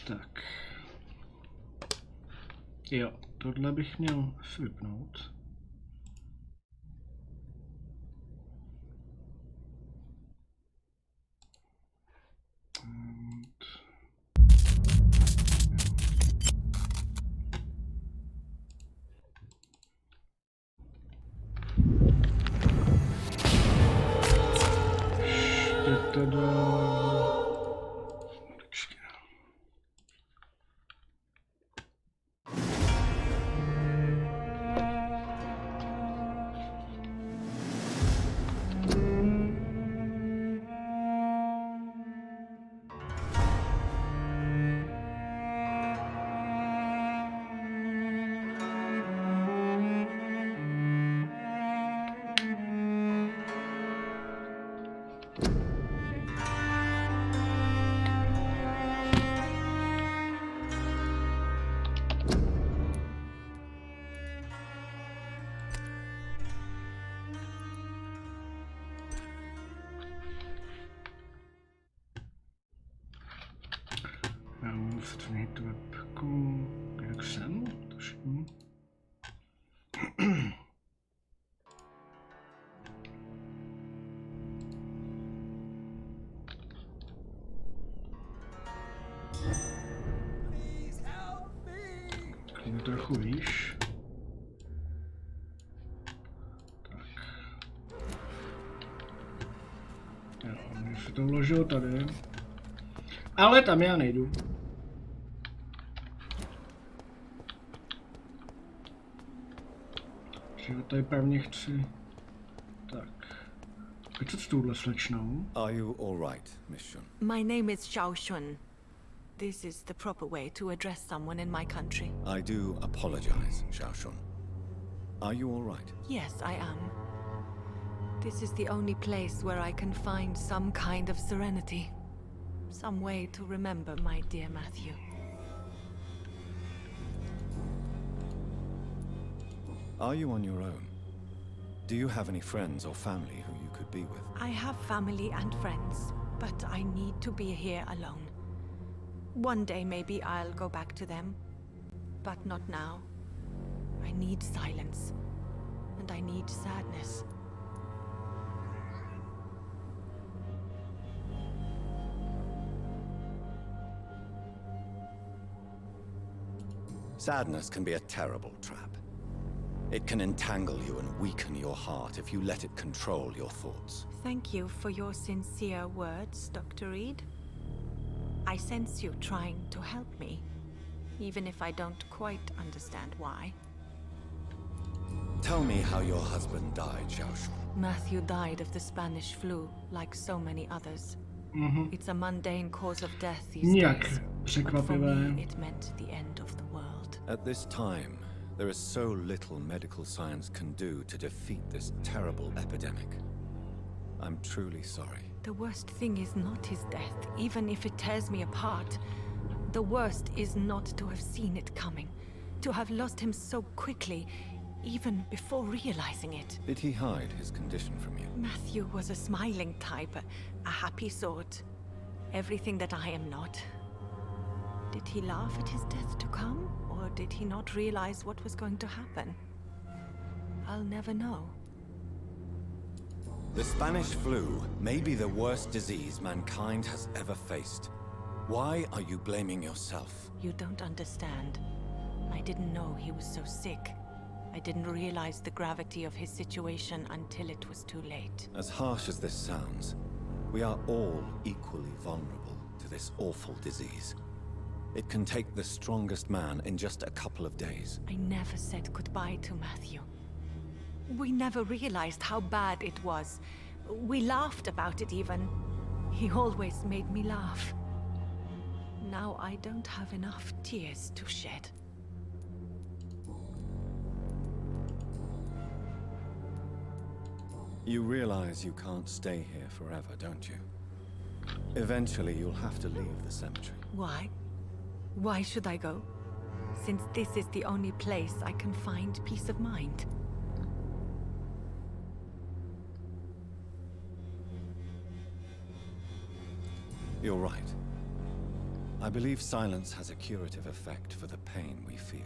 Tak. Jo, tohle bych měl vypnout. Streamu webku, jak jsem, tuším. Klidně trochu výš. Tak. Jo, mě se to vložilo tady. Ale tam já nejdu. Že tady pevně chci. Tak. Co s touhle slečnou? Are you all right, Miss Shun? My name is Xiao Shun. This is the proper way to address someone in my country. I do apologize, Xiao Shun. Are you all right? Yes, I am. This is the only place where I can find some kind of serenity. Some way to remember my dear Matthew. Are you on your own? Do you have any friends or family who you could be with? I have family and friends, but I need to be here alone. One day maybe I'll go back to them, but not now. I need silence, and I need sadness. Sadness can be a terrible trap. It can entangle you and weaken your heart if you let it control your thoughts. Thank you for your sincere words, Dr. Reed. I sense you trying to help me, even if I don't quite understand why. Tell me how your husband died, Xiao Shun. Matthew died of the Spanish flu, like so many others. It's a mundane cause of death these Nijak days. But for překvapivé. me, it meant the end of the world. At this time, there is so little medical science can do to defeat this terrible epidemic. I'm truly sorry. The worst thing is not his death, even if it tears me apart. The worst is not to have seen it coming, to have lost him so quickly, even before realizing it. Did he hide his condition from you? Matthew was a smiling type, a happy sort. Everything that I am not. Did he laugh at his death to come, or did he not realize what was going to happen? I'll never know. The Spanish flu may be the worst disease mankind has ever faced. Why are you blaming yourself? You don't understand. I didn't know he was so sick. I didn't realize the gravity of his situation until it was too late. As harsh as this sounds, we are all equally vulnerable to this awful disease. It can take the strongest man in just a couple of days. I never said goodbye to Matthew. We never realized how bad it was. We laughed about it even. He always made me laugh. Now I don't have enough tears to shed. You realize you can't stay here forever, don't you? Eventually you'll have to leave the cemetery. Why? Why should I go? Since this is the only place I can find peace of mind. You're right. I believe silence has a curative effect for the pain we feel.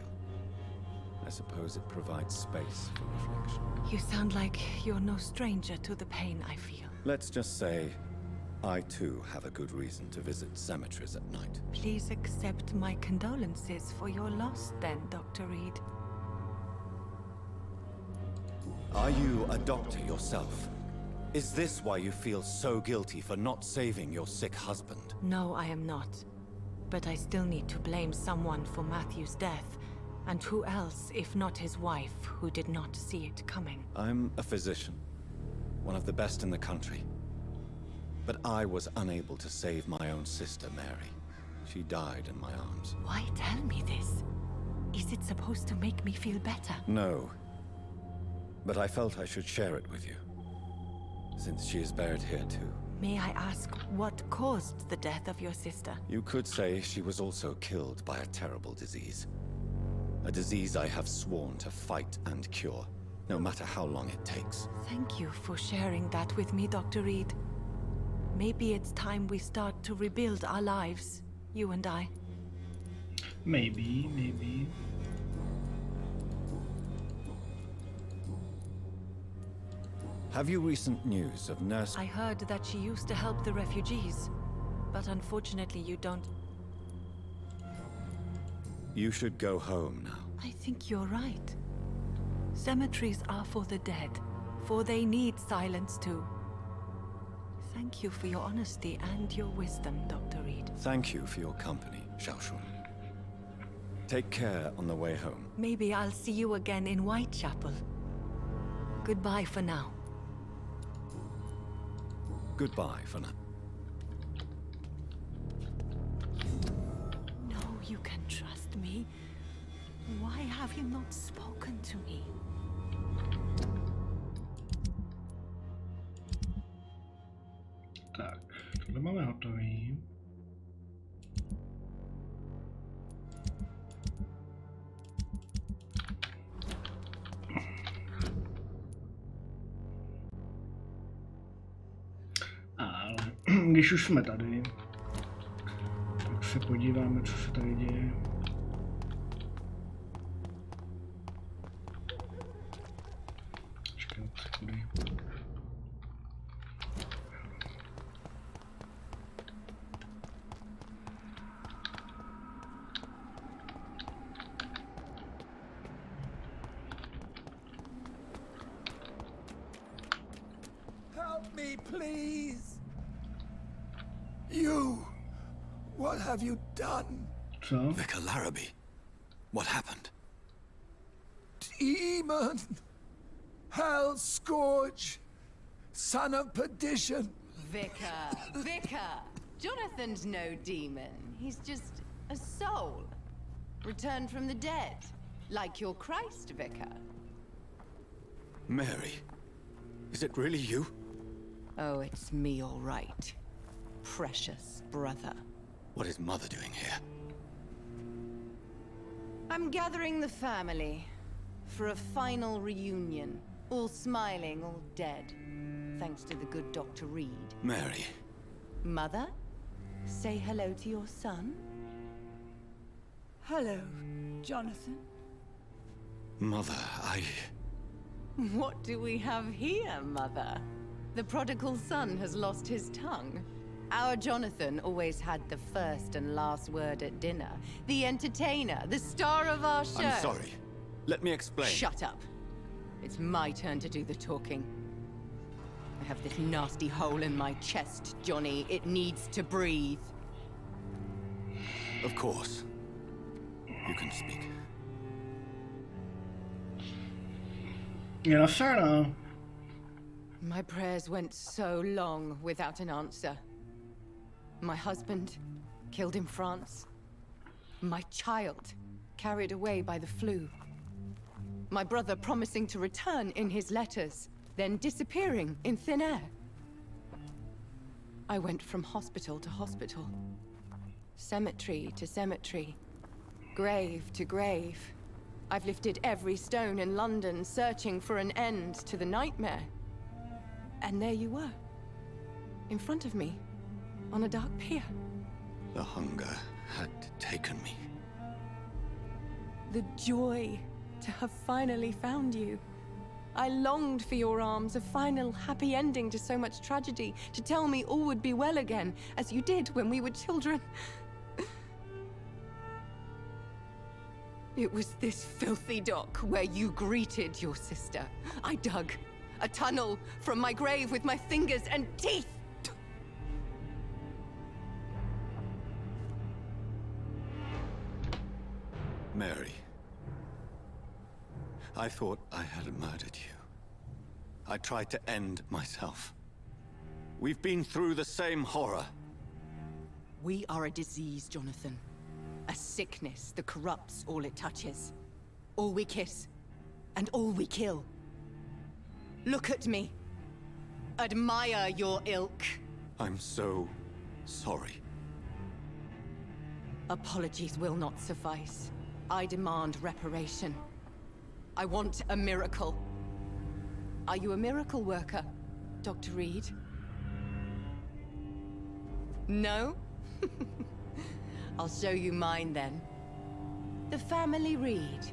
I suppose it provides space for reflection. You sound like you're no stranger to the pain I feel. Let's just say, I too have a good reason to visit cemeteries at night. Please accept my condolences for your loss then, Dr. Reed. Are you a doctor yourself? Is this why you feel so guilty for not saving your sick husband? No, I am not. But I still need to blame someone for Matthew's death. And who else, if not his wife, who did not see it coming? I'm a physician, one of the best in the country. But I was unable to save my own sister, Mary. She died in my arms. Why tell me this? Is it supposed to make me feel better? No. But I felt I should share it with you, since she is buried here too. May I ask what caused the death of your sister? You could say she was also killed by a terrible disease. A disease I have sworn to fight and cure, no matter how long it takes. Thank you for sharing that with me, Dr. Reed. Maybe it's time we start to rebuild our lives, you and I. Maybe. Have you recent news of Nurse... I heard that she used to help the refugees, but unfortunately you don't... You should go home now. I think you're right. Cemeteries are for the dead, for they need silence too. Thank you for your honesty and your wisdom, Dr. Reed. Thank you for your company, Xiaoshun. Take care on the way home. Maybe I'll see you again in Whitechapel. Goodbye for now. Goodbye for now. No, you can trust me. Why have you not spoken to me? Tak, tohle máme hotový. Ale když už jsme tady, tak se podíváme, co se tady děje. Počkej, sekundy. Help me, please! You! What have you done? Co? Vicar Larrabee, what happened? Demon! Hell Scourge! Son of perdition! Vicar! Jonathan's no demon. He's just a soul. Returned from the dead. Like your Christ, Vicar. Mary, is it really you? Oh, it's me, all right. Precious brother. What is Mother doing here? I'm gathering the family for a final reunion. All smiling, all dead. Thanks to the good Dr. Reed. Mary. Mother, say hello to your son. Hello, Jonathan. Mother, What do we have here, Mother? The prodigal son has lost his tongue. Our Jonathan always had the first and last word at dinner. The entertainer, the star of our show. I'm sorry. Let me explain. Shut up. It's my turn to do the talking. I have this nasty hole in my chest, Johnny. It needs to breathe. Of course. You can speak. Je nasraná. My prayers went so long without an answer. My husband, killed in France. My child, carried away by the flu. My brother promising to return in his letters, then disappearing in thin air. I went from hospital to hospital. Cemetery to cemetery. Grave to grave. I've lifted every stone in London, searching for an end to the nightmare. And there you were. In front of me. On a dark pier. The hunger had taken me. The joy to have finally found you. I longed for your arms, a final happy ending to so much tragedy, to tell me all would be well again, as you did when we were children. It was this filthy dock where you greeted your sister. I dug a tunnel from my grave with my fingers and teeth. Mary, I thought I had murdered you. I tried to end myself. We've been through the same horror. We are a disease, Jonathan. A sickness that corrupts all it touches. All we kiss, and all we kill. Look at me. Admire your ilk. I'm so sorry. Apologies will not suffice. I demand reparation. I want a miracle. Are you a miracle worker, Dr. Reed? No? I'll show you mine then. The family Reed,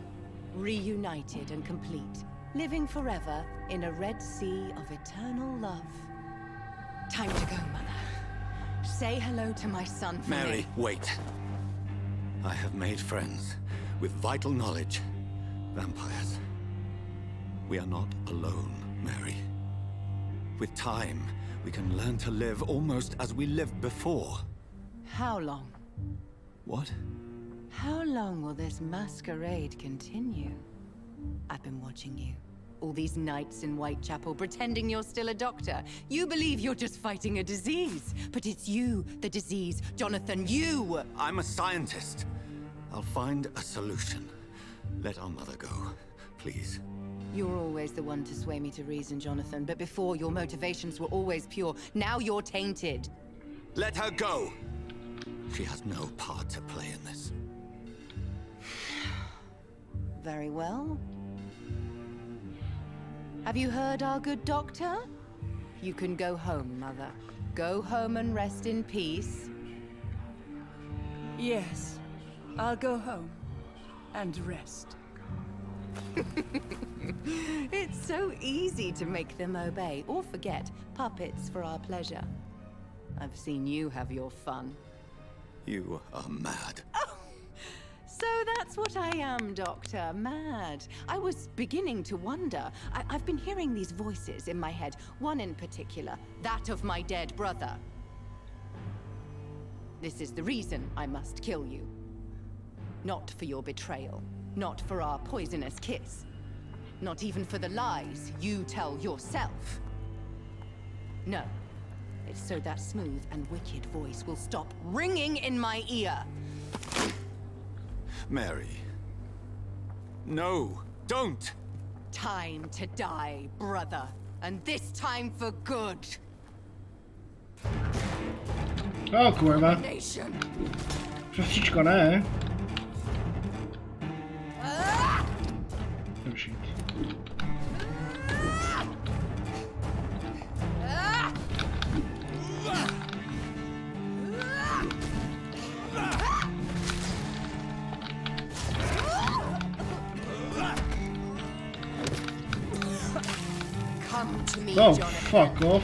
reunited and complete, living forever in a red sea of eternal love. Time to go, Mother. Say hello to my son for Mary, me. wait. I have made friends with vital knowledge. Vampires. We are not alone, Mary. With time, we can learn to live almost as we lived before. How long? What? How long will this masquerade continue? I've been watching you. All these nights in Whitechapel, pretending you're still a doctor. You believe you're just fighting a disease. But it's you, the disease. Jonathan, you! I'm a scientist. I'll find a solution. Let our mother go, please. You're always the one to sway me to reason, Jonathan. But before, your motivations were always pure. Now you're tainted. Let her go! She has no part to play in this. Very well. Have you heard our good doctor? You can go home, Mother. Go home and rest in peace. Yes, I'll go home and rest. It's so easy to make them obey or forget. Puppets for our pleasure. I've seen you have your fun. You are mad. So that's what I am, Doctor. Mad. I was beginning to wonder. I've been hearing these voices in my head. One in particular, that of my dead brother. This is the reason I must kill you. Not for your betrayal. Not for our poisonous kiss. Not even for the lies you tell yourself. No. It's so that smooth and wicked voice will stop ringing in my ear. Mary. No, don't! Time to die, brother. And this time for good. O kurwa. Nation. Trošičko ne. Oh shit. Come to me, Oh, Jonathan. fuck off.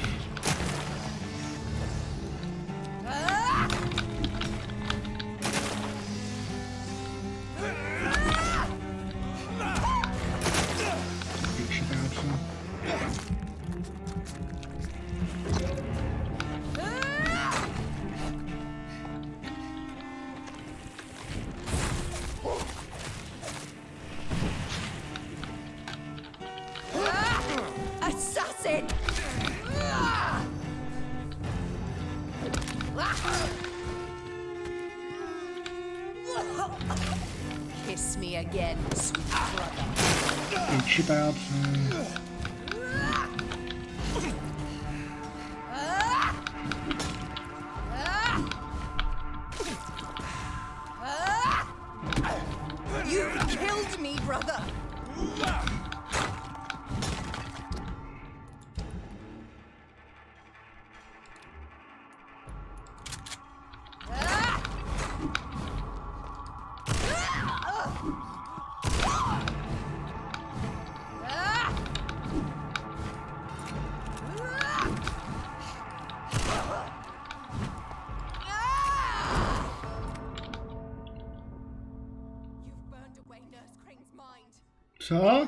Assassin! Kiss me again, sweet brother. You killed me, brother! Co?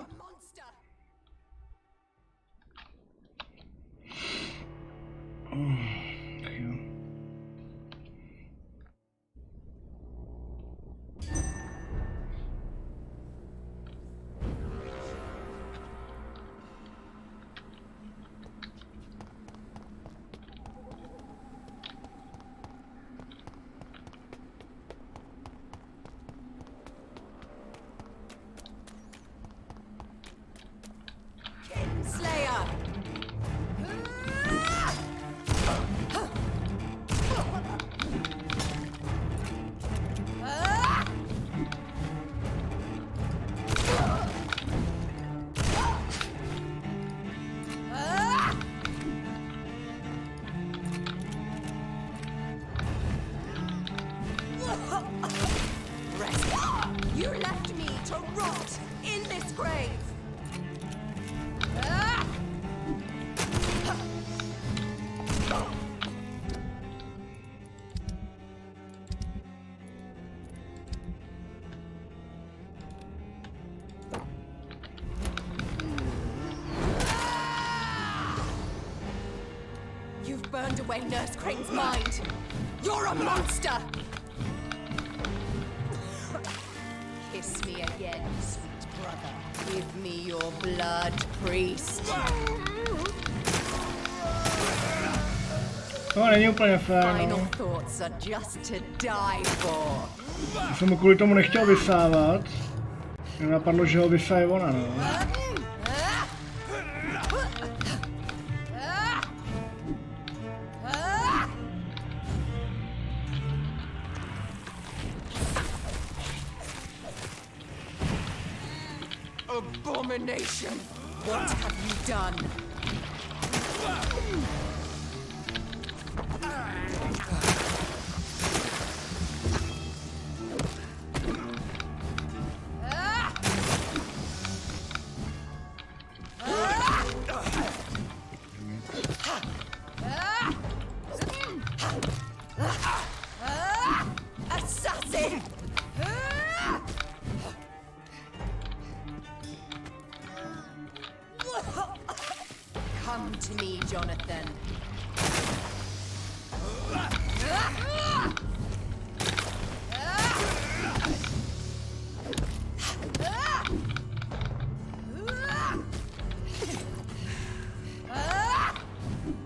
Tak jo. Slayer! You left me to rot in this grave! You've burned away Nurse Crane's mind! You're a monster! Kiss me again, sweet brother. Give me your blood, priest. To není úplně fér, Final no. thoughts are just to die for. Já jsem mu kvůli tomu nechtěl vysávat. Mě napadlo, že ho vysaje ona, no. Abomination! What have you done? Assassin! Come to me, Jonathan.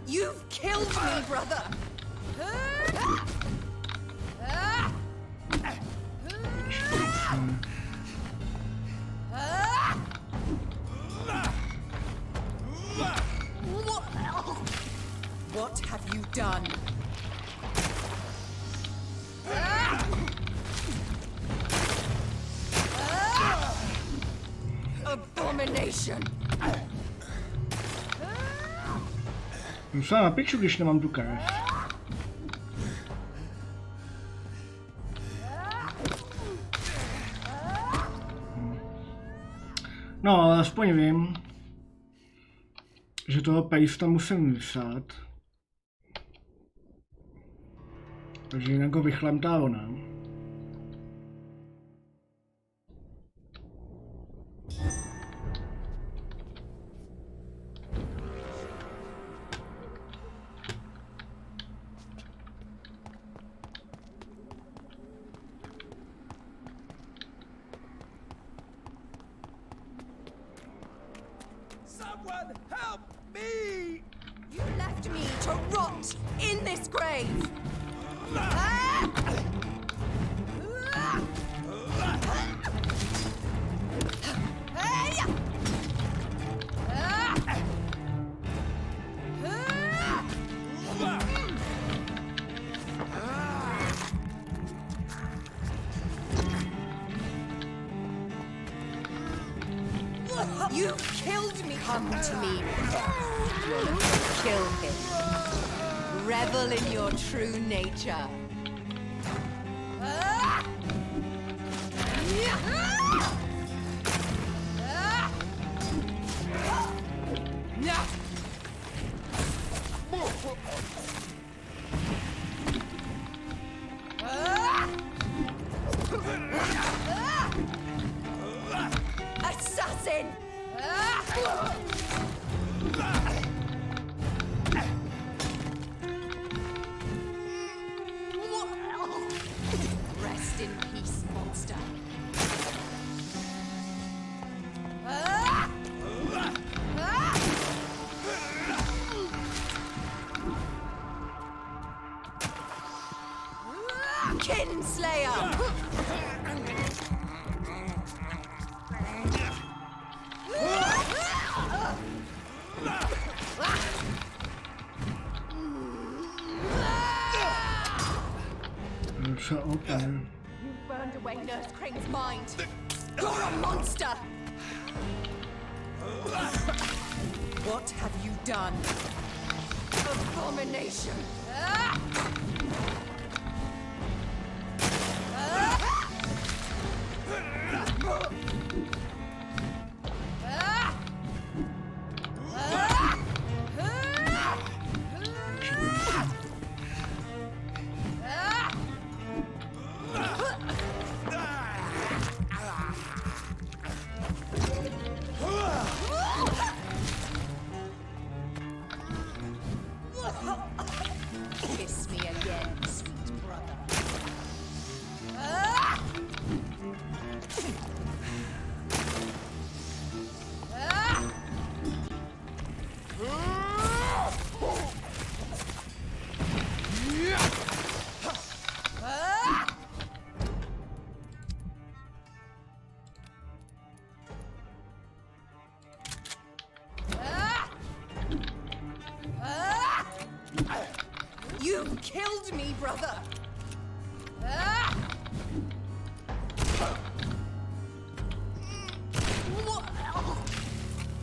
You've killed me, brother. What have you done? Abomination! Musím na piču, když nemám tu krev. No, ale aspoň vím, že toho pejsta musím vysát. Takže jinak ho vychlemtá ona. Someone help me! You left me to rot in this grave! You killed me! Come to me. Kill him. Revel in your true nature. Assassin! monster! Kinslayer! Shut up, man. You burned away Nurse Crane's mind. You're a monster! What have you done? Abomination! Kiss me again, sweet brother. You killed me, brother!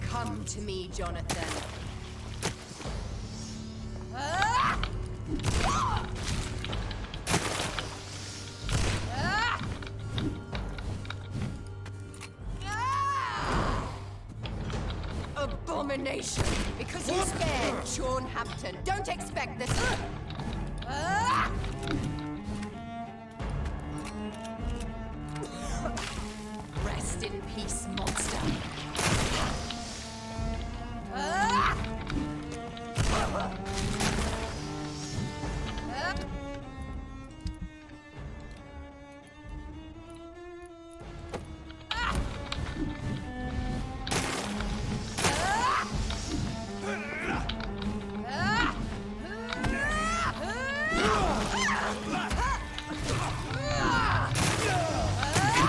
Come to me, Jonathan. Abomination! Because you spared Sean Hampton. Don't expect this. Rest in peace, monster.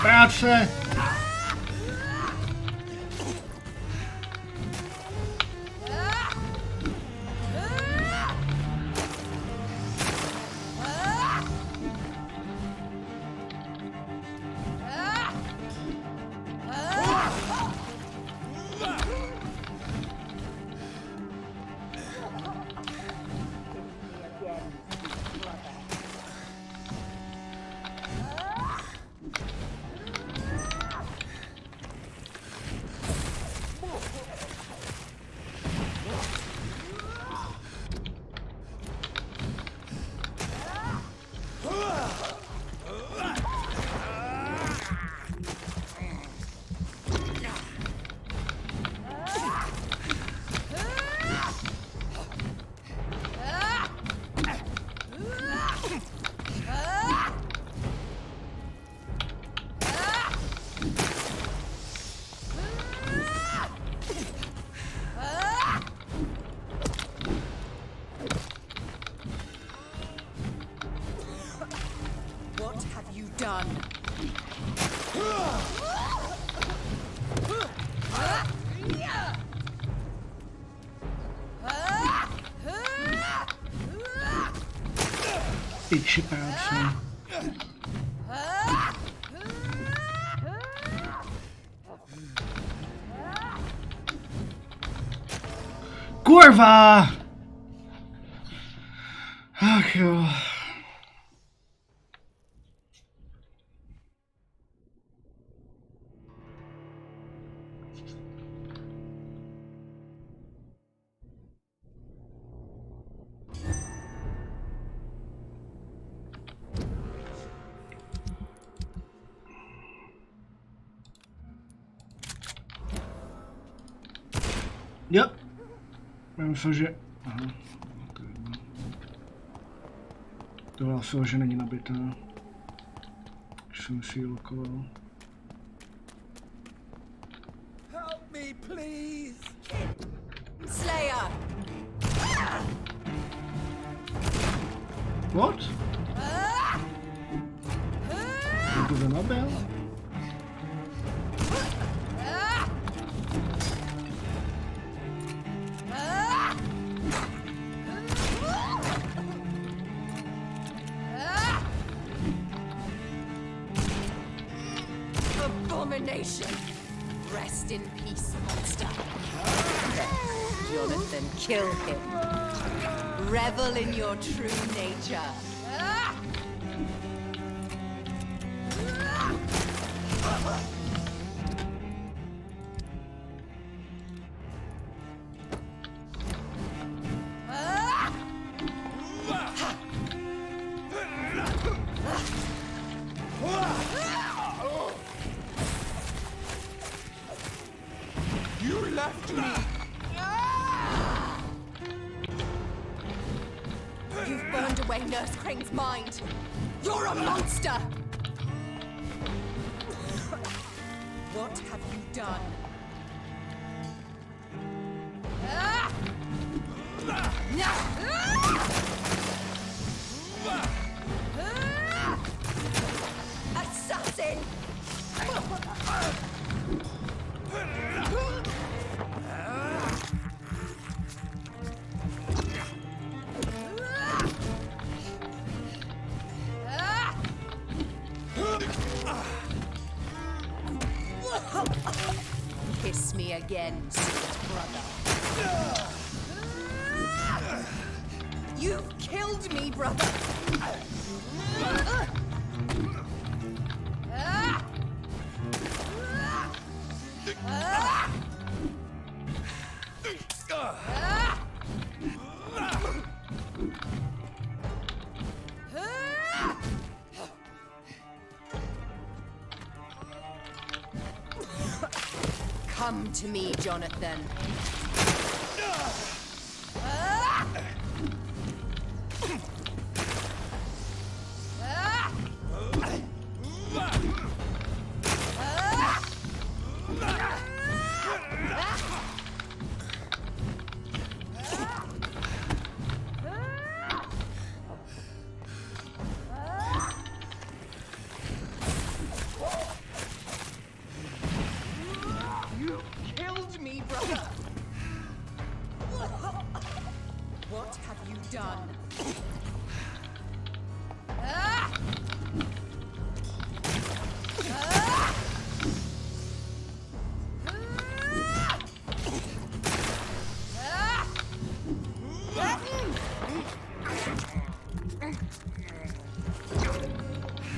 Práce! What have you done? Piči práce. Kurva! Ach jo. Jo. Já myslel, že... Aha. To asi, že není nabitá. jsem si ji lokoval. Help me, please! Slayer! What? Kdo to nabil? Abomination! Rest in peace, monster. Jonathan, kill him. Revel in your true nature. You left me! You've burned away Nurse Crane's mind. You're a monster! What have you done? Assassin! Kiss me again, sweet brother. You've killed me, brother! Come to me, Jonathan. Killed me, brother! What have you done?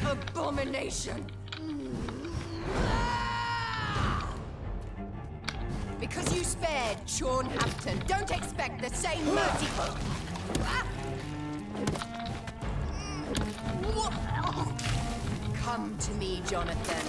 Abomination! Because you spared Sean Hampton, don't expect the same mercy. Come to me, Jonathan.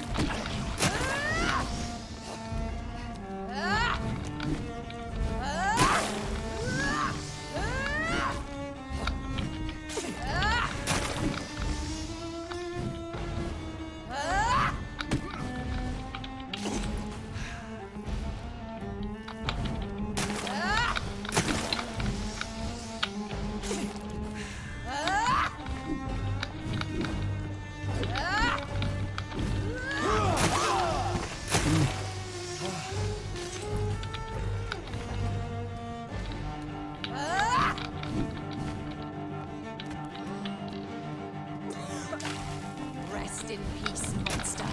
Rest in peace, monster.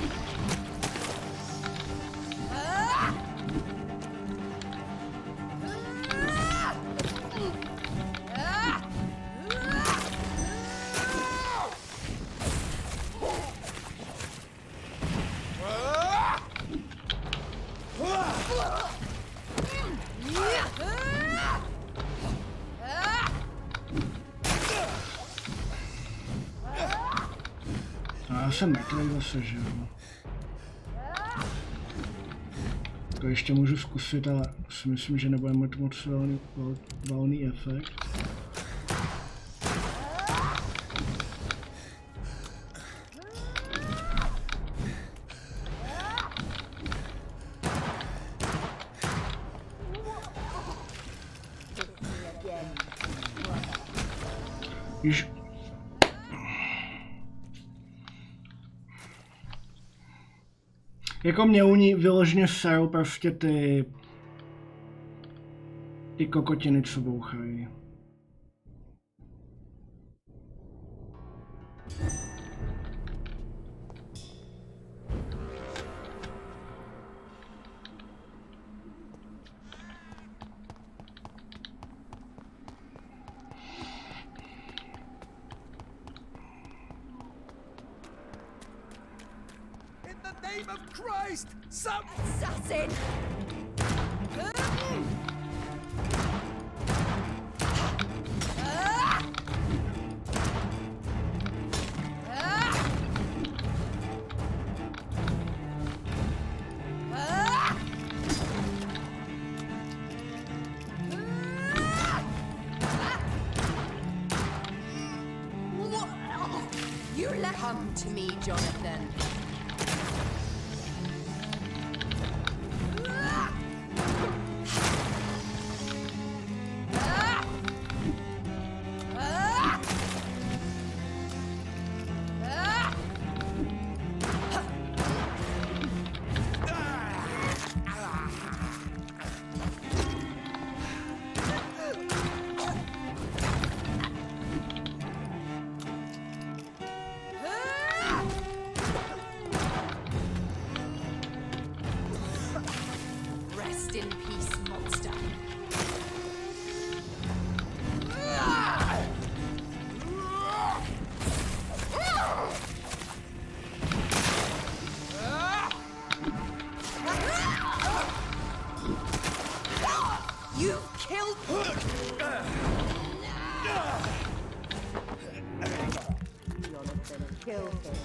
Já jsem mrtvý zase, že jo. To ještě můžu zkusit, ale si myslím, že nebude mít moc valný efekt. Již... Jako mě u ní vyloženě serou prostě ty kokotiny, co bouchají. In the name of Christ, some Assassin! You let come to me, Jonathan. Rest in peace, monster. You killed Jonathan, kill him.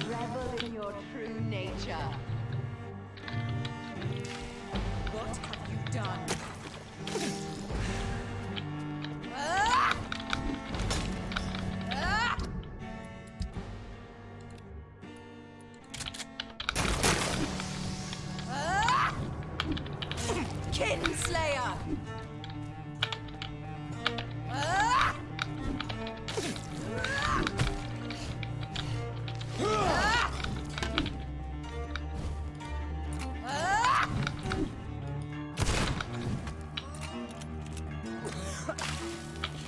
Revel in your true nature. What have you done? Kinslayer!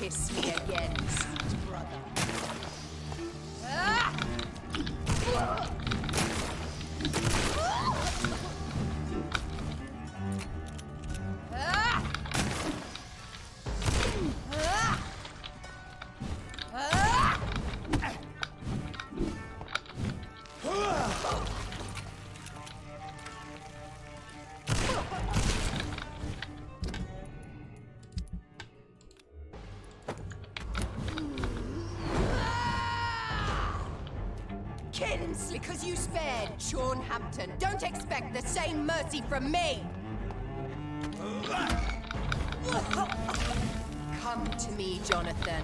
Kiss me again, sweet brother. Because you spared Sean Hampton, don't expect the same mercy from me! Come to me, Jonathan.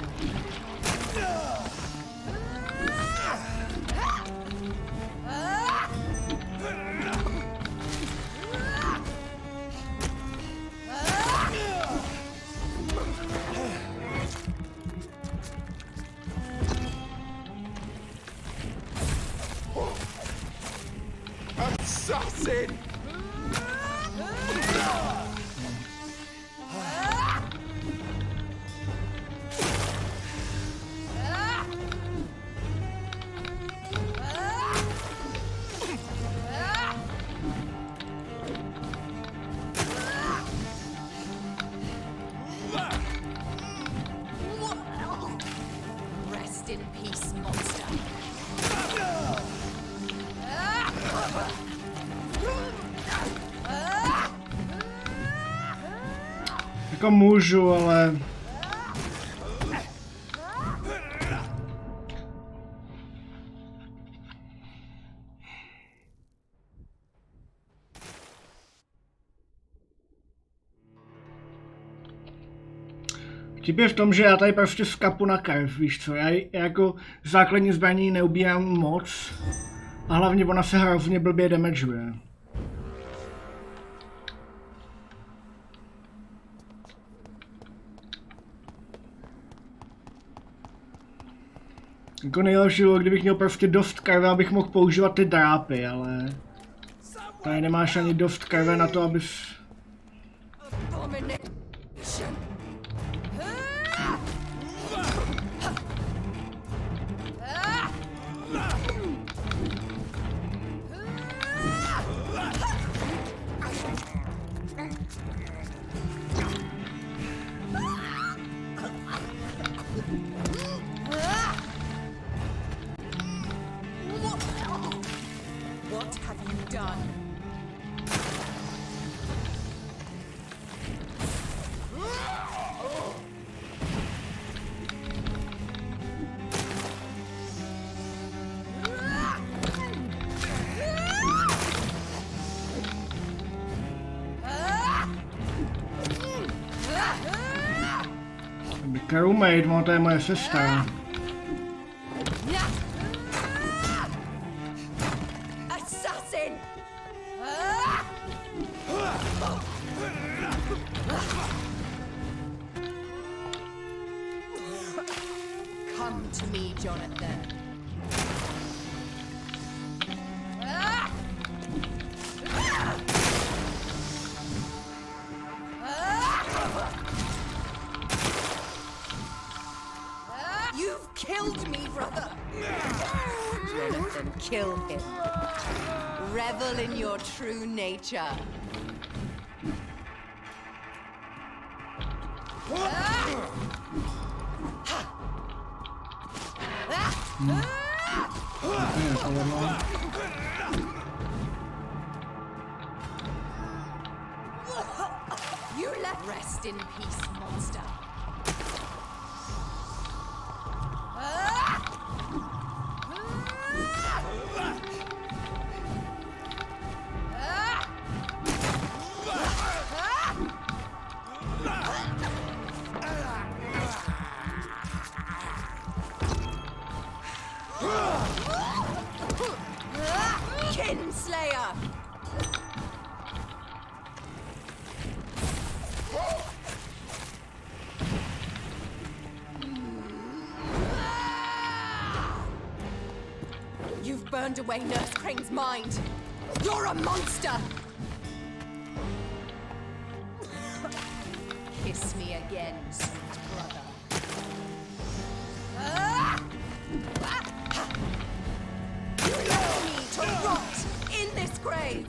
assassin! Rest in peace, monster. Jako můžu, ale... Vtip je v tom, že já tady prostě skapu na krev, víš co, já jako základní zbraní neubírám moc a hlavně ona se hrozně blbě damageuje. Jako nejlepší bylo, kdybych měl prostě dost krve, abych mohl používat ty drápy, ale... Tady nemáš ani dost krve na to, abys... What have you done? Roommate, no to je moje sestra. Assassin! Come to me, Jonathan. You've killed me, brother. Jonathan, kill him. Revel in your true nature. You let rest in peace, monster. Kinslayer! You've burned away Nurse Crane's mind. You're a monster! Kiss me again, sweet brother. You left me to rot in this grave!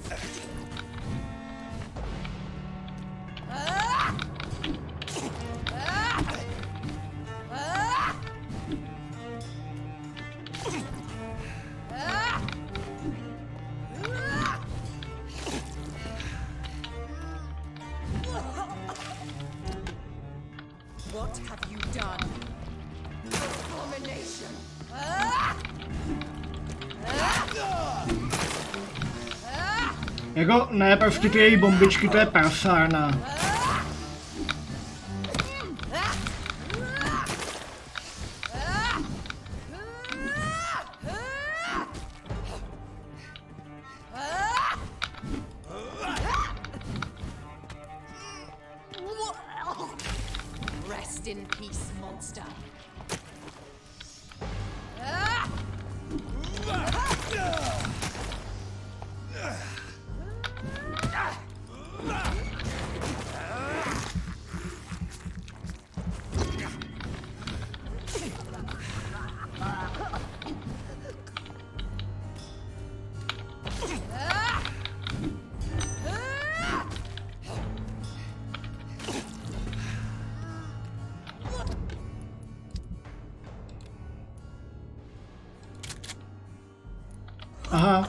What have you done? Abomination! Jako, ne, prostě ty její bombičky, to je prasárna. Rest in peace, monster. Aha.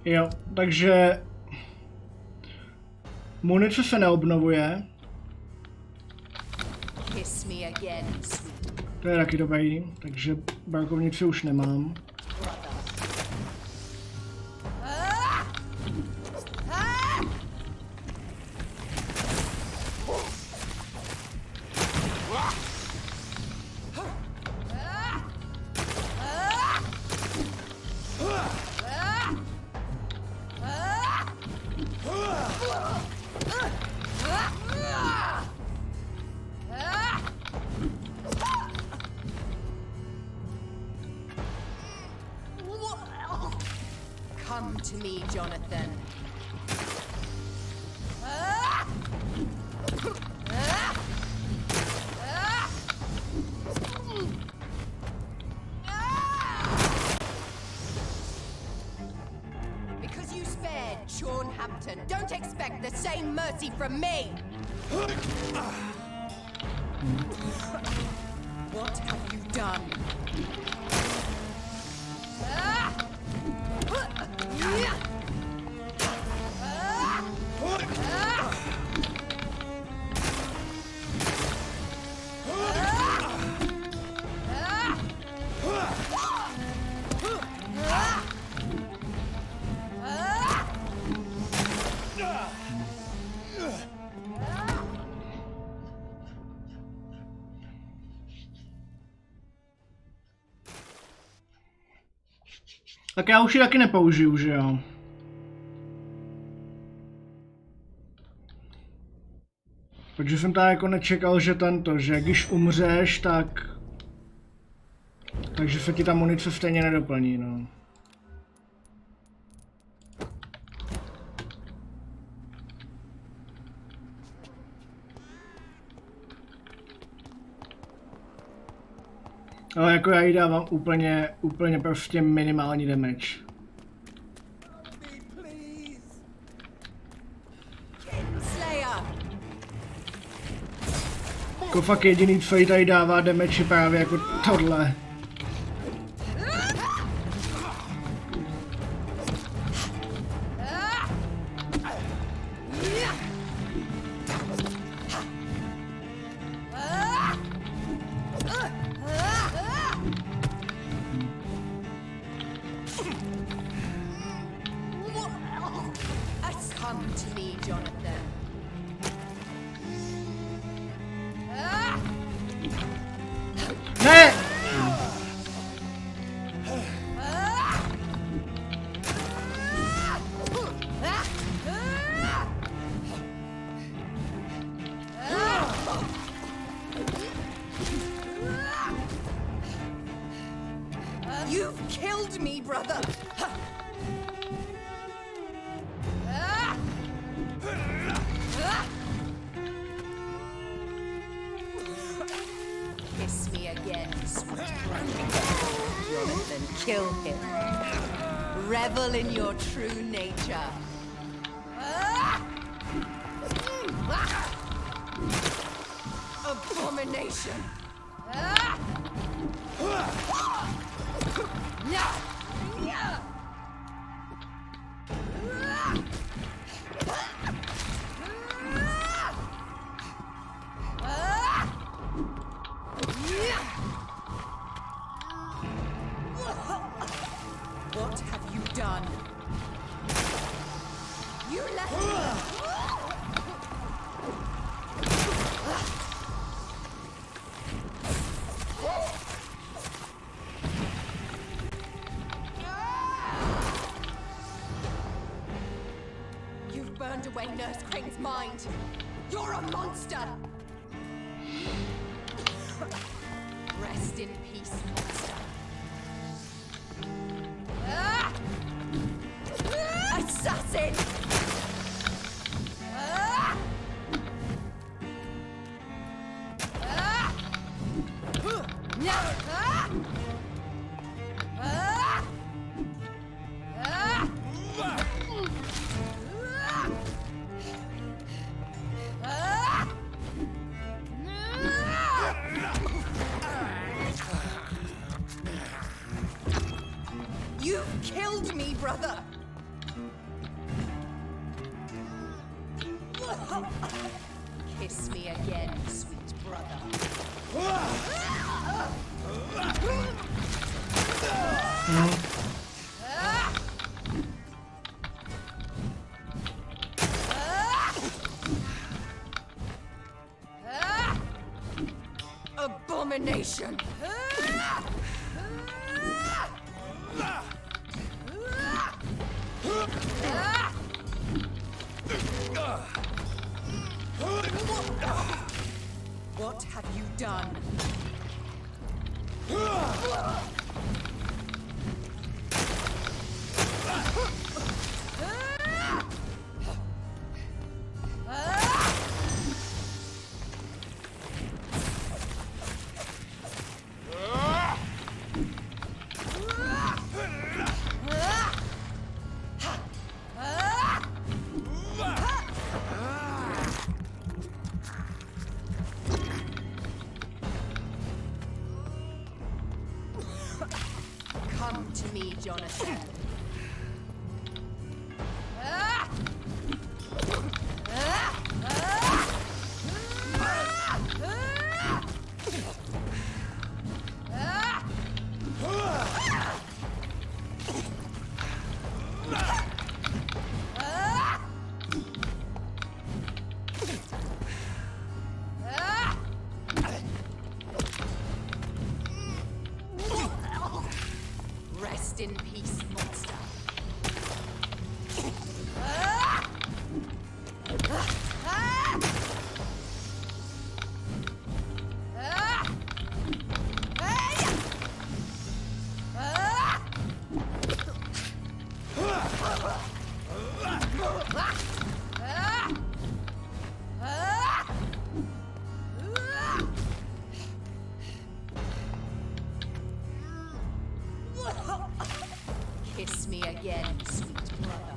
Jo, takže... Munice se neobnovuje. Kiss me again, sweet To je taky dobrý, takže brakovnici už nemám. brother. Come to me, Jonathan. Because you spared Sean Hampton, don't expect the same mercy from me! What have you done? Tak já už ji taky nepoužiju, že jo? Protože jsem tady jako nečekal, že že když umřeš, tak... Takže se ti ta munice stejně nedoplní, no. Ale jako já jí dávám úplně prostě minimální damage. Jako fakt jediný, co jí tady dává damage, je právě jako tohle. Come to me, Jonathan. Ne! You've killed me, brother. Kiss me again, sweet brother. Jonathan, kill him. Revel in your true nature. Abomination. What have you done? You left me. You've burned away Nurse Crane's mind. You're a monster. Rest in peace, monster. Assassin! You've killed me, brother! Kiss me again, sweet brother. Abomination! What have you done? Jonathan. Rest in peace, monster. Kiss me again, sweet brother.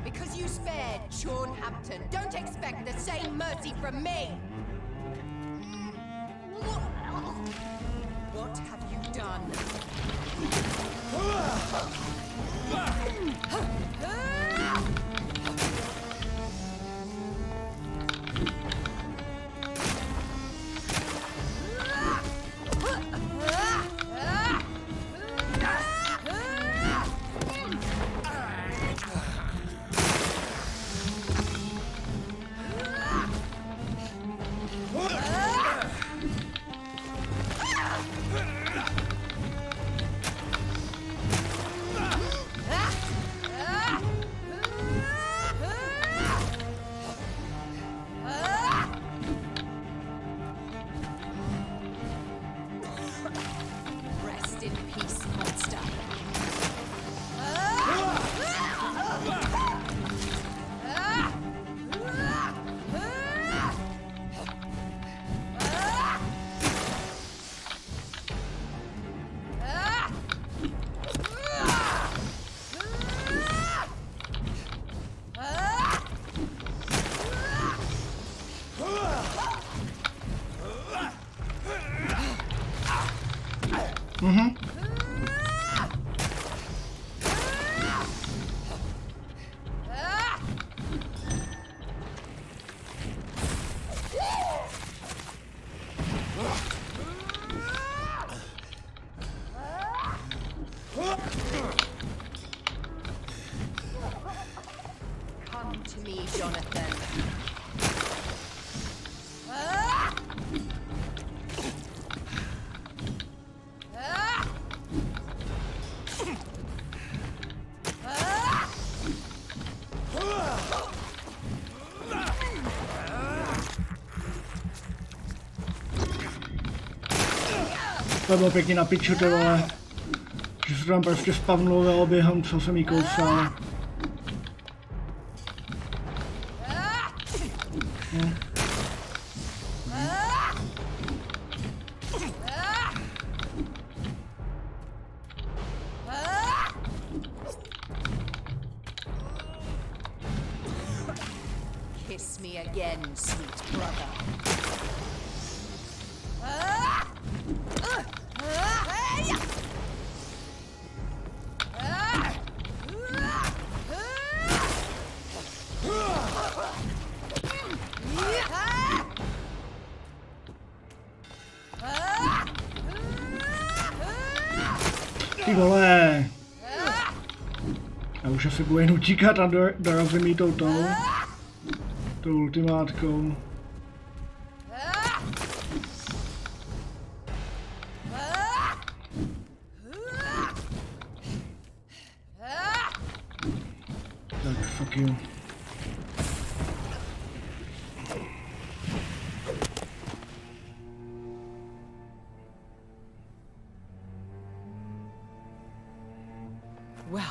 Because you spared Sean Hampton, don't expect the same mercy from me! What have you done? Rest in peace, monster. Come to me, Jonathan. To bylo pěkně na piču, ty vole. Že se tam prostě spavnulilo během, co jsem jí kousal. Kiss me again, sweet brother. Ty vole. Já už asi budu jen utíkat a dorazím jí tou ultimátkou. Tak, fuck you. Well,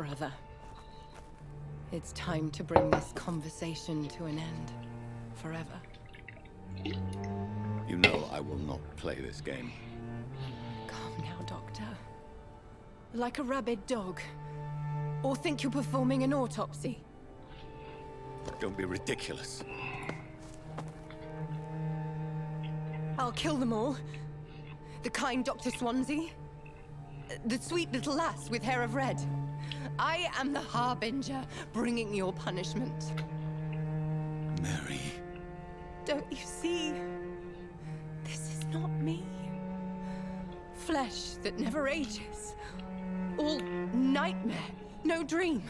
brother. It's time to bring this conversation to an end. Forever. You know I will not play this game. Calm now, Doctor. Like a rabid dog. Or think you're performing an autopsy. Don't be ridiculous. I'll kill them all. The kind Dr. Swansea. The sweet little lass with hair of red. I am the Harbinger, bringing your punishment. Mary. Don't you see? This is not me. Flesh that never ages. All nightmare, no dream.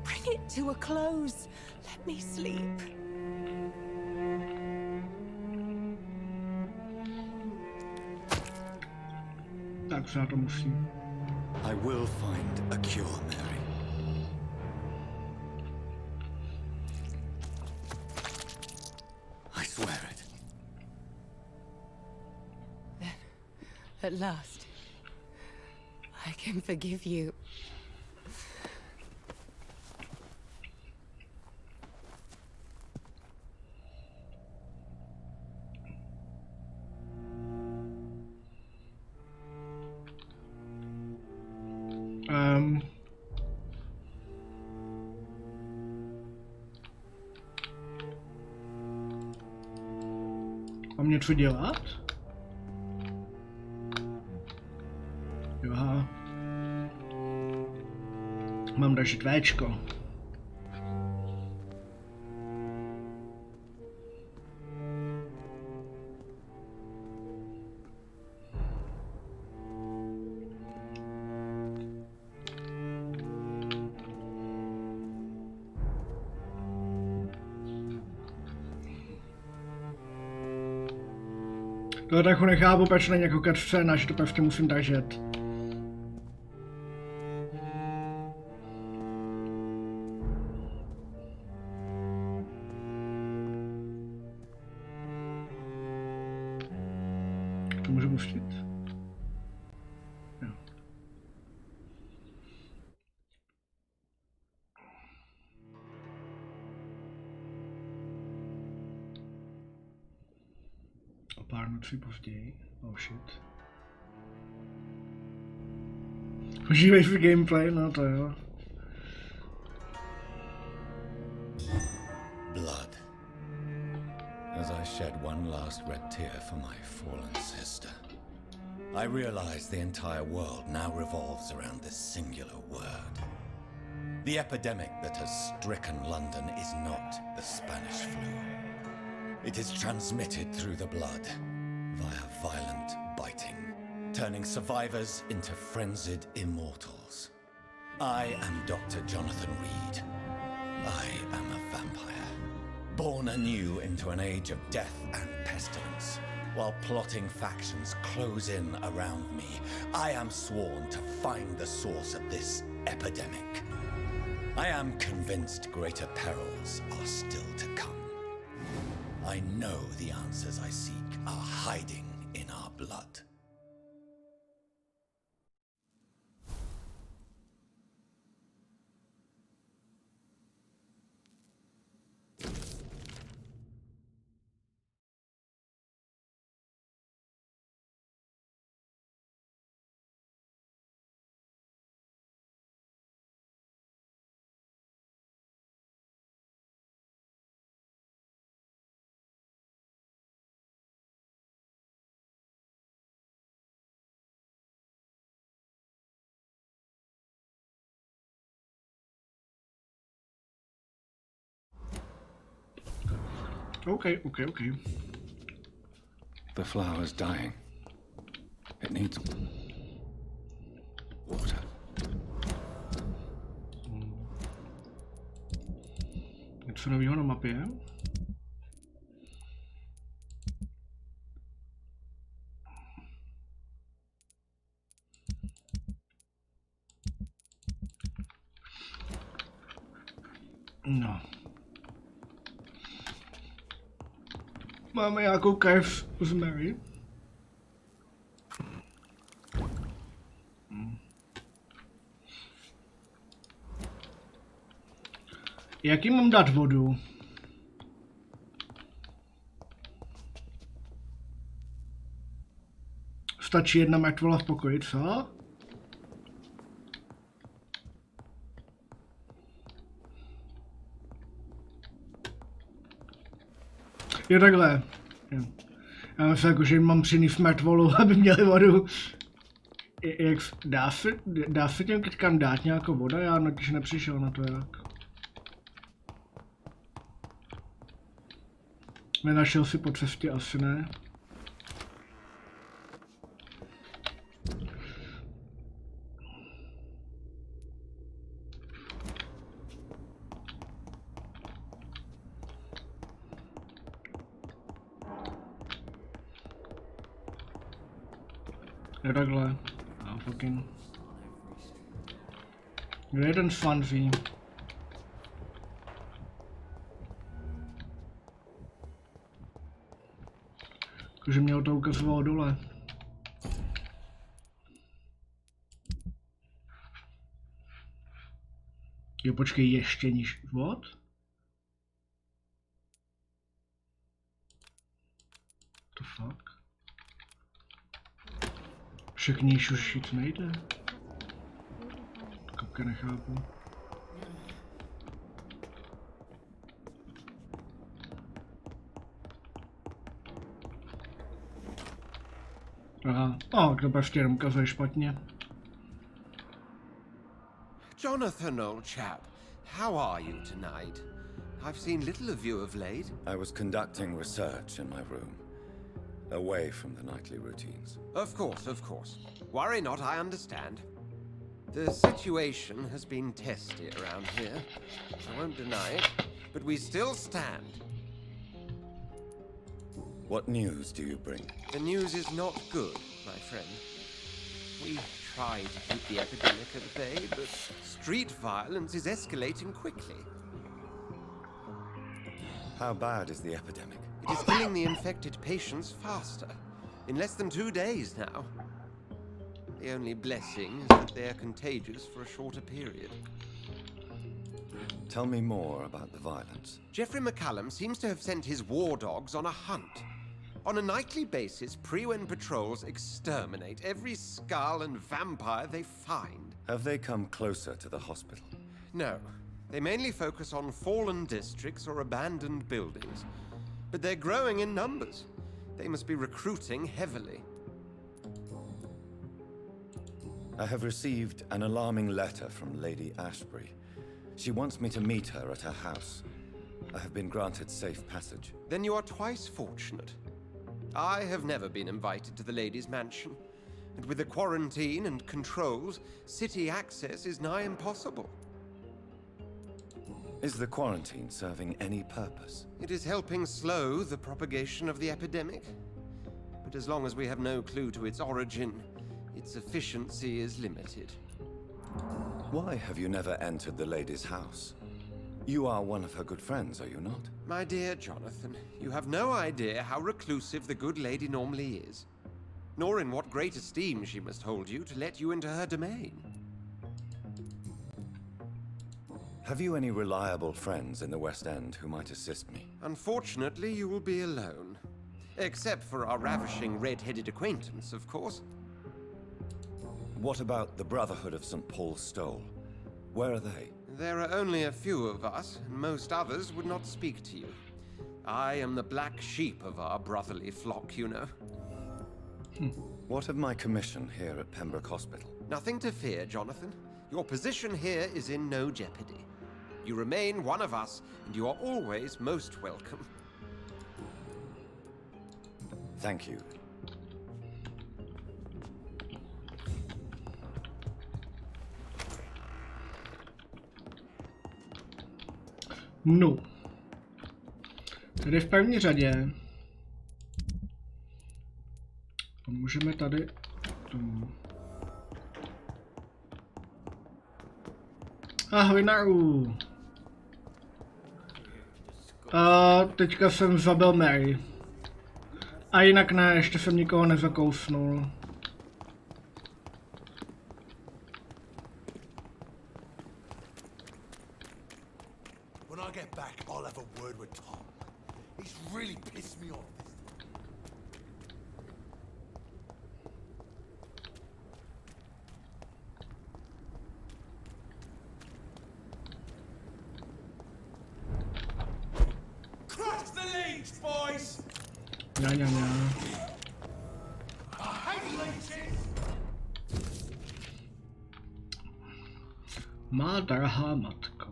Bring it to a close. Let me sleep. Tak se na to musí. I will find a cure, Mary. I swear it. At last, I can forgive you. Mám něco dělat? Jo, aha. Mám držet Včko. To trochu nechápu, proč není jako cutscéna, že to prostě musím držet. To můžu pustit? Jo. O pár nocí později. Oh shit. Užívej si gameplay, no to jo. Blood. As I shed one last red tear for my fallen sister, I realize the entire world now revolves around this singular word. The epidemic that has stricken London is not the Spanish flu. It is transmitted through the blood, via violent biting, turning survivors into frenzied immortals. I am Dr. Jonathan Reed. I am a vampire, born anew into an age of death and pestilence. While plotting factions close in around me, I am sworn to find the source of this epidemic. I am convinced greater perils are still to come. I know the answers I seek are hiding in our blood. Okay. The flower's dying. It needs water. Něco nového na mapě? No. Máme nějakou krev z Mary. Jak jim mám dát vodu? Stačí jedna mrtvola v pokoji, co? Jo, takhle. Jo. Já myslím, jako, že jim mám přinést mrtvolu, aby měli vodu. Jak, dá se těm kytkám dát nějakou voda? Já totiž nepřišel na to jak. Nenašel si po cestě, asi ne. Jo, takhle. A fucking. Kde je ten svanzí? Jakože mě to ukazovalo dole. Jo, počkej, ještě níž. What? The fuck? Však níž už jít nejde. Kapka nechápu. Aha, to prostě jenom ukazuje špatně. Jonathan, old chap, how are you tonight? I've seen little of you of late. I was conducting research in my room, away from the nightly routines. Of course. Worry not, I understand. The situation has been testy around here. I won't deny it, but we still stand. What news do you bring? The news is not good, my friend. We try to keep the epidemic at bay, but street violence is escalating quickly. How bad is the epidemic? It is killing the infected patients faster. In less than 2 days now. The only blessing is that they are contagious for a shorter period. Tell me more about the violence. Geoffrey McCallum seems to have sent his war dogs on a hunt. On a nightly basis, Prewen patrols exterminate every skull and vampire they find. Have they come closer to the hospital? No. They mainly focus on fallen districts or abandoned buildings. But they're growing in numbers. They must be recruiting heavily. I have received an alarming letter from Lady Ashbury. She wants me to meet her at her house. I have been granted safe passage. Then you are twice fortunate. I have never been invited to the lady's mansion. And with the quarantine and controls, city access is nigh impossible. Is the quarantine serving any purpose? It is helping slow the propagation of the epidemic. But as long as we have no clue to its origin, its efficiency is limited. Why have you never entered the lady's house? You are one of her good friends, are you not? My dear Jonathan, you have no idea how reclusive the good lady normally is, nor in what great esteem she must hold you to let you into her domain. Have you any reliable friends in the West End who might assist me? Unfortunately, you will be alone. Except for our ravishing red-headed acquaintance, of course. What about the Brotherhood of St. Paul's Stole? Where are they? There are only a few of us, and most others would not speak to you. I am the black sheep of our brotherly flock, you know. What of my commission here at Pembroke Hospital? Nothing to fear, Jonathan. Your position here is in no jeopardy. You remain one of us, and you are always most welcome. Thank you. No. Tady v první řadě pomůžeme tady tomu. Ahoj Naru. Teďka jsem zabil Mary. A jinak ne, ještě jsem nikoho nezakousnul. When I get back, I'll have a word with Tom. He's really pissed me off. Crush the leech, boys! Ne. I hate leeches! Má drahá matko.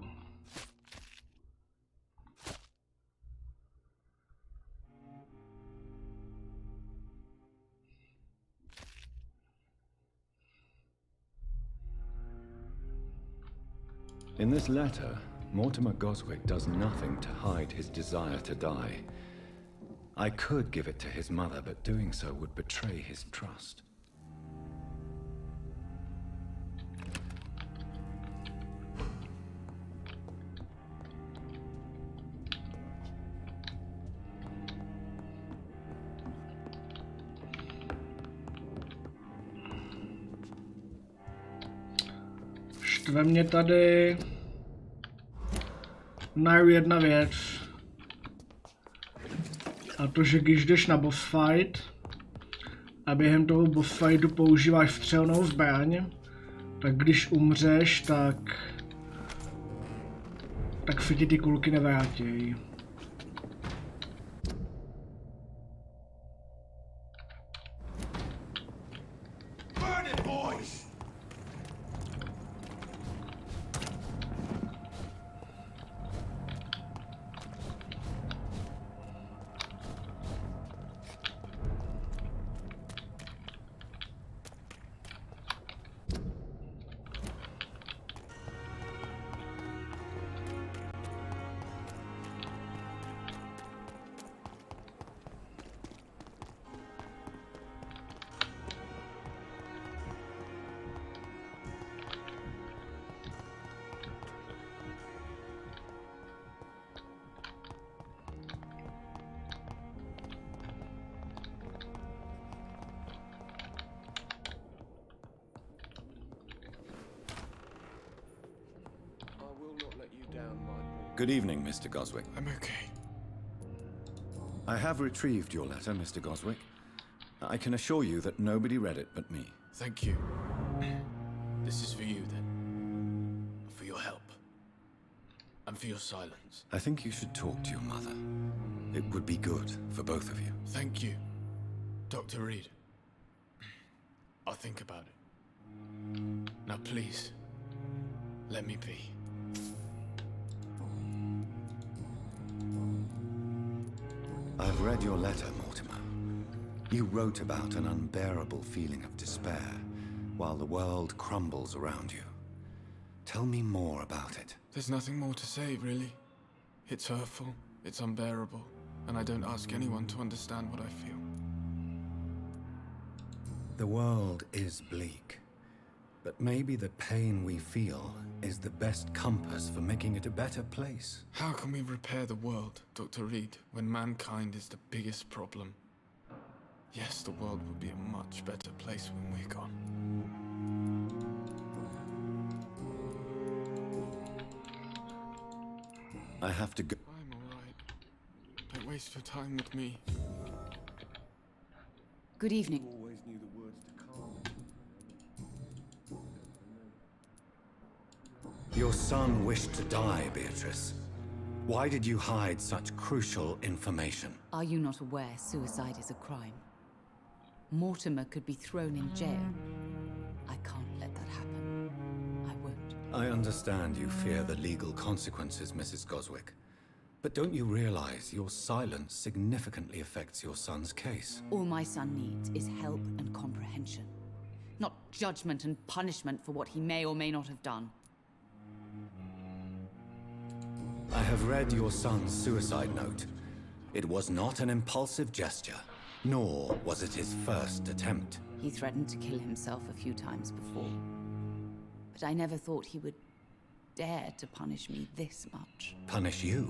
In this letter, Mortimer Goswick does nothing to hide his desire to die. I could give it to his mother, but doing so would betray his trust. Štve mě tady jedna věc. A to, že když jdeš na boss fight a během toho boss fightu používáš střelnou zbraň, tak když umřeš, tak se ti ty kulky nevrátí. Burn it, boys! Good evening, Mr. Goswick. I'm okay. I have retrieved your letter, Mr. Goswick. I can assure you that nobody read it but me. Thank you. This is for you, then. For your help. And for your silence. I think you should talk to your mother. It would be good for both of you. Thank you, Dr. Reed. I'll think about it. Now please, let me be. I've read your letter, Mortimer. You wrote about an unbearable feeling of despair while the world crumbles around you. Tell me more about it. There's nothing more to say, really. It's hurtful, it's unbearable, and I don't ask anyone to understand what I feel. The world is bleak, but maybe the pain we feel is the best compass for making it a better place. How can we repair the world, Dr. Reed, when mankind is the biggest problem? Yes, the world will be a much better place when we're gone. I have to go. I'm alright. Don't waste your time with me. Good evening. Your son wished to die, Beatrice. Why did you hide such crucial information? Are you not aware suicide is a crime? Mortimer could be thrown in jail. I can't let that happen. I won't. I understand you fear the legal consequences, Mrs. Goswick. But don't you realize your silence significantly affects your son's case? All my son needs is help and comprehension. Not judgment and punishment for what he may or may not have done. I have read your son's suicide note. It was not an impulsive gesture, nor was it his first attempt. He threatened to kill himself a few times before. But I never thought he would dare to punish me this much. Punish you?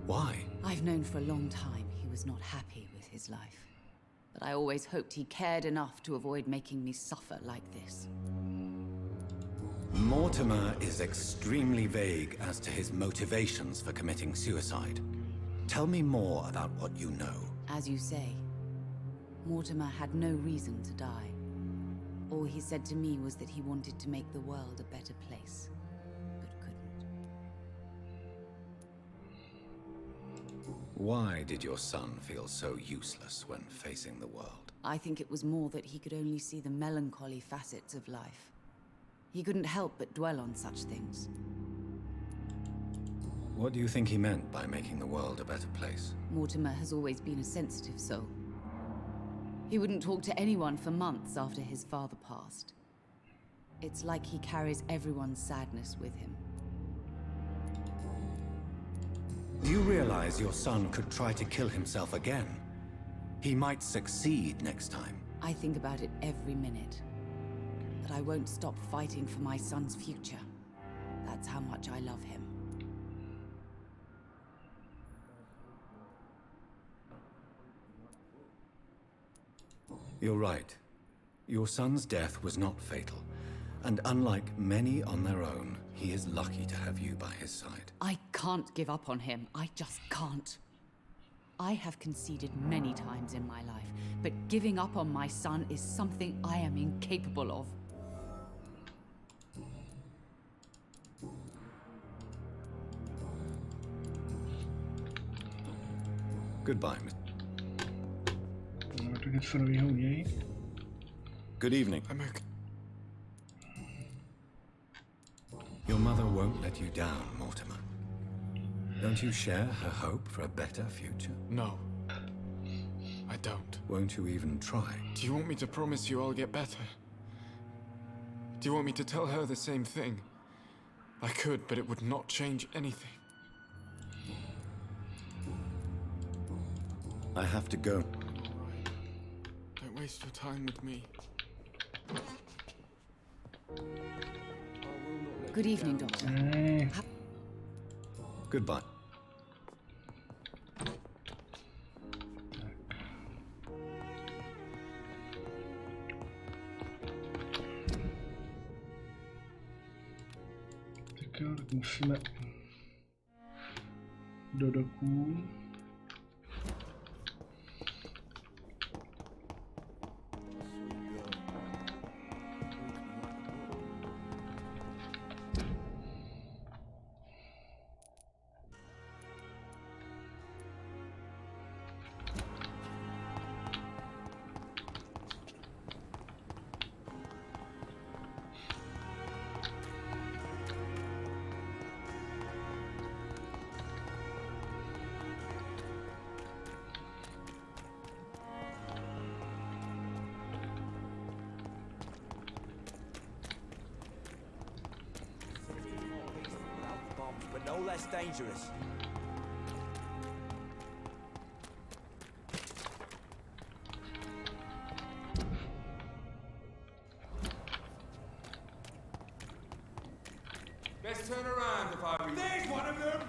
Why? I've known for a long time he was not happy with his life. But I always hoped he cared enough to avoid making me suffer like this. Mortimer is extremely vague as to his motivations for committing suicide. Tell me more about what you know. As you say, Mortimer had no reason to die. All he said to me was that he wanted to make the world a better place, but couldn't. Why did your son feel so useless when facing the world? I think it was more that he could only see the melancholy facets of life. He couldn't help but dwell on such things. What do you think he meant by making the world a better place? Mortimer has always been a sensitive soul. He wouldn't talk to anyone for months after his father passed. It's like he carries everyone's sadness with him. Do you realize your son could try to kill himself again? He might succeed next time. I think about it every minute. But I won't stop fighting for my son's future. That's how much I love him. You're right. Your son's death was not fatal. And unlike many on their own, he is lucky to have you by his side. I can't give up on him. I just can't. I have conceded many times in my life, but giving up on my son is something I am incapable of. Goodbye, Miss. No, to něco nového udějí. Good evening. I'm okay. Your mother won't let you down, Mortimer. Don't you share her hope for a better future? No. I don't. Won't you even try? Do you want me to promise you I'll get better? Do you want me to tell her the same thing? I could, but it would not change anything. I have to go. Don't waste your time with me. Good evening, Doctor. Goodbye. Tak jo, tak musíme do doků. But no less dangerous. Best turn around if I were you. There's one of them!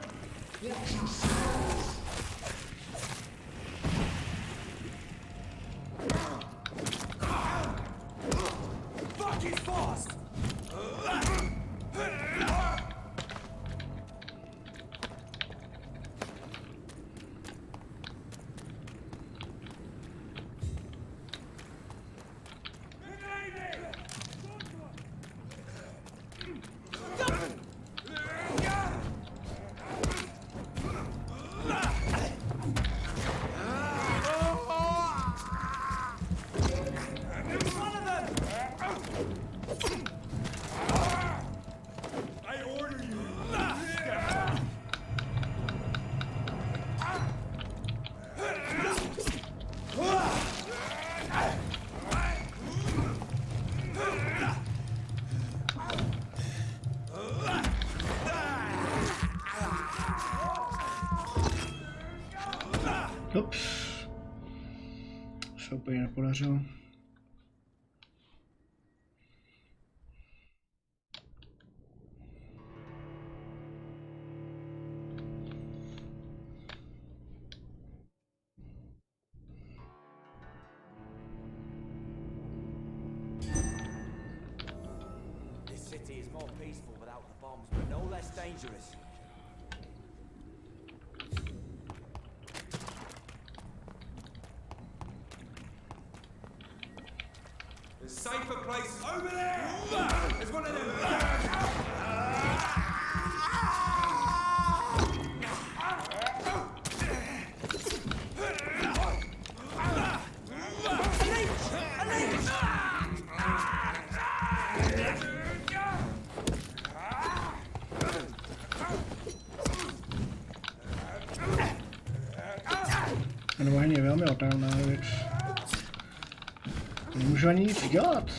Fuck, he's fast! Ups. Se úplně nepodařilo. This city is more less dangerous. There's safer places over there! There's one of them! Jmenování je velmi otravná věc. Nemůžu ani nic dělat.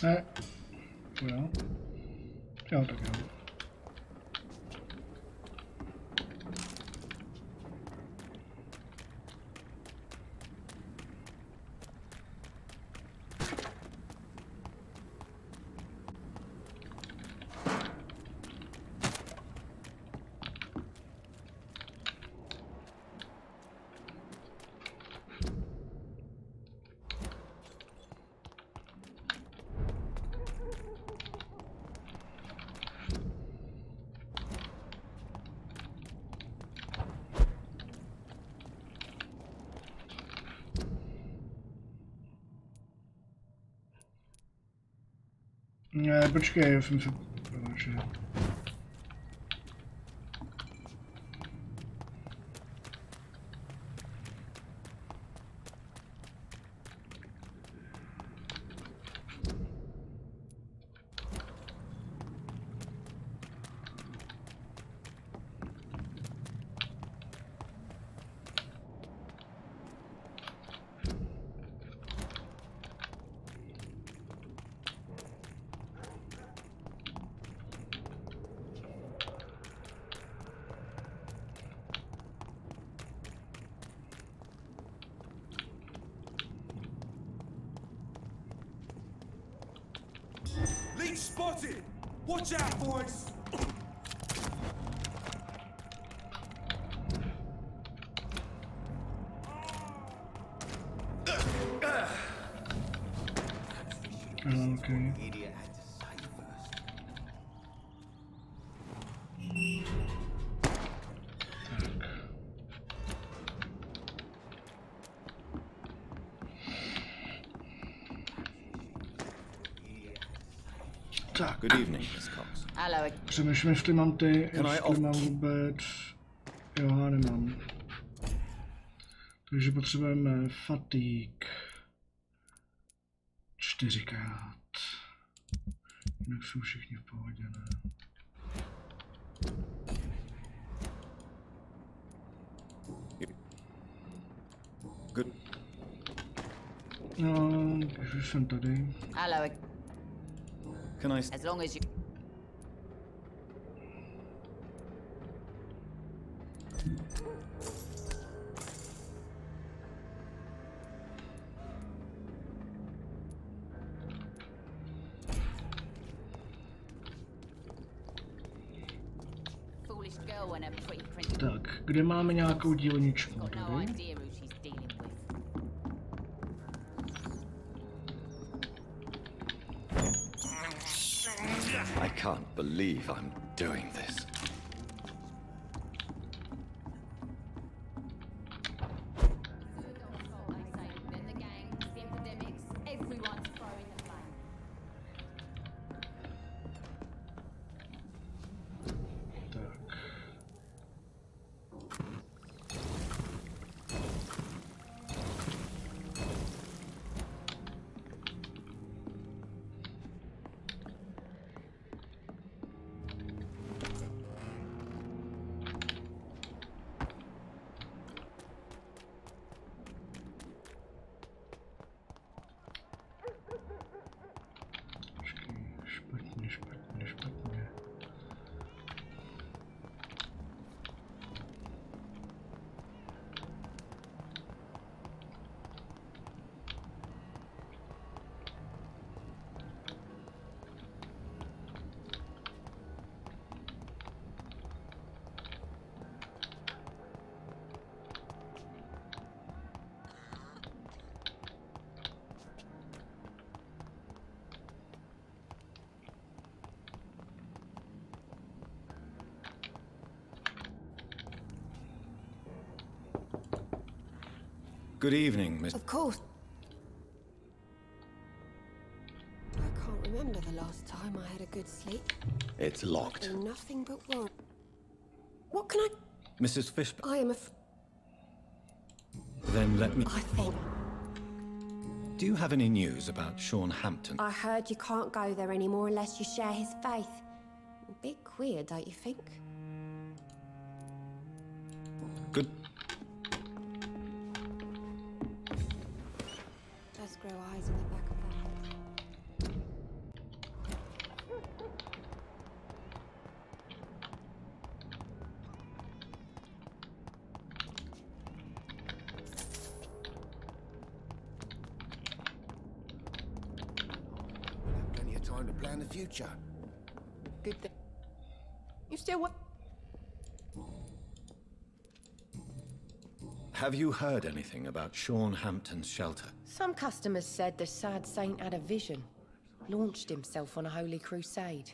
Ne. Jo. Jo, tak jo. Ne, počkej, já jsem se... Leech spotted! Watch out, boys! Okay. Tak. Good evening, Miss Cox. Hello. Přemýšlím, jestli mám ty, Can I jestli mám vůbec... Jo, já nemám. Takže potřebujeme fatigue. 4krát. Jinak jsou všichni v pohodě, ne? Good. No, už jsem tady. Hello. Can I... As long as you... Foolish girl and a pretty prince. Tak, kde máme nějakou dílničku? Got no Tady. idea who she's dealing with. I can't believe I'm doing this. Tak. Špatně, špatně, špatně. Good evening, Miss... Of course. I can't remember the last time I had a good sleep. It's locked. Been nothing but worry. What can I... Mrs. Fishburne. I am a... Then let me... I think... Do you have any news about Sean Hampton? I heard you can't go there anymore unless you share his faith. A bit queer, don't you think? Good... Does grow eyes in the back of the head. We'll have plenty of time to plan the future. Good thing. You still what? Have you heard anything about Sean Hampton's shelter? Some customers said the sad saint had a vision. Launched himself on a holy crusade.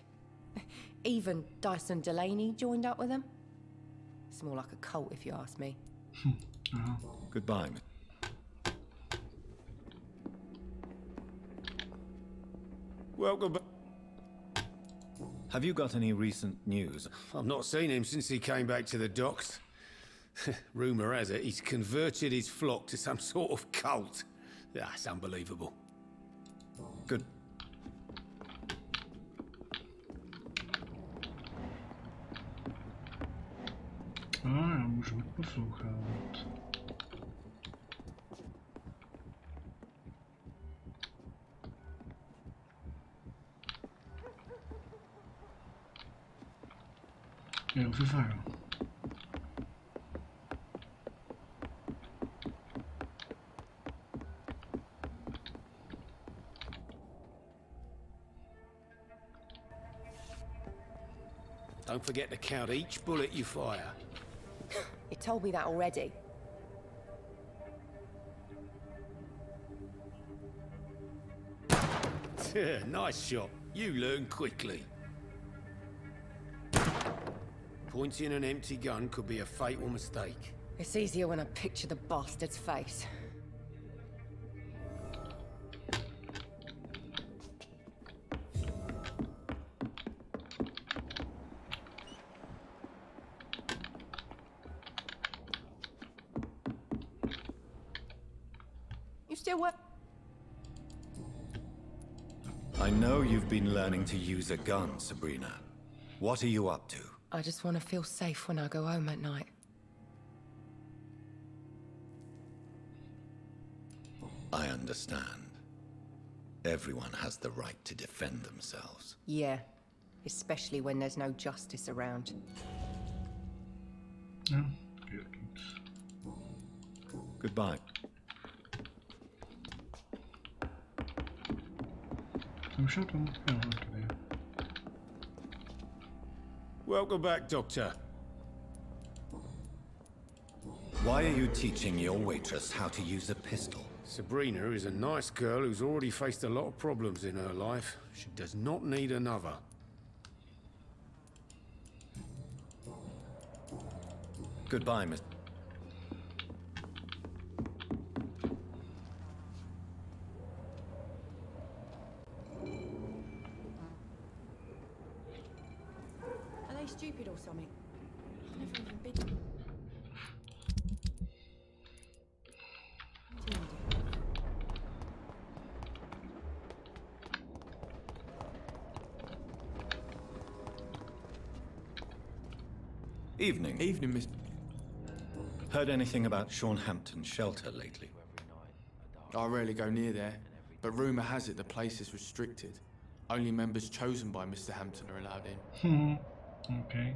Even Dyson Delaney joined up with him. It's more like a cult if you ask me. Goodbye, Miss... Welcome back. Have you got any recent news? I've not seen him since he came back to the docks. Rumour has it he's converted his flock to some sort of cult. That's unbelievable. Good. Já můžu poslouchat. Jo, už je fajn. Don't forget to count each bullet you fire. You told me that already. Nice shot. You learn quickly. Pointing an empty gun could be a fatal mistake. It's easier when I picture the bastard's face. still work? I know you've been learning to use a gun, Sabrina. What are you up to? I just want to feel safe when I go home at night. I understand. Everyone has the right to defend themselves. Yeah, especially when there's no justice around. Ja, Goodbye. jsem šel tam, jo, tady. Welcome back, Doctor. Why are you teaching your waitress how to use a pistol? Sabrina is a nice girl who's already faced a lot of problems in her life. She does not need another. Goodbye, Miss... Are they stupid or something? I've never even been. Evening. Evening, Miss... Heard anything about Sean Hampton's shelter lately? I rarely go near there, but rumour has it the place is restricted. Only members chosen by Mr. Hampton are allowed in. Okay.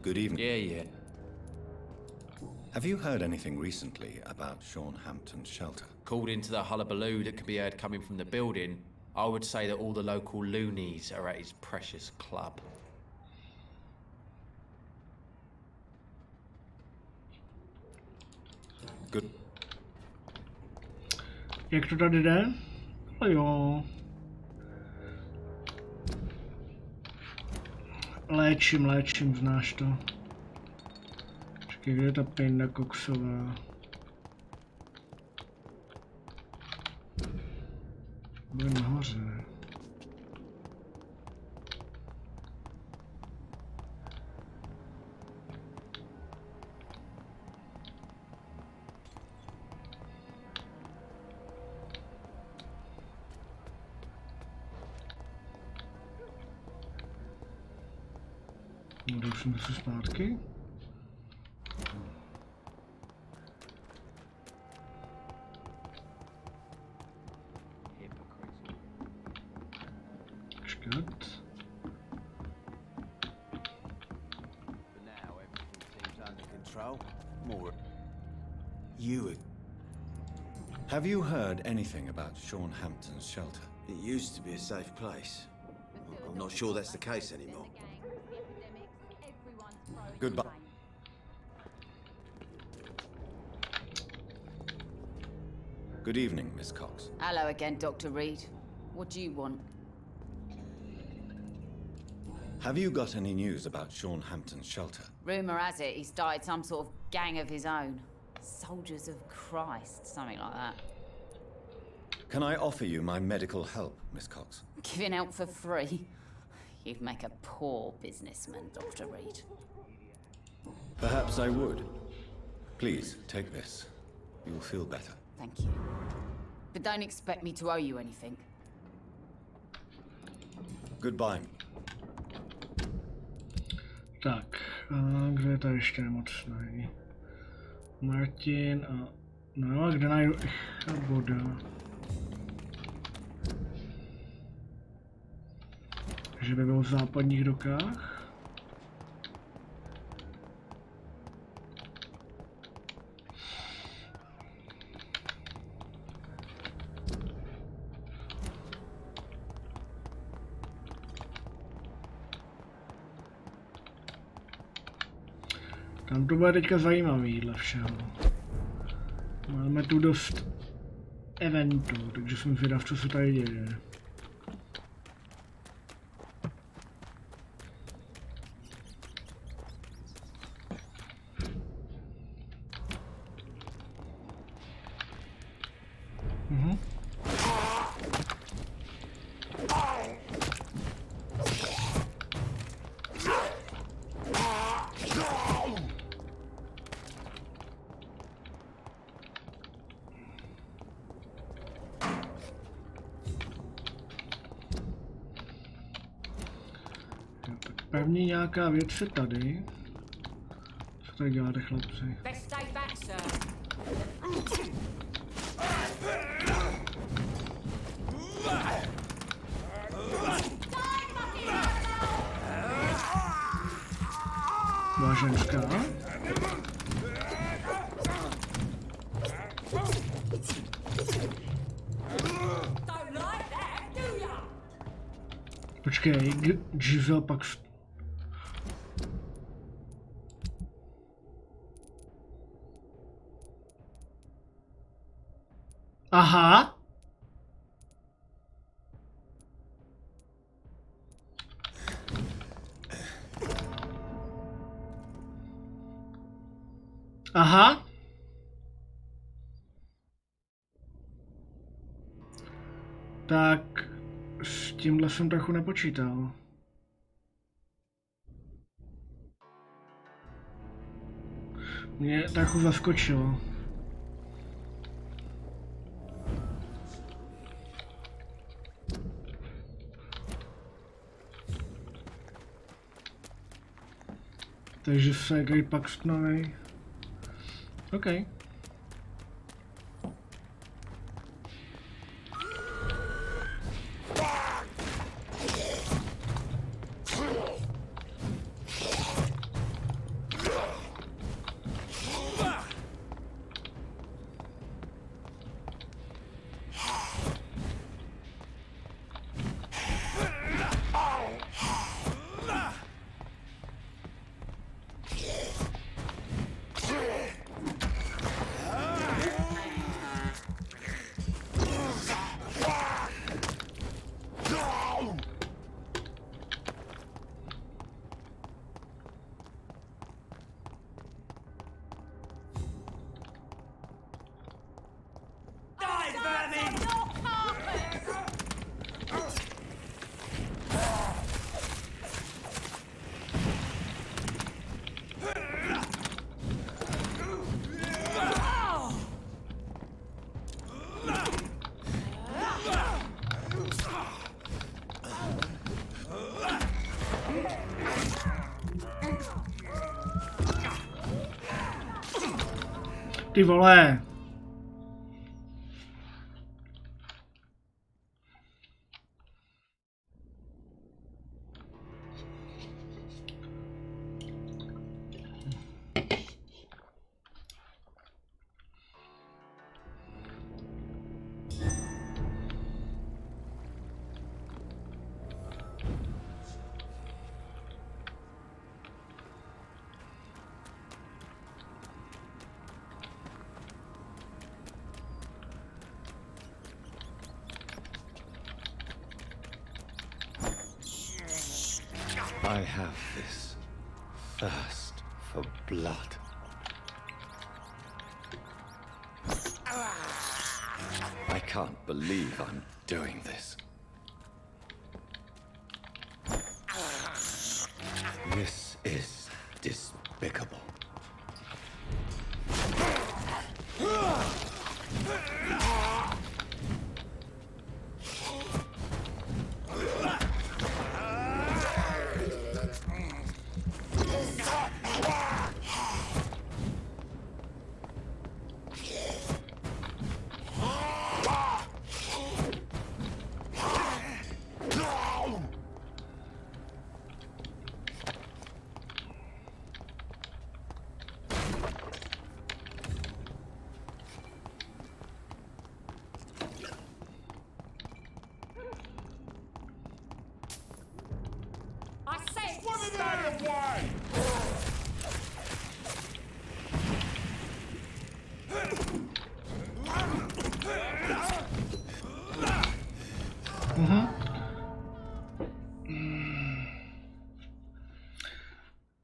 Good evening. Yeah. Have you heard anything recently about Sean Hampton's shelter? Called into the hullabaloo that could be heard coming from the building, I would say that all the local loonies are at his precious club. Good. Jak to tady jde? No jo. Léčím, znáš to. Počkej, kde je ta pinda koksová? Bude nahoře. No, už jsem zase zpátky. Počkat. Have you heard anything about Sean Hampton's shelter? It used to be a safe place. I'm not sure that's the case anymore. Goodbye. Good evening, Miss Cox. Hello again, Dr. Reed. What do you want? Have you got any news about Sean Hampton's shelter? Rumour has it he started some sort of gang of his own. Soldiers of Christ, something like that. Can I offer you my medical help, Miss Cox? Giving out for free? You'd make a poor businessman, Dr. Reed. Perhaps I would. Please, take this. You will feel better. Thank you. But don't expect me to owe you anything. Goodbye. Tak, a kde je to ještě nemocný? Martin a... No a kde najdu voda? Že by byl v západních dokách? Tam to bude teďka zajímavý dle všeho. Máme tu dost eventů, takže jsem zvědav, co se tady děje. První nějaká věc je tady. Co tady děláte, chlapci? Best stay back, sir. Byla ženská? Počkej, Giselle pak... Aha! Aha! Tak s tímhle jsem trochu nepočítal. Mě trochu zaskočilo. Takže se Gary Paxtonovej. OK. Ty vole. I have this thirst for blood. I can't believe I'm doing this. This is despicable.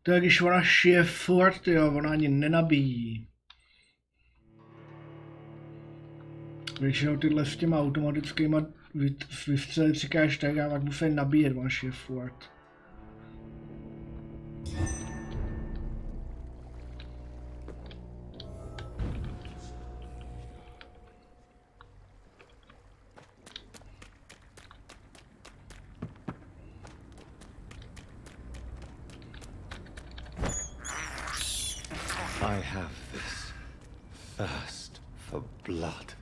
Tak když ona šije furt, tyjo, ona ani nenabíjí. Většinou tyhle s těma automatickýma vystřely říkáš tak, já pak musím nabíjet, ona šije furt. I have this thirst for blood.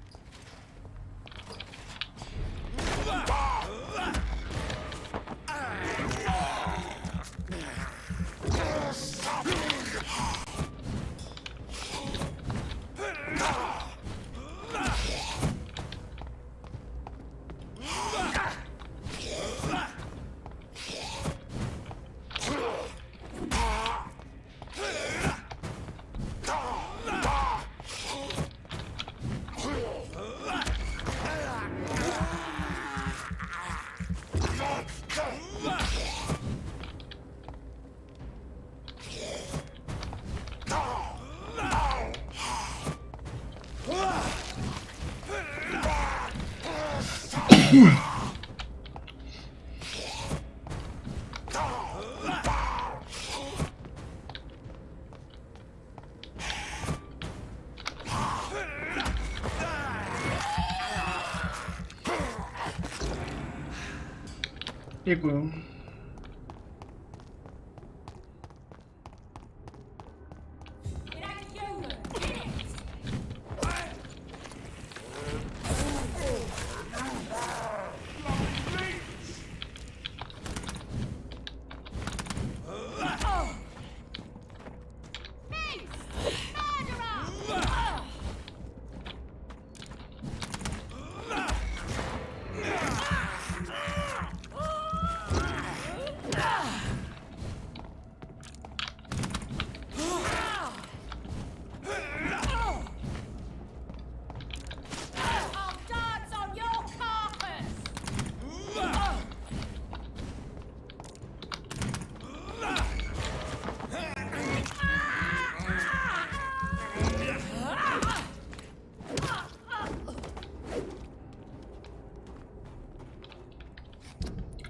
Děkuju.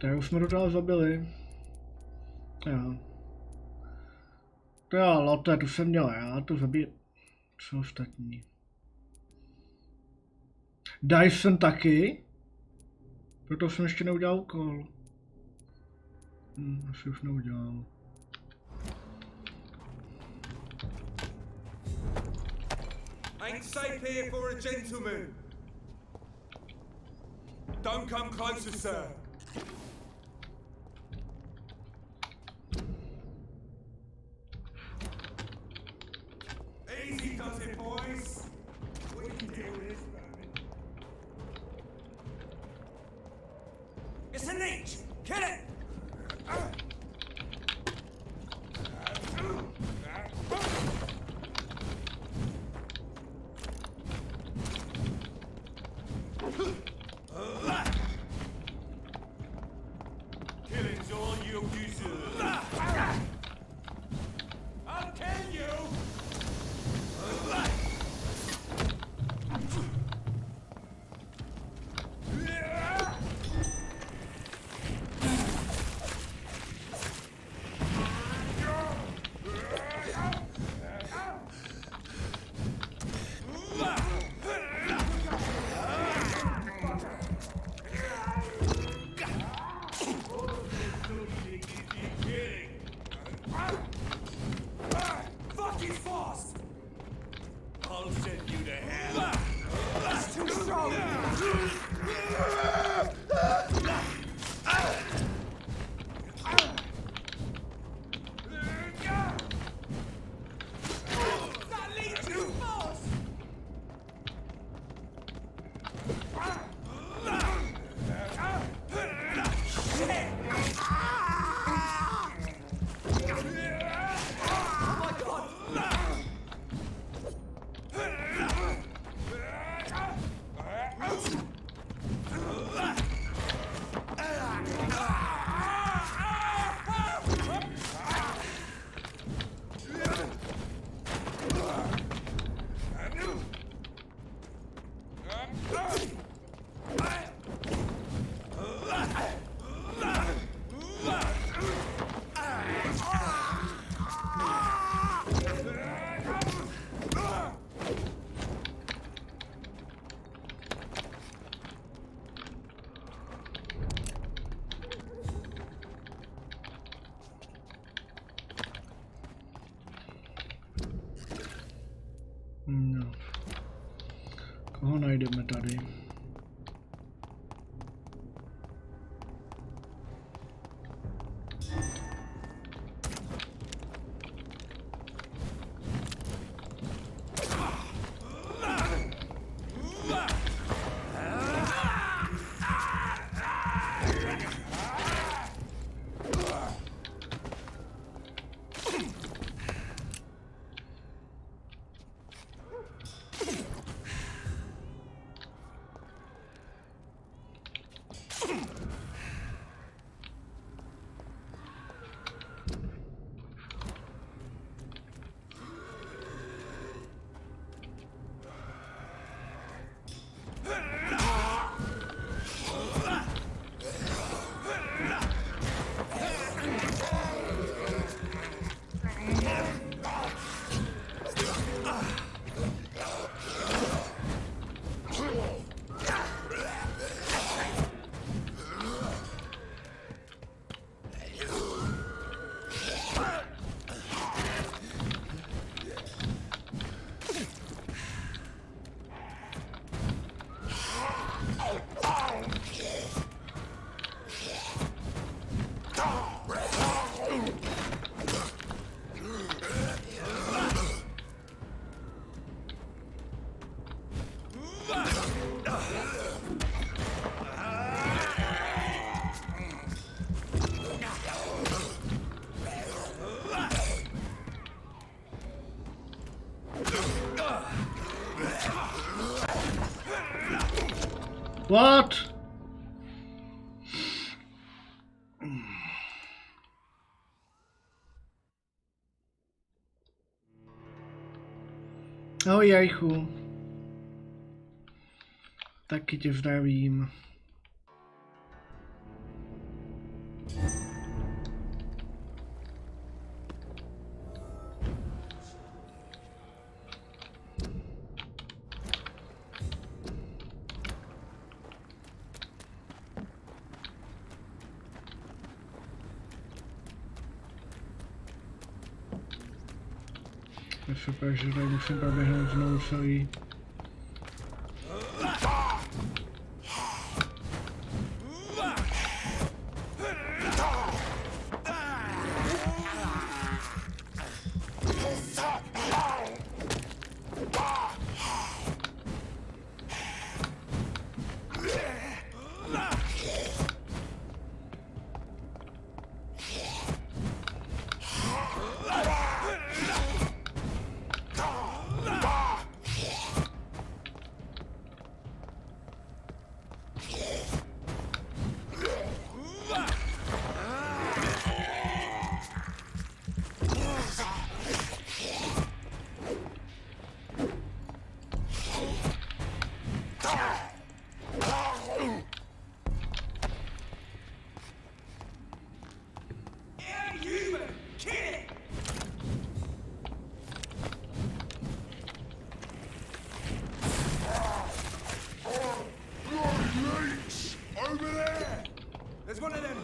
Tak už jsme to dál zabili. Jo. To jo, lote, tu jsem měl já, to zabít. Co ostatní? Dyson taky? Proto jsem ještě neudělal úkol. Asi už neudělal. Ain't safe here for a gentleman. Don't come closer, sir. Easy does it, boys. We can deal with this, baby. It's a niche. Kill it. Killing's all you deserve. I'll kill you. Koho najdeme tady? What? Ahoj Jajchu. Taky tě zdravím. Je super, že tady musím proběhnout znovu celý. There's one of them.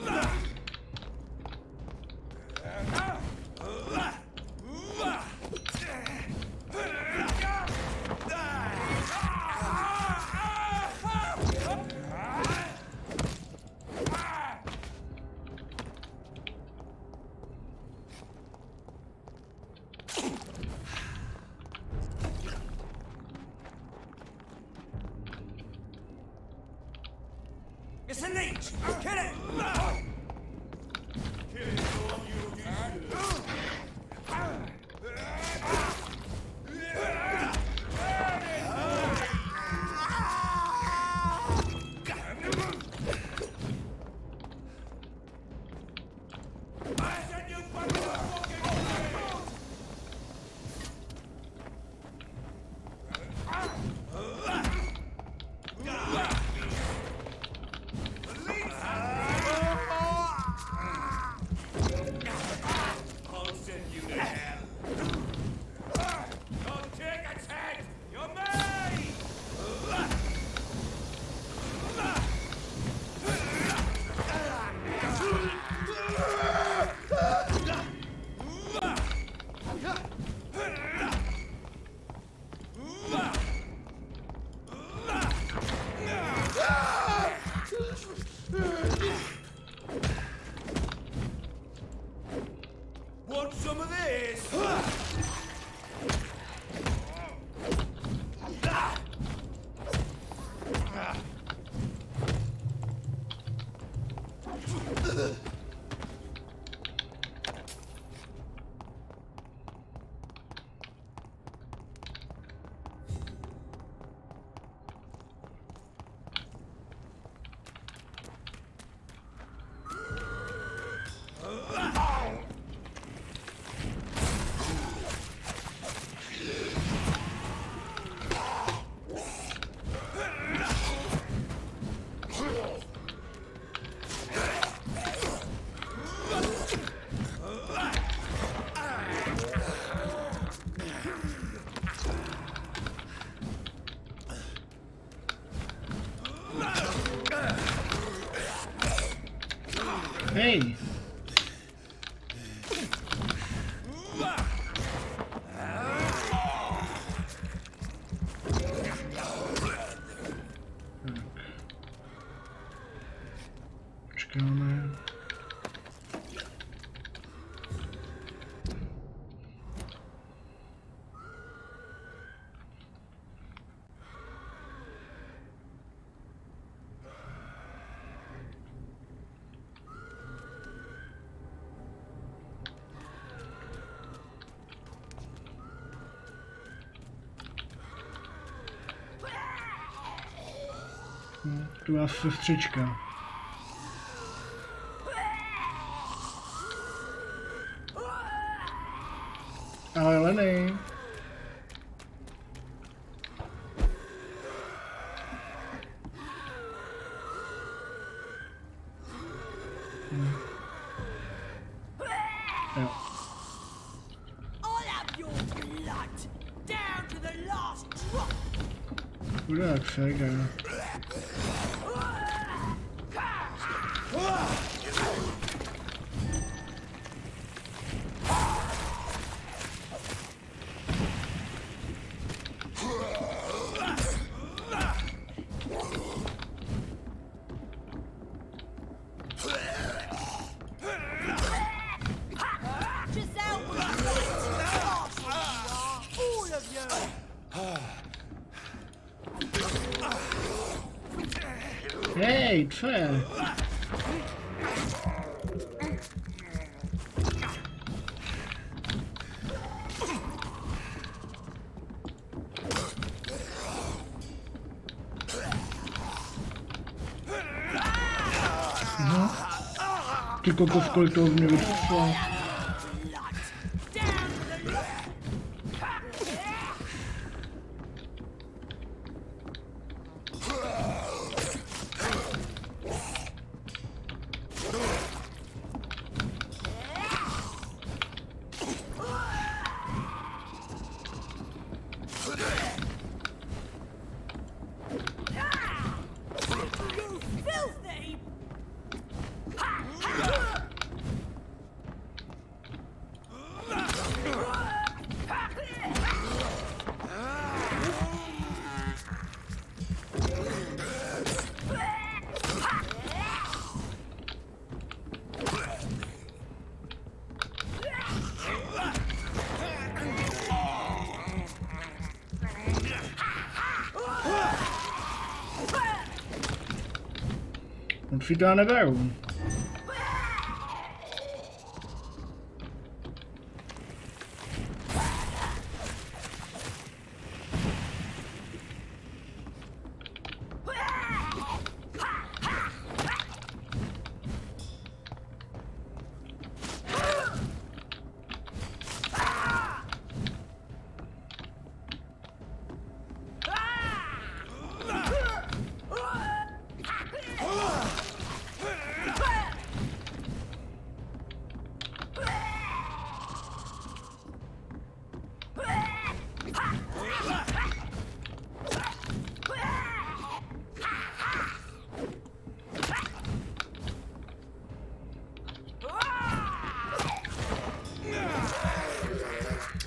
It's a leech! Kill it! I'll send you to hell. Hej! Počkáme. Tu má sestřička. Ahoj, Lenny. Jo. Chudák Sega. Hej, co je? Ty kokos, kolik toho mě vyšlo. Už si to neberu.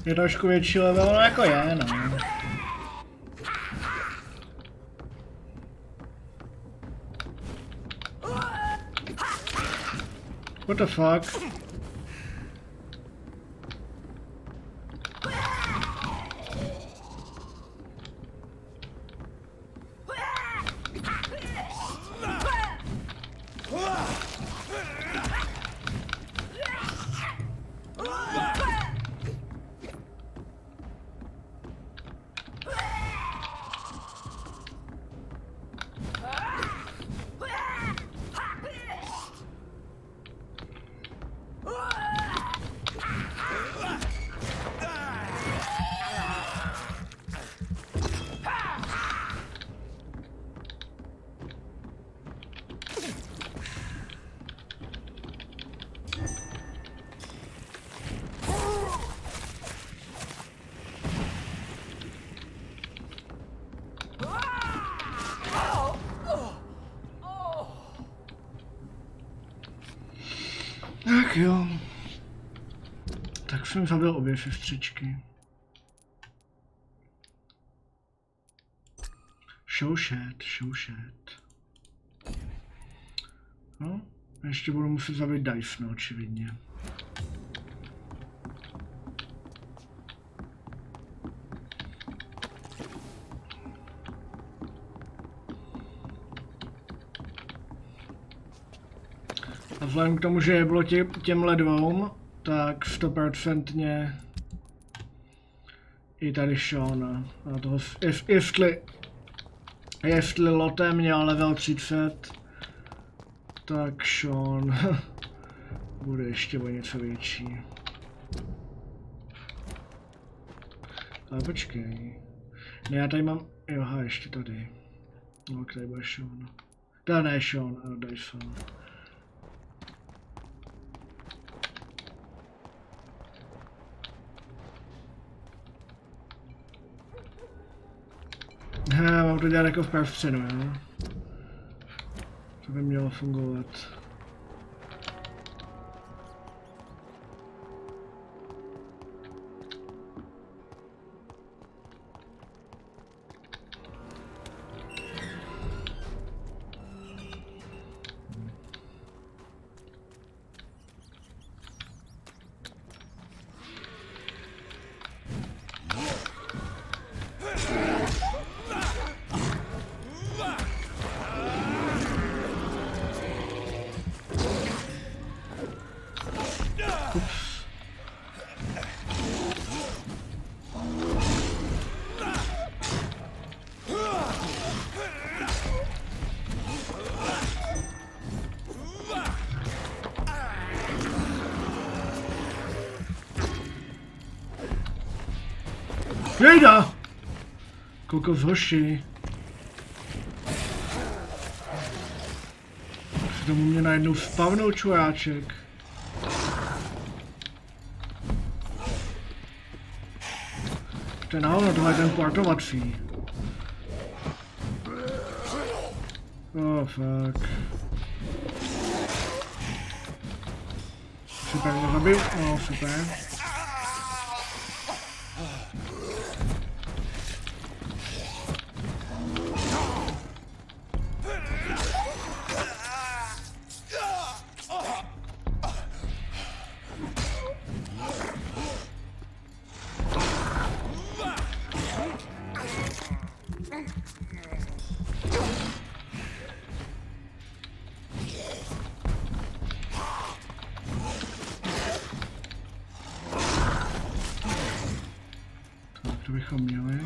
Je trošku větší level, no jako je, no. What the fuck? Tak jo. Tak jsem zabil obě sestřičky. Showshed. No, ještě budu muset zabít Dice, no, očividně. A vzhledem k tomu, že je bylo těmhle dvou, tak 100% i tady Sean. A toho, jestli Lotte měl level 30, tak Sean bude ještě o něco větší. Ale počkej. Ne, já tady mám, jo, ještě tady. No, tady bude Sean. Tady ne Sean, ale Dyson. Mám to dělat jako v prvstřenu, jo? To by mělo fungovat. Jejda! Kokos hoši. Se tomu mě najednou spavnou čuráček. To je nahoru, tohle je ten portovací. Oh fuck. Super, mě zabil? No super. To bychom měli.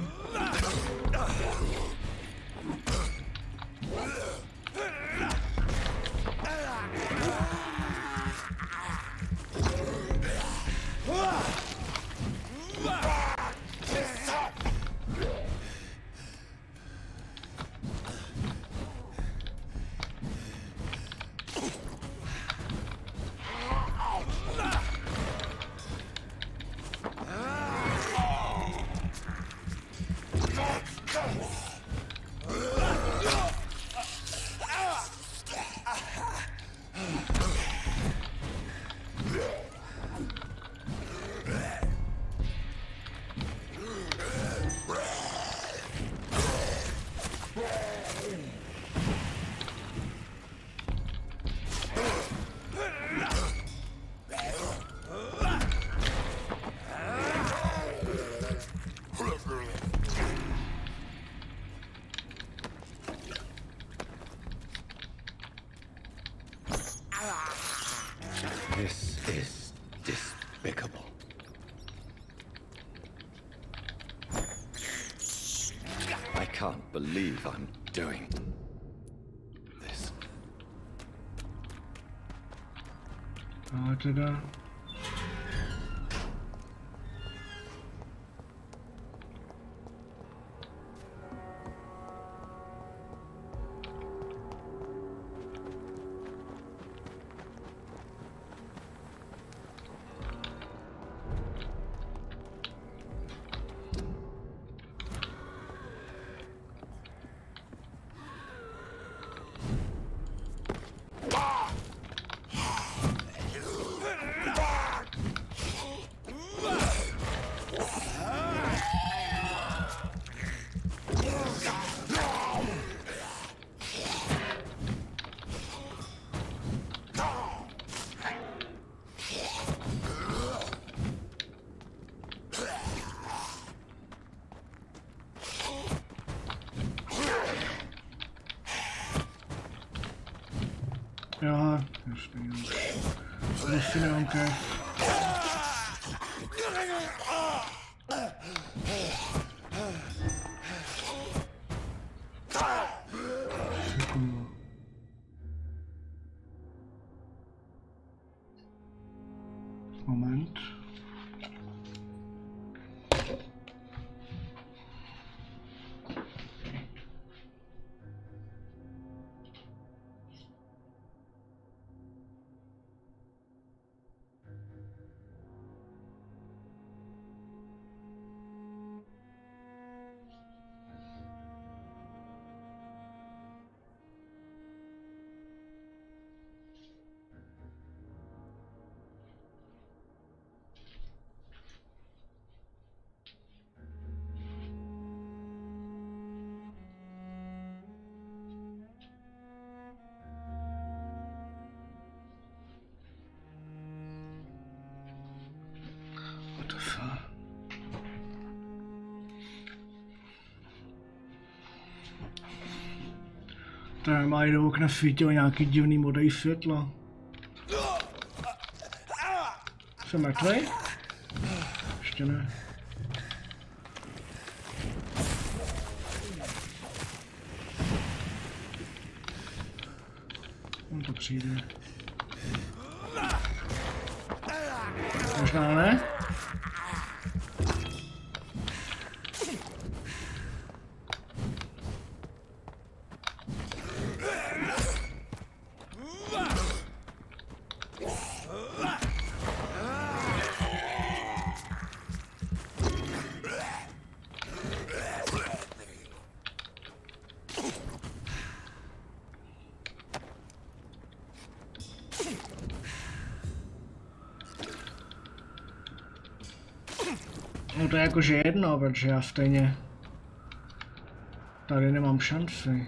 This is despicable. I can't believe I'm doing this. Ale teda... Jo, ještě jo. Prostě nemám krev. Moment. Tady mají do okna svítilo nějaký divný modrý světlo. Jsem mrtvej? Ještě ne. On to přijde. Možná ne? No to je jakože jedno, protože já stejně tady nemám šanci.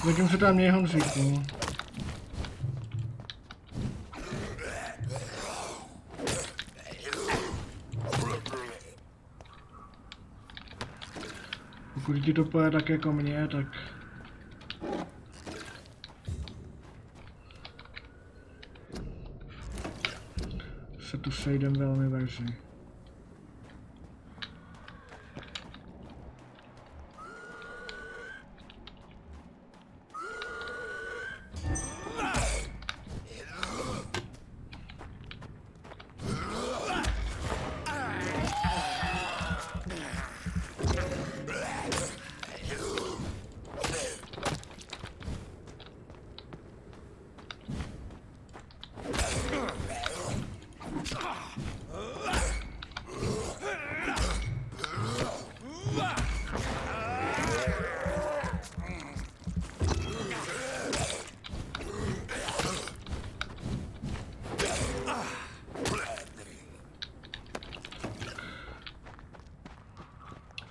Vidím se tam mě Honzíku. Pokud ti to pojede tak jako mě, tak... se tu sejdem velmi brzy.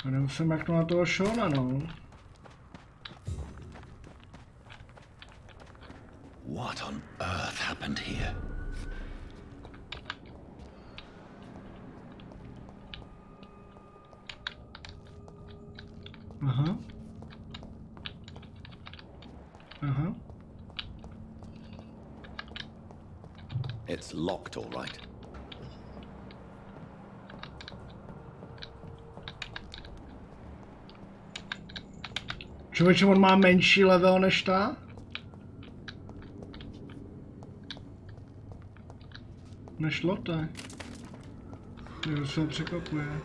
A nemusím jak na toho Shona, no. What on earth happened here? Aha. Aha. It's locked, all right. Člověče, on má menší level než ta? Než Lotte. Někdo se ho překvapuje.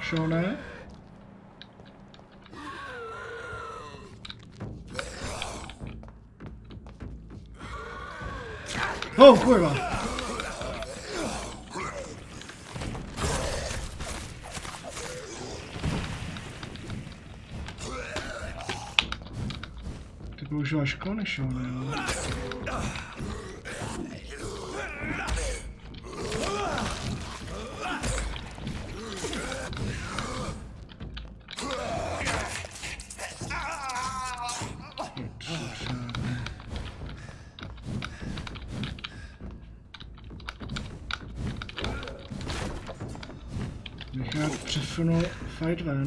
Shone? Oh, kurva! Ty používáš klony, Shone, jo? bych nějak přesunul fight ven.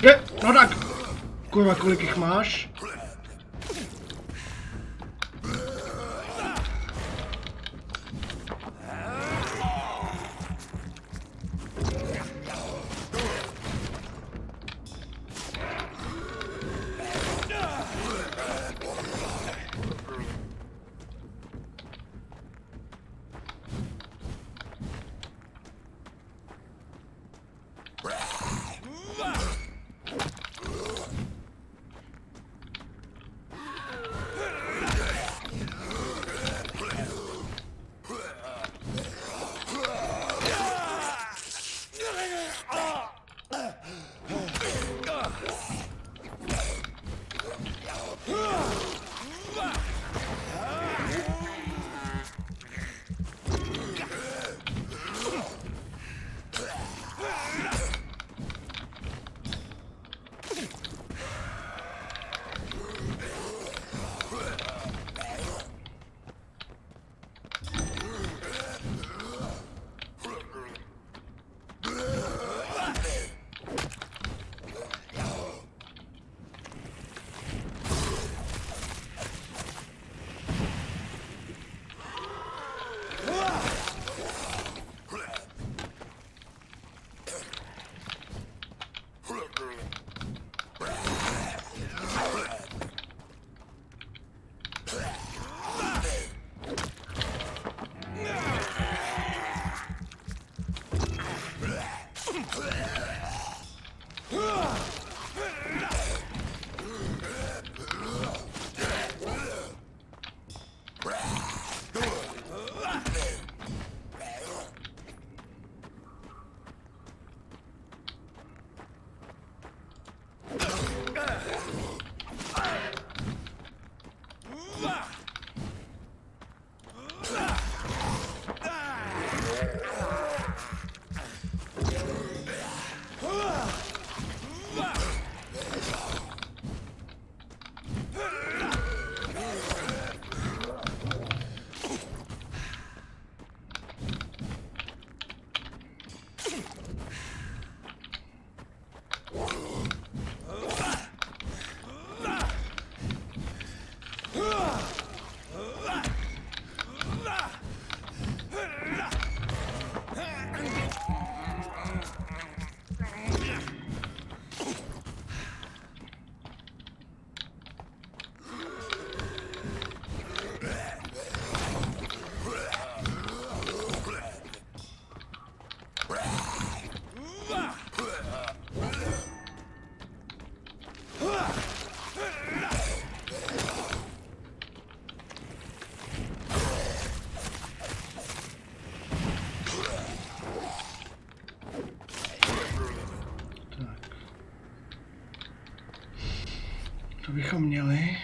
Je, no tak! Kurva, kolik jich máš? To bychom měli.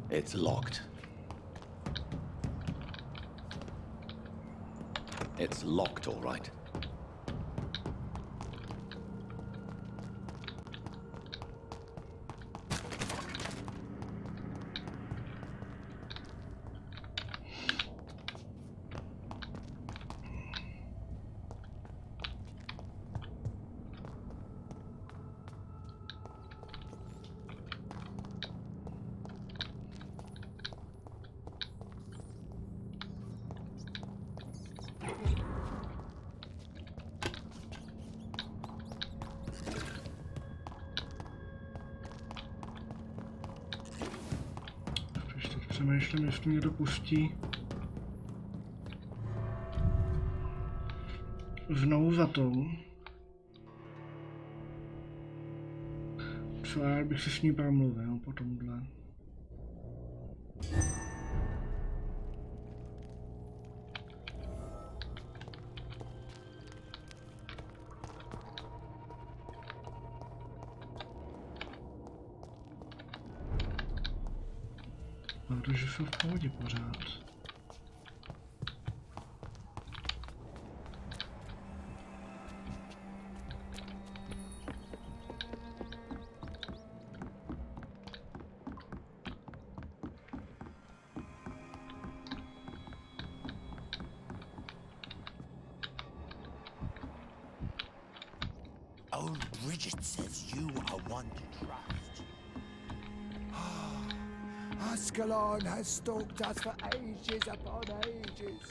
It's locked. It's locked, all right. Přemýšlím, jestli mě to pustí znovu za tou. Třeba já bych si s ní promluvil po tomhle. Protože jsou v pohodě pořád. just says you are one to trust. Ascalon has stalked us for ages upon ages.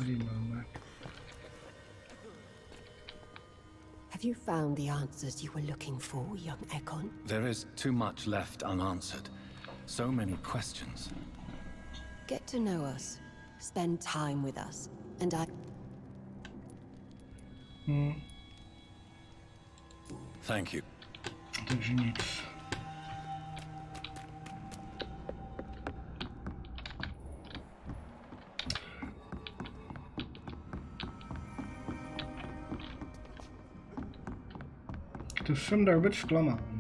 Have you found the answers you were looking for, young Ekon? There is too much left unanswered. So many questions. Get to know us. Spend time with us. And I... Thank you. Takže nic. To jsem vůbec zklamán.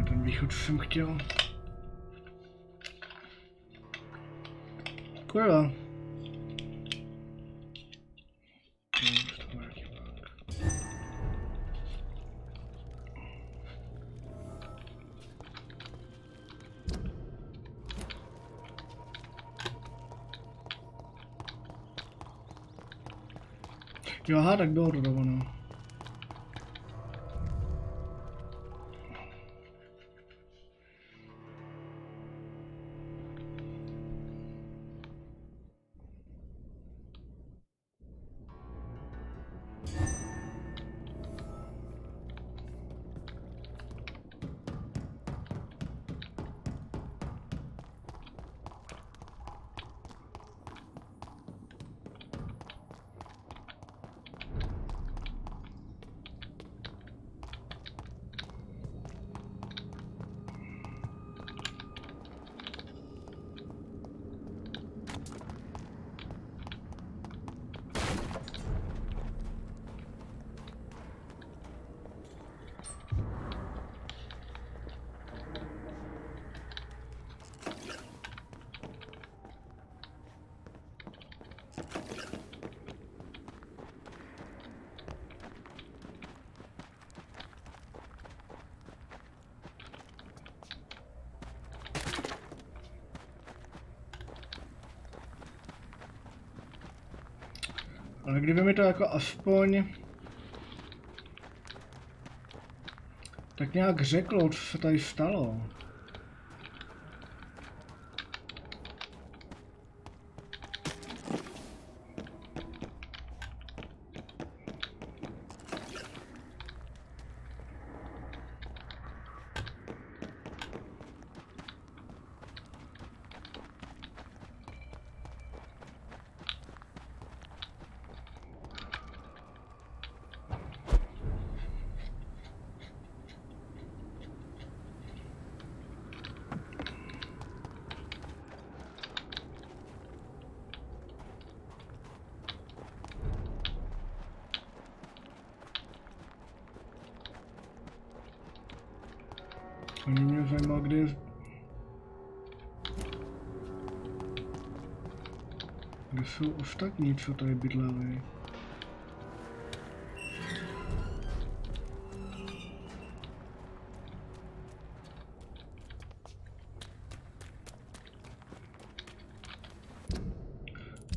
Ten východ jsem chtěl. Kurva. Jo, aha, tak bylo to ono. Ale kdyby mi to jako aspoň tak nějak řeklo, co se tady stalo. Ani mě zajímá, kde jsou ostatní, co tady bydleli.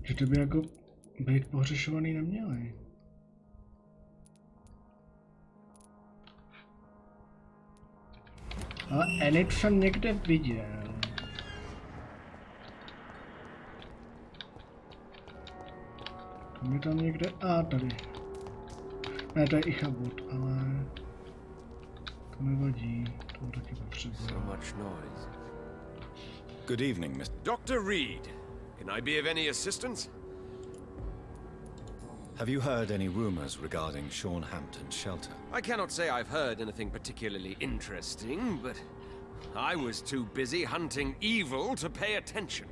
Že to by jako být pohřešovaný neměli. Ale Enid jsem někde viděl. To je tam někde... tady. Ne, to je Ichabod, ale... To nevadí, to taky potřebuji. So much noise. Good evening, Mr. Dr. Reed, can I be of any assistance? Have you heard any rumors regarding Sean Hampton's shelter? I cannot say I've heard anything particularly interesting, but I was too busy hunting evil to pay attention.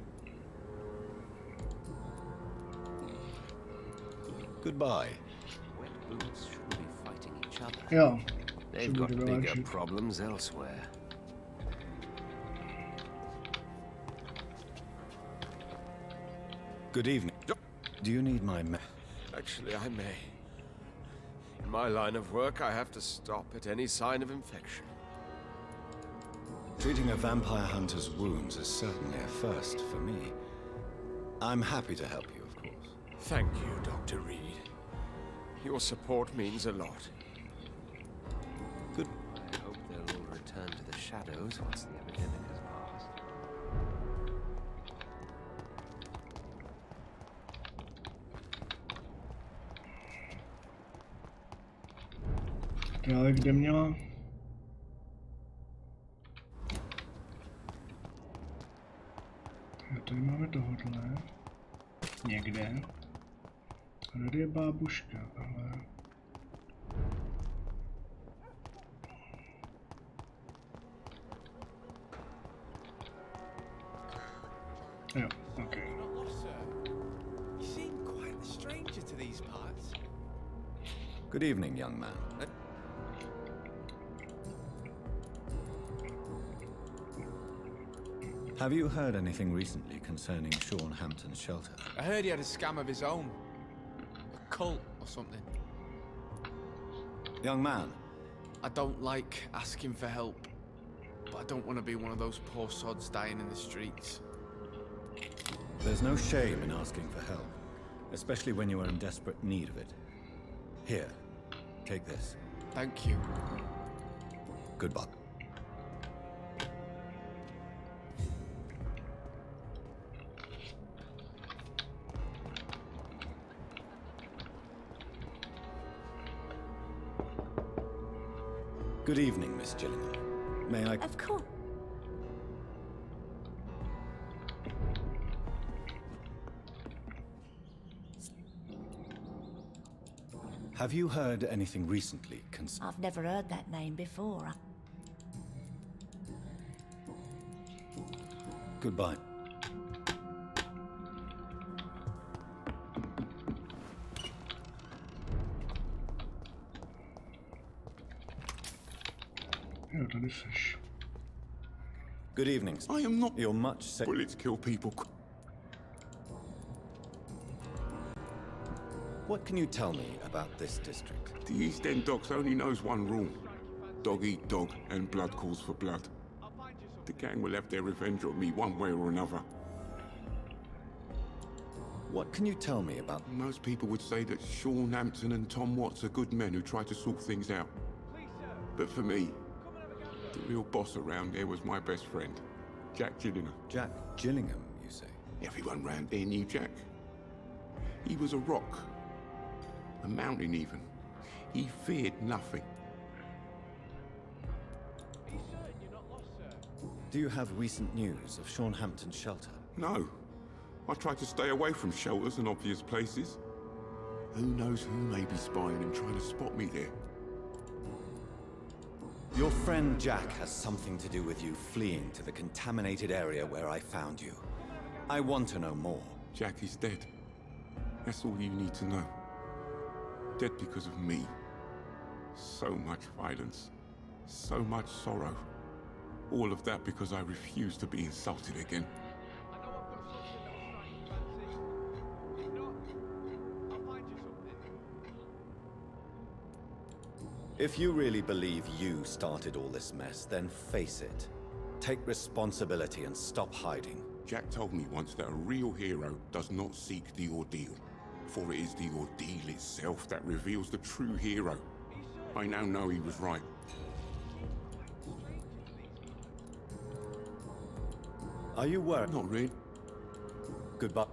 Goodbye. Wet boots shouldn't be fighting each other. Jo. They've got bigger problems elsewhere. Good evening. Do you need my Actually, I may. In my line of work, I have to stop at any sign of infection. Treating a vampire hunter's wounds is certainly a first for me. I'm happy to help you, of course. Thank you, Dr. Reed. Your support means a lot. Good. I hope they'll all return to the shadows once the epidemic has passed. Ale kde měla? Jo, tady máme tohodle. Někde. A tady je bábuška, ale... Jo, ok. You seem quite a stranger to these parts. Good evening, young man. Have you heard anything recently concerning Sean Hampton's shelter? I heard he had a scam of his own. A cult or something. Young man. I don't like asking for help, but I don't want to be one of those poor sods dying in the streets. There's no shame in asking for help, especially when you are in desperate need of it. Here, take this. Thank you. Goodbye. Good evening, Miss Gillingham. May I... Of course. Have you heard anything recently I've never heard that name before. Goodbye. Jo, tady seš. Good evening. I am not... You're much sick. Bullets kill people. What can you tell me about this district? The East End docks only knows one rule. Dog eat dog, and blood calls for blood. The gang will have their revenge on me one way or another. What can you tell me about... Most people would say that Sean Hampton and Tom Watts are good men who try to sort things out. But for me, the real boss around there was my best friend, Jack Gillingham. Jack Gillingham, you say? Everyone round there knew Jack. He was a rock. A mountain, even. He feared nothing. Do you have recent news of Sean Hampton's shelter? No. I try to stay away from shelters and obvious places. Who knows who may be spying and trying to spot me there? Your friend Jack has something to do with you fleeing to the contaminated area where I found you. I want to know more. Jack is dead. That's all you need to know. Dead because of me. So much violence. So much sorrow. All of that because I refused to be insulted again. If you really believe you started all this mess, then face it. Take responsibility and stop hiding. Jack told me once that a real hero does not seek the ordeal, for it is the ordeal itself that reveals the true hero. I now know he was right. Are you worried? Not really. Goodbye.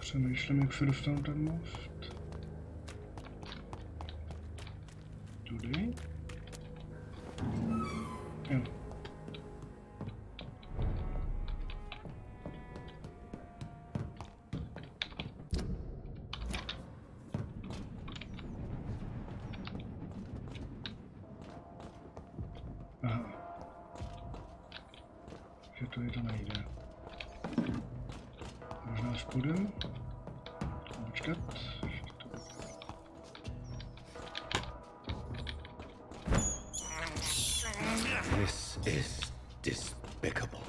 Přemýšlím, jak se dostanu ten most. Tudy? Jo. Aha. Že to je to nejde. Možná spodem? Počkat. This is despicable.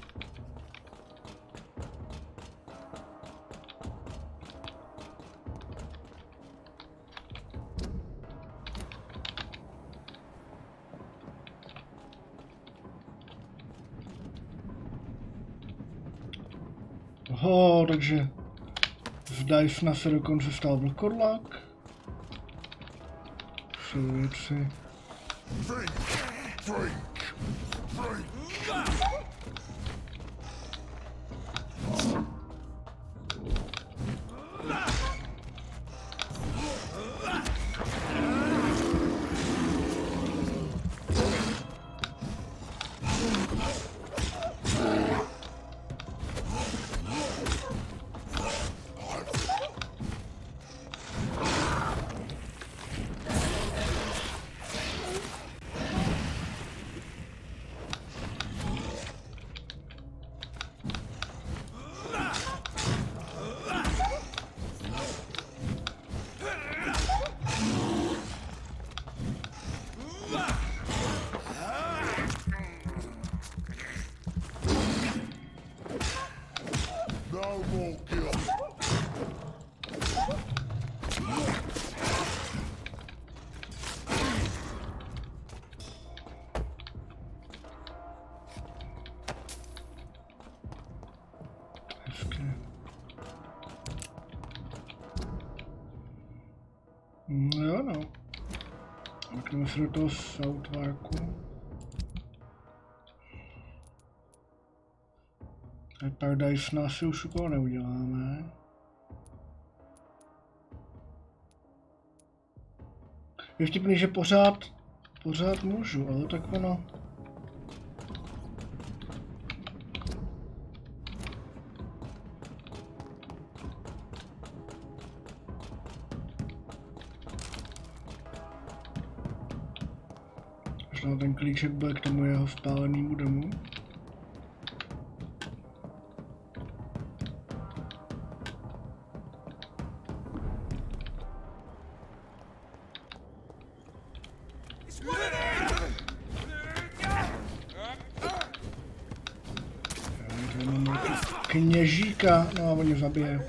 Oho, takže z Dysona se dokonce stal vlkodlak. Jsou věci. Jo no. Mrkneme se do toho Southwarku. Paradise nás si už úplně neuděláme. Je vtipný, že pořád můžu, ale tak ono. Možná ten klíček byl k tomu jeho spálenému domu. Kněžíka, no a oni zabije.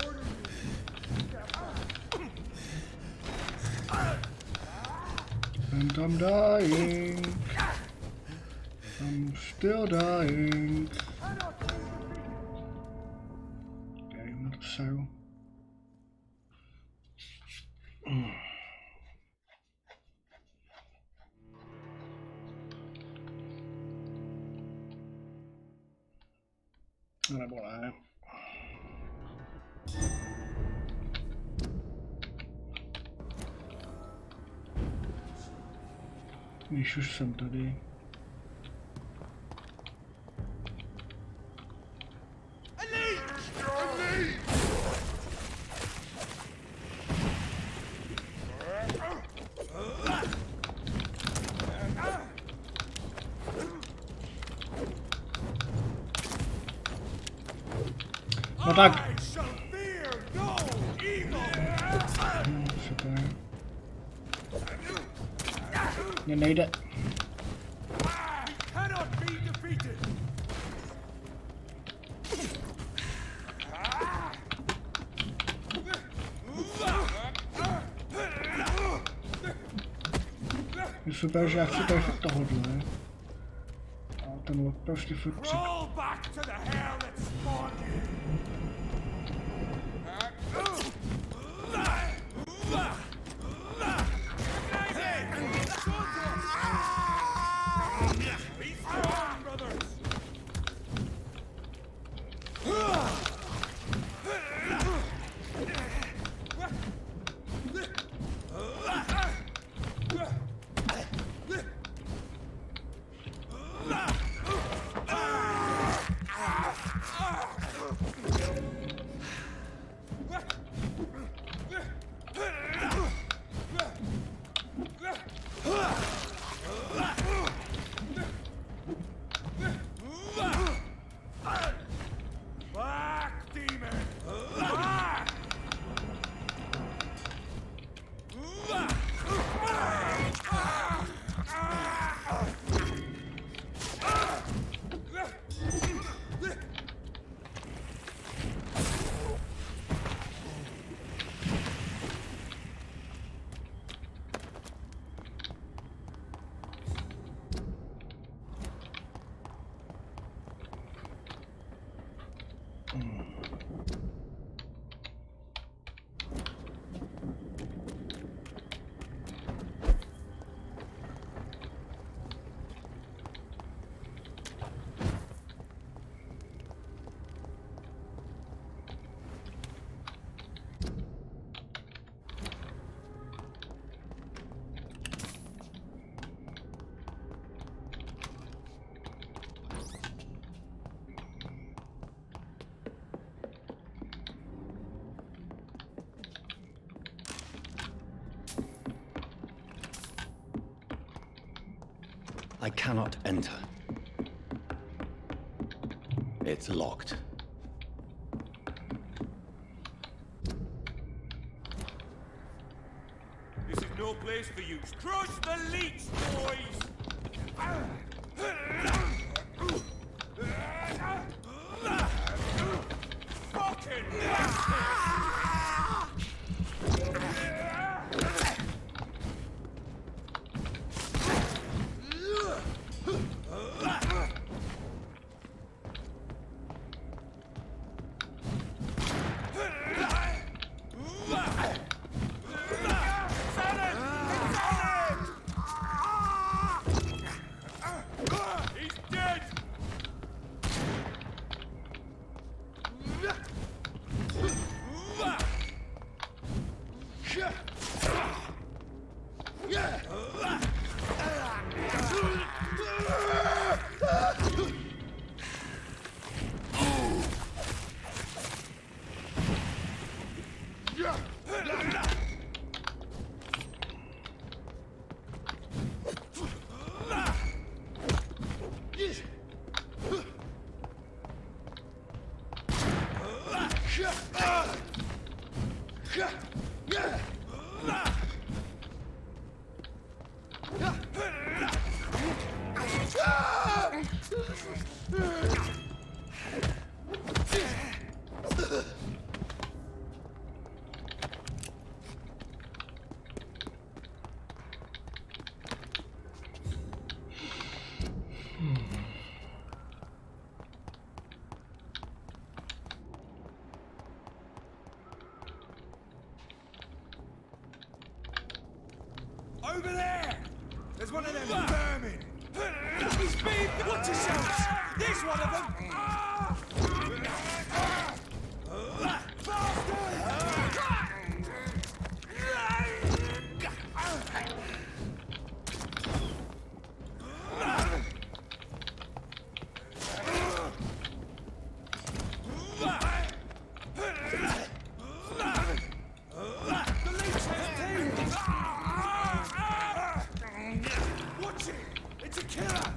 And I'm dying. I'm still dying. Okay, na to seru. Nebo ne. Když už jsem tady. No tak. Super. Mně nejde. Je super, že já chci tady fakt tohodle. A ten lok prostě furt přijde. Back, demon! Back! I cannot enter. It's locked. This is no place for you. Crush the leech, boys! Fucking over there! There's one of them vermin! He's big! Watch yourselves! There's one of them! Watch it! It's a killer!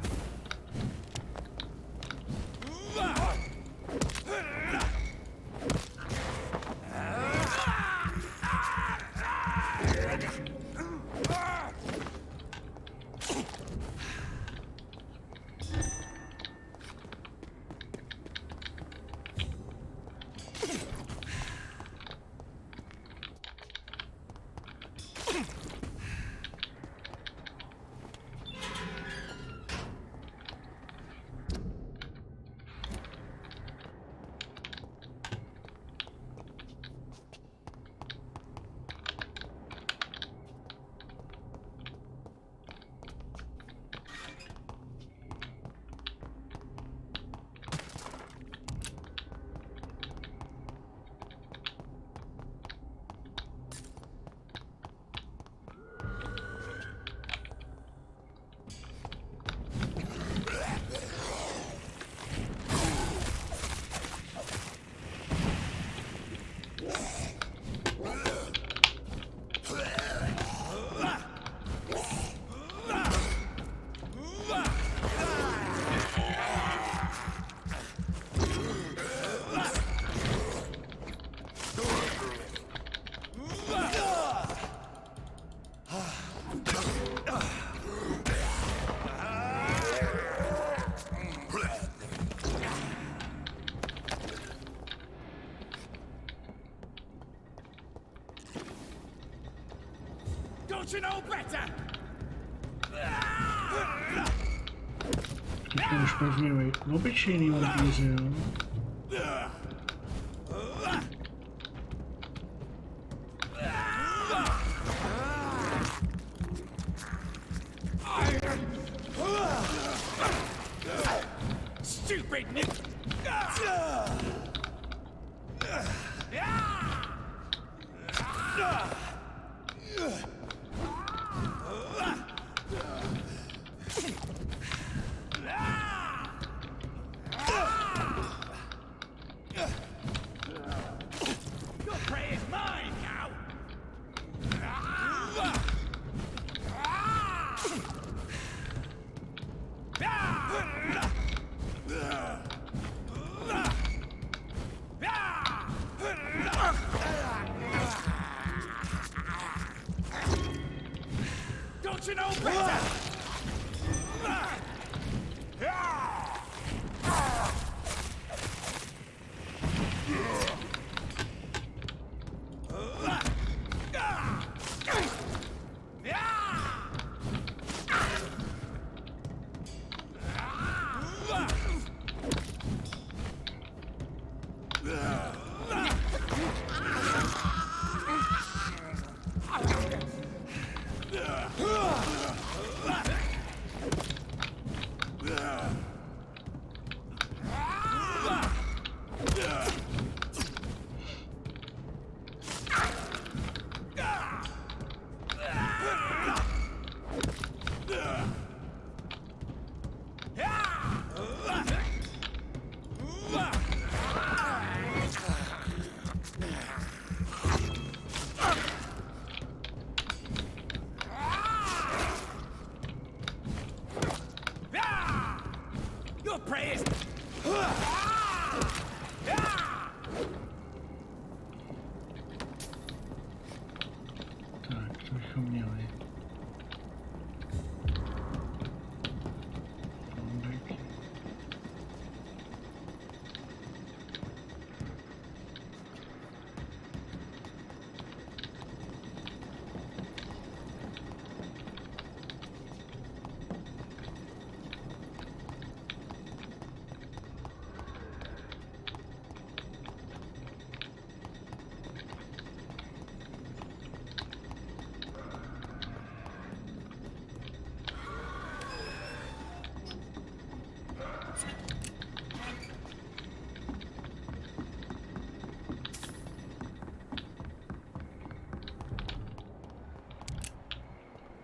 Don't you know better? Teďka už později obyčejný vampíři, jo? Stupid Your prey is mine now. Don't you know better? Your prey is... Tak, to bychom měli.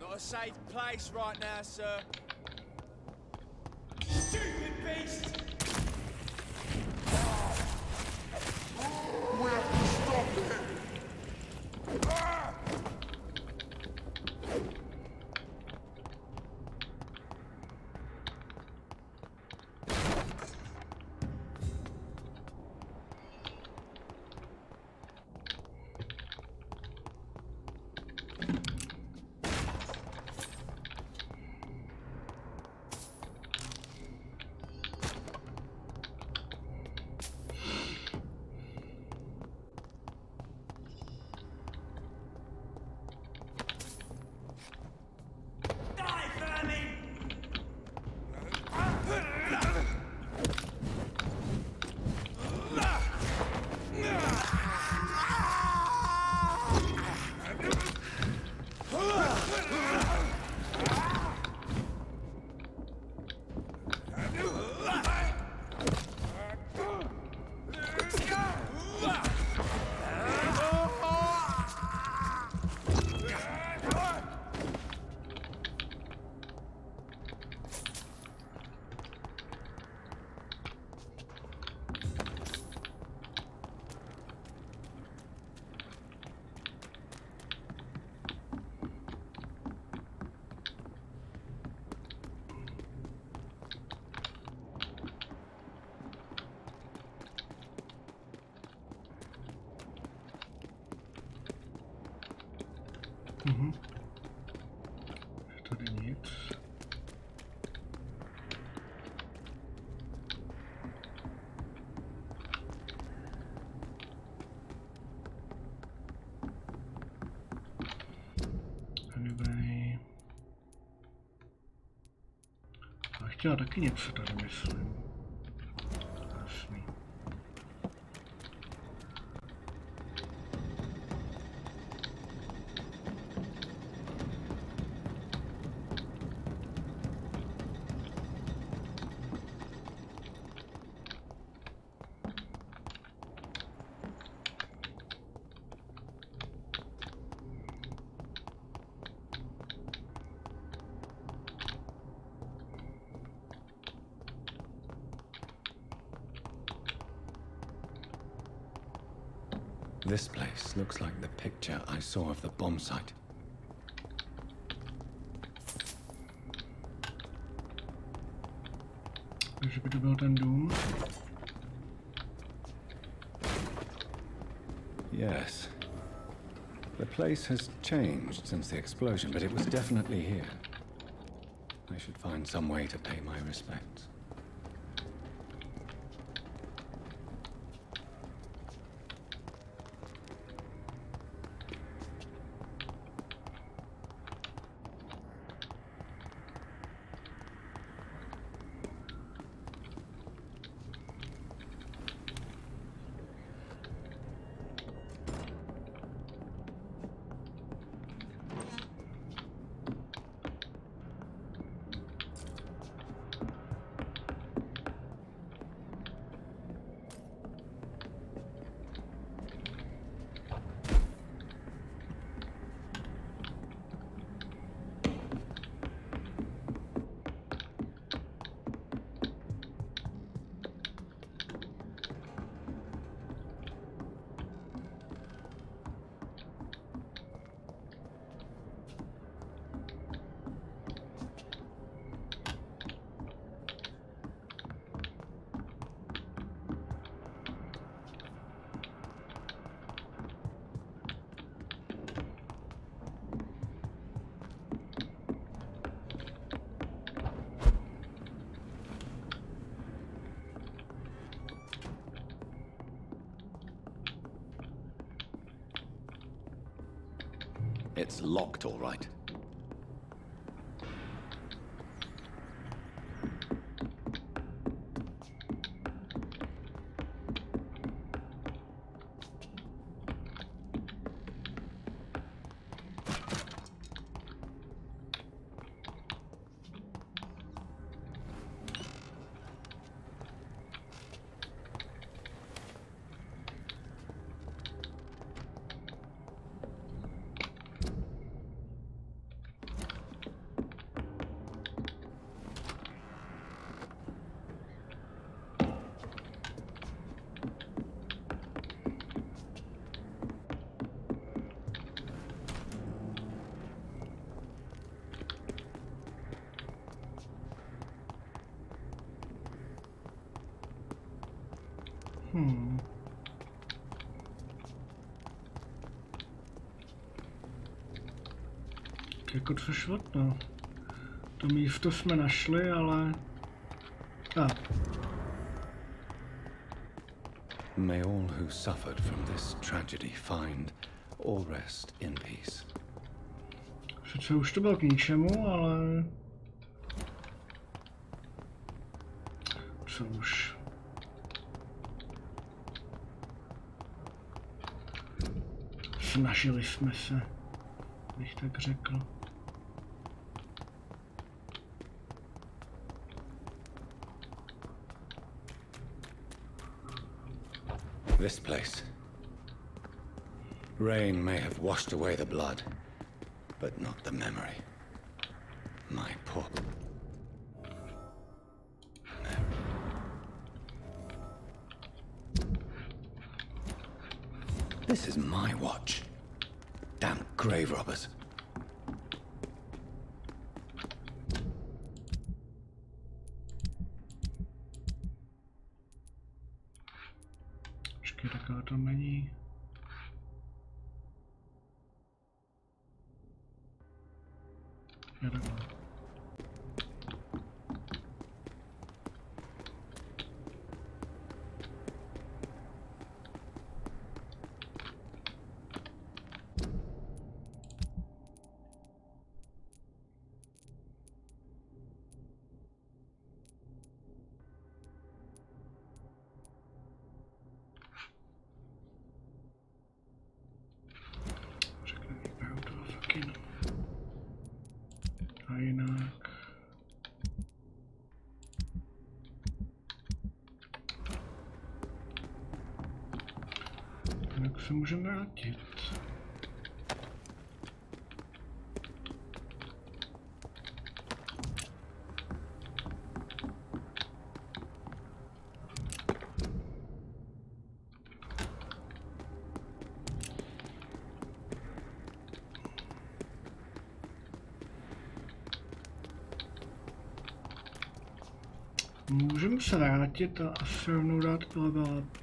Not a safe place right now, sir. Stupid beast! We have to stop it! Tady nic. chtěla taky něco tady, myslím. Jasný. This place looks like the picture I saw of the bomb site. Takže by to byl ten dům. Yes. The place has changed since the explosion, but it was definitely here. I should find some way to pay my respects. It's locked, all right. Jako co švatno. To místo jsme našli, ale... May all who suffered from this tragedy find all rest in peace. Sice už to bylo k ničemu, ale... Co už? Snažili jsme se, bych tak řekl. This place. Rain may have washed away the blood, but not the memory. My poor... This is my watch. Damn grave robbers. Počkej, taková to není. Je takhle. Tak se můžeme vrátit. Můžeme se vrátit a asi rovnou dát level up.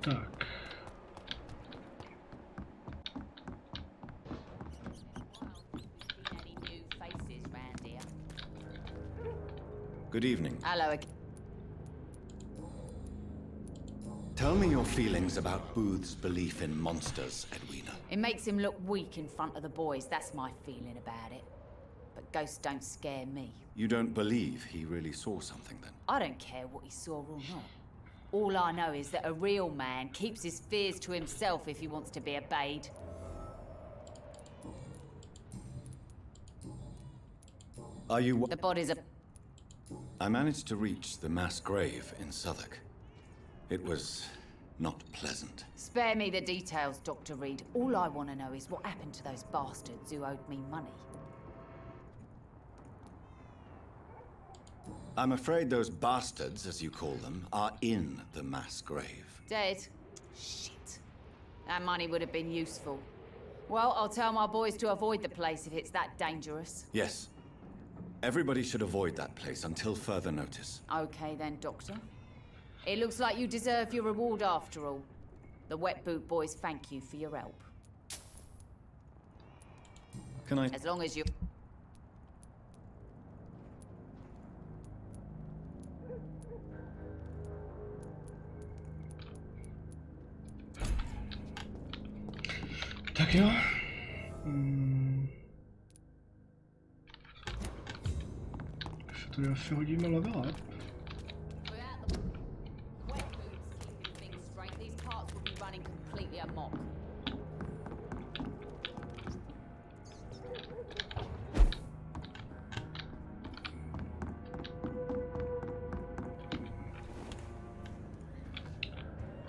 Tak. Good evening. Hello again. Tell me your feelings about Booth's belief in monsters, Edwina. It makes him look weak in front of the boys, that's my feeling about it. But ghosts don't scare me. You don't believe he really saw something then? I don't care what he saw or not. All I know is that a real man keeps his fears to himself if he wants to be obeyed. Are you... The bodies are... I managed to reach the mass grave in Southwark. It was not pleasant. Spare me the details, Dr. Reed. All I want to know is what happened to those bastards who owed me money. I'm afraid those bastards, as you call them, are in the mass grave. Dead? Shit. That money would have been useful. Well, I'll tell my boys to avoid the place if it's that dangerous. Yes. Everybody should avoid that place until further notice. Okay then, Doctor. It looks like you deserve your reward after all. The Wet Boot boys thank you for your help. Can I... As long as you... Tak jo. Se tady asi hodíme level up.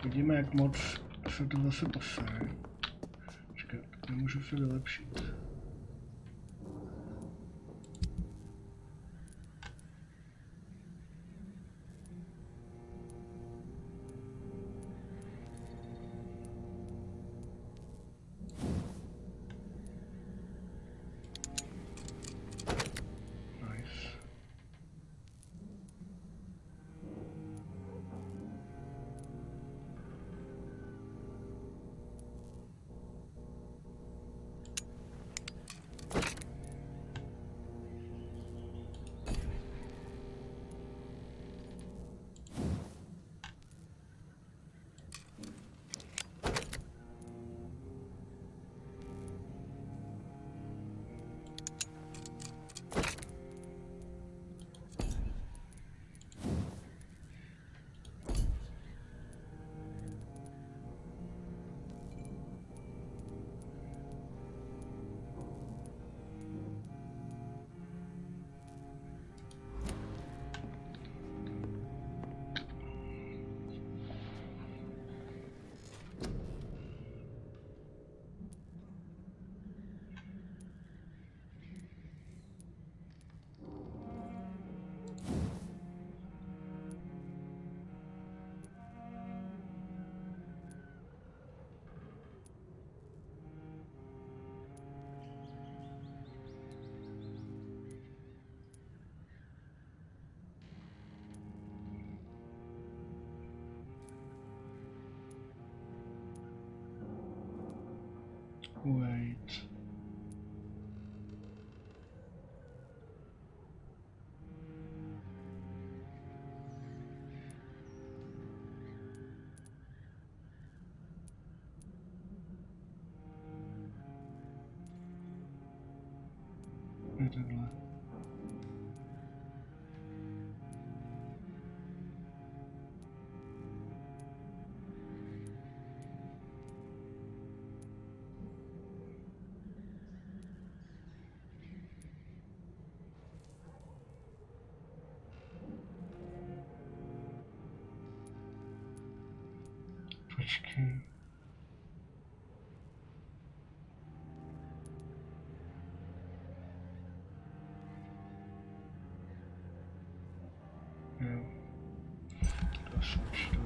Vidíme, jak moc se to zase posere. Počkat, nemůžu se vylepšit. Wait. Je takhle. Počkej. Jo. To jsem čtu.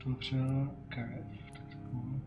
Dobře, krev, tak takovou.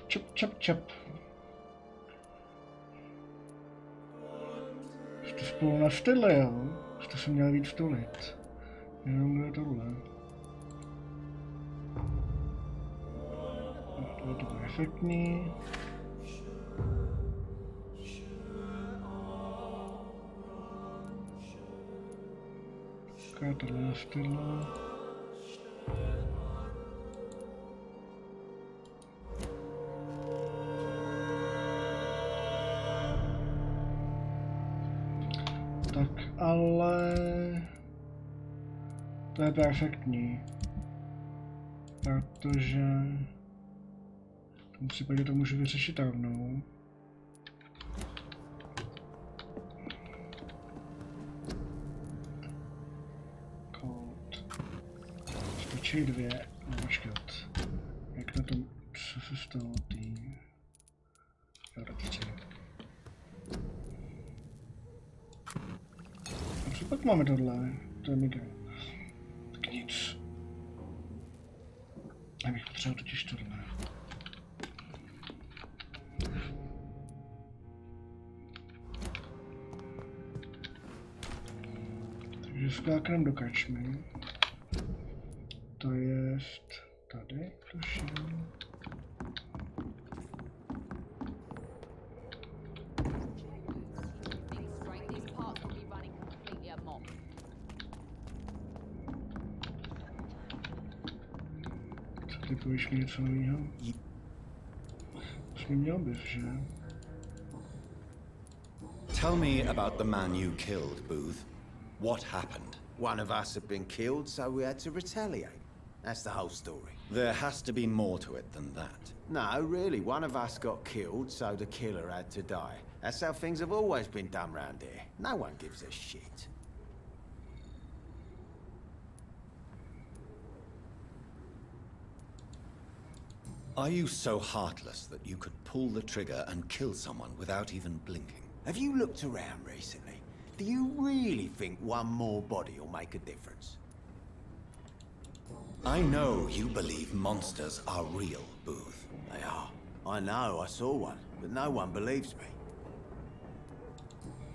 Čap, čap, čap. Jste spolu na style, jo? Jste se měli víc vtolit. Jenom kdo je tohle. To je to efektní. Tohle na style. Tak ale to je perfektní, protože v tom případě to můžu vyřešit rovnou. Kód. Stačí 2, no počkat. Jak na tom, co se stalo tým? Jo, tak 3. A co pak máme tohle? To je mega. Tak nic. Já bych potřeboval totiž tohle. Takže skáknem do kačmy. To jest tady, tuším. Ty povíš mi něco novýho? Jsi měl bys, že? Tell me about the man you killed, Booth. What happened? One of us had been killed, so we had to retaliate. That's the whole story. There has to be more to it than that. No, really, one of us got killed, so the killer had to die. That's how things have always been done round here. No one gives a shit. Are you so heartless that you could pull the trigger and kill someone without even blinking? Have you looked around recently? Do you really think one more body will make a difference? I know you believe monsters are real, Booth. They are. I know, I saw one, but no one believes me.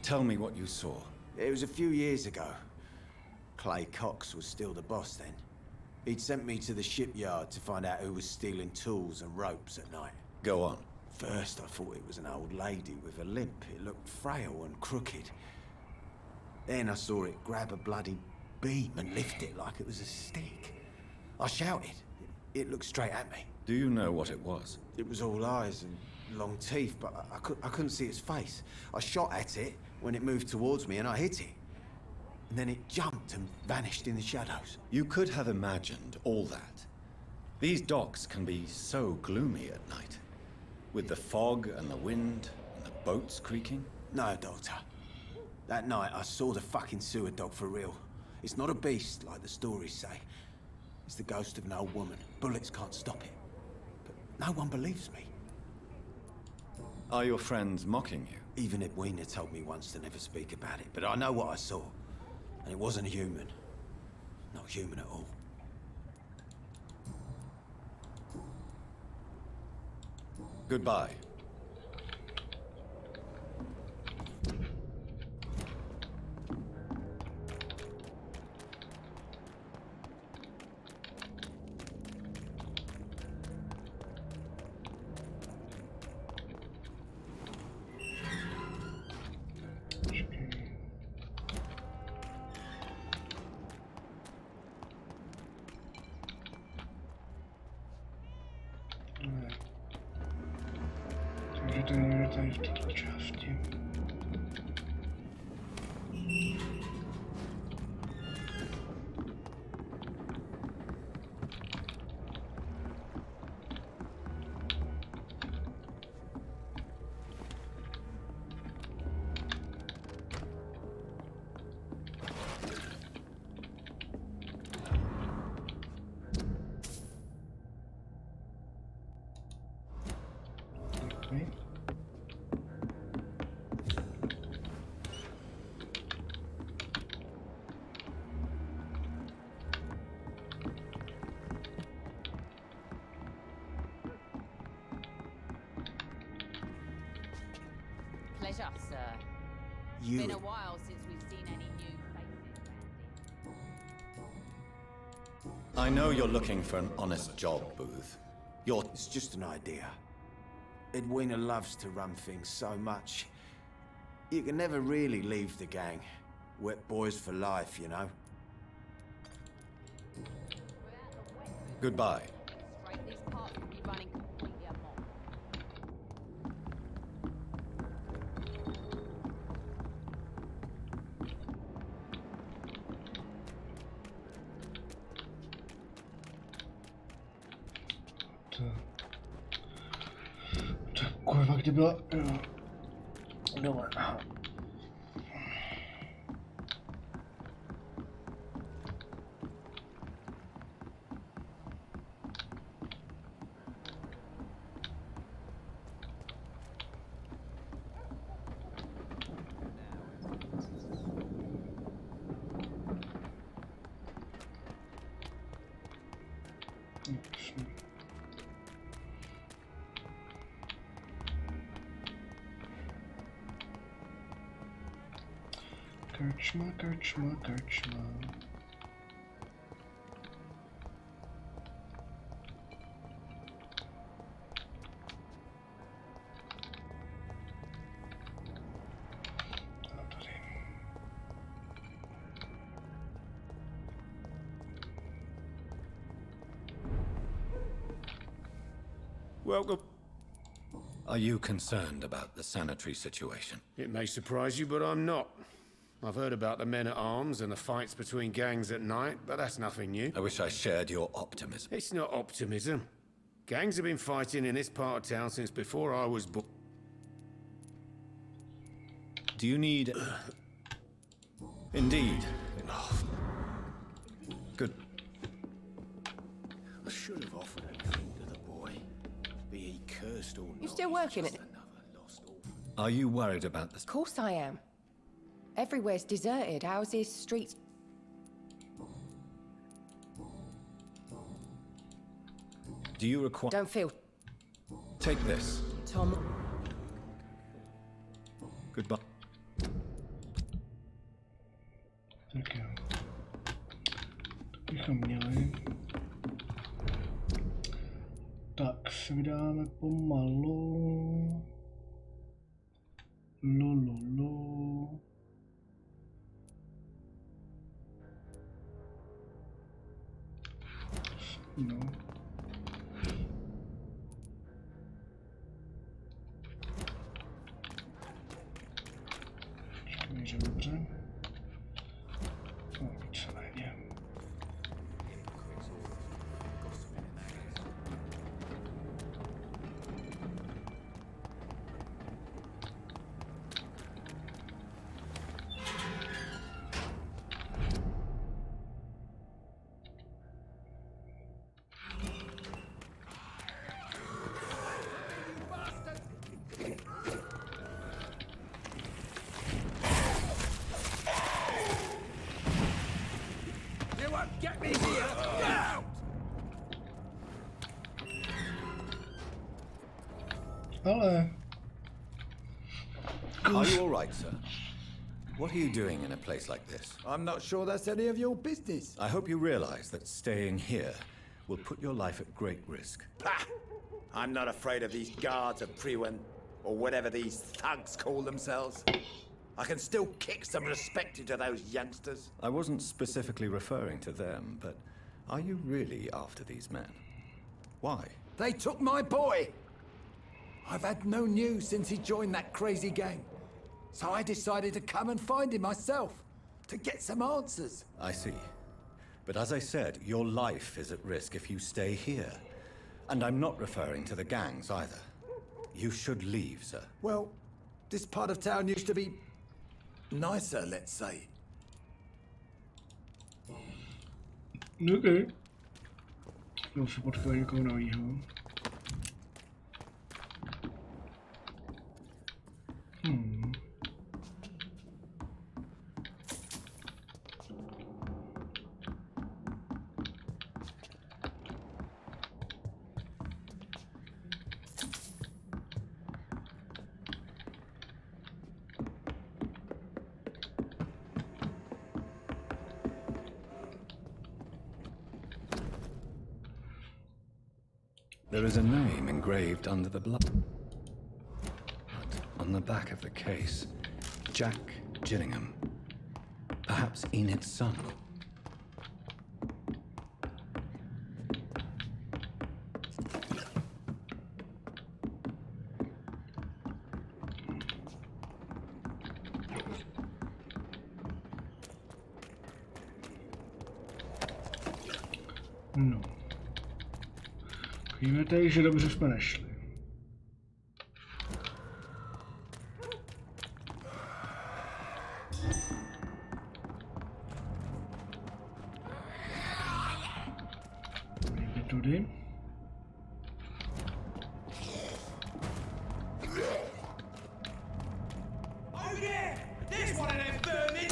Tell me what you saw. It was a few years ago. Clay Cox was still the boss then. He'd sent me to the shipyard to find out who was stealing tools and ropes at night. Go on. First, I thought it was an old lady with a limp. It looked frail and crooked. Then I saw it grab a bloody beam and lift it like it was a stick. I shouted. It looked straight at me. Do you know what it was? It was all eyes and long teeth, but I couldn't see its face. I shot at it when it moved towards me and I hit it. And then it jumped and vanished in the shadows. You could have imagined all that. These docks can be so gloomy at night. With the fog and the wind and the boats creaking. No, Doctor. That night I saw the fucking sewer dog for real. It's not a beast like the stories say. It's the ghost of an old woman. Bullets can't stop it. But no one believes me. Are your friends mocking you? Even Edwina told me once to never speak about it, but I know what I saw. And it wasn't human. Not human at all. Goodbye. Takže to někde tady v této části. Okay. Pleasure, sir. You... Been a while since we've seen any new faces around here. I know you're looking for an honest job, Booth. It's just an idea. Edwina loves to run things so much. You can never really leave the gang. Wet boys for life, you know. Goodbye. Straight, these parts will be running completely amok. Kurva, kde byla... Dole. Karčma, karčma, karčma. A tady. Welcome. Are you concerned about the sanitary situation? It may surprise you, but I'm not. I've heard about the men-at-arms and the fights between gangs at night, but that's nothing new. I wish I shared your optimism. It's not optimism. Gangs have been fighting in this part of town since before I was born. Do you need... Indeed. Good. I should have offered anything to the boy. You still working it? Are you worried about this? Of course I am. Everywhere's deserted. Houses, streets. Do you require... Don't feel... Take this. Tom... Goodbye. Tak jo. To bychom měli. Tak se vydáme pomalu. Lololo. No. Míře dobře. No, víceméně. Get me here! Get out! Ale... Are you all right, sir? What are you doing in a place like this? I'm not sure that's any of your business. I hope you realize that staying here will put your life at great risk. Pah! I'm not afraid of these guards of Priwen, or whatever these thugs call themselves. I can still kick some respect into those youngsters. I wasn't specifically referring to them, but are you really after these men? Why? They took my boy! I've had no news since he joined that crazy gang. So I decided to come and find him myself, to get some answers. I see. But as I said, your life is at risk if you stay here. And I'm not referring to the gangs either. You should leave, sir. Well, this part of town used to be nicer, let's say. Okay. Byl si potkal někoho novýho. There is a name engraved under the blood. On the back of the case, Jack Gillingham. Perhaps Enid's son. No. Víme tady, že dobře jsme nešli. Nejde tudy. Over there! There's one of them vermin!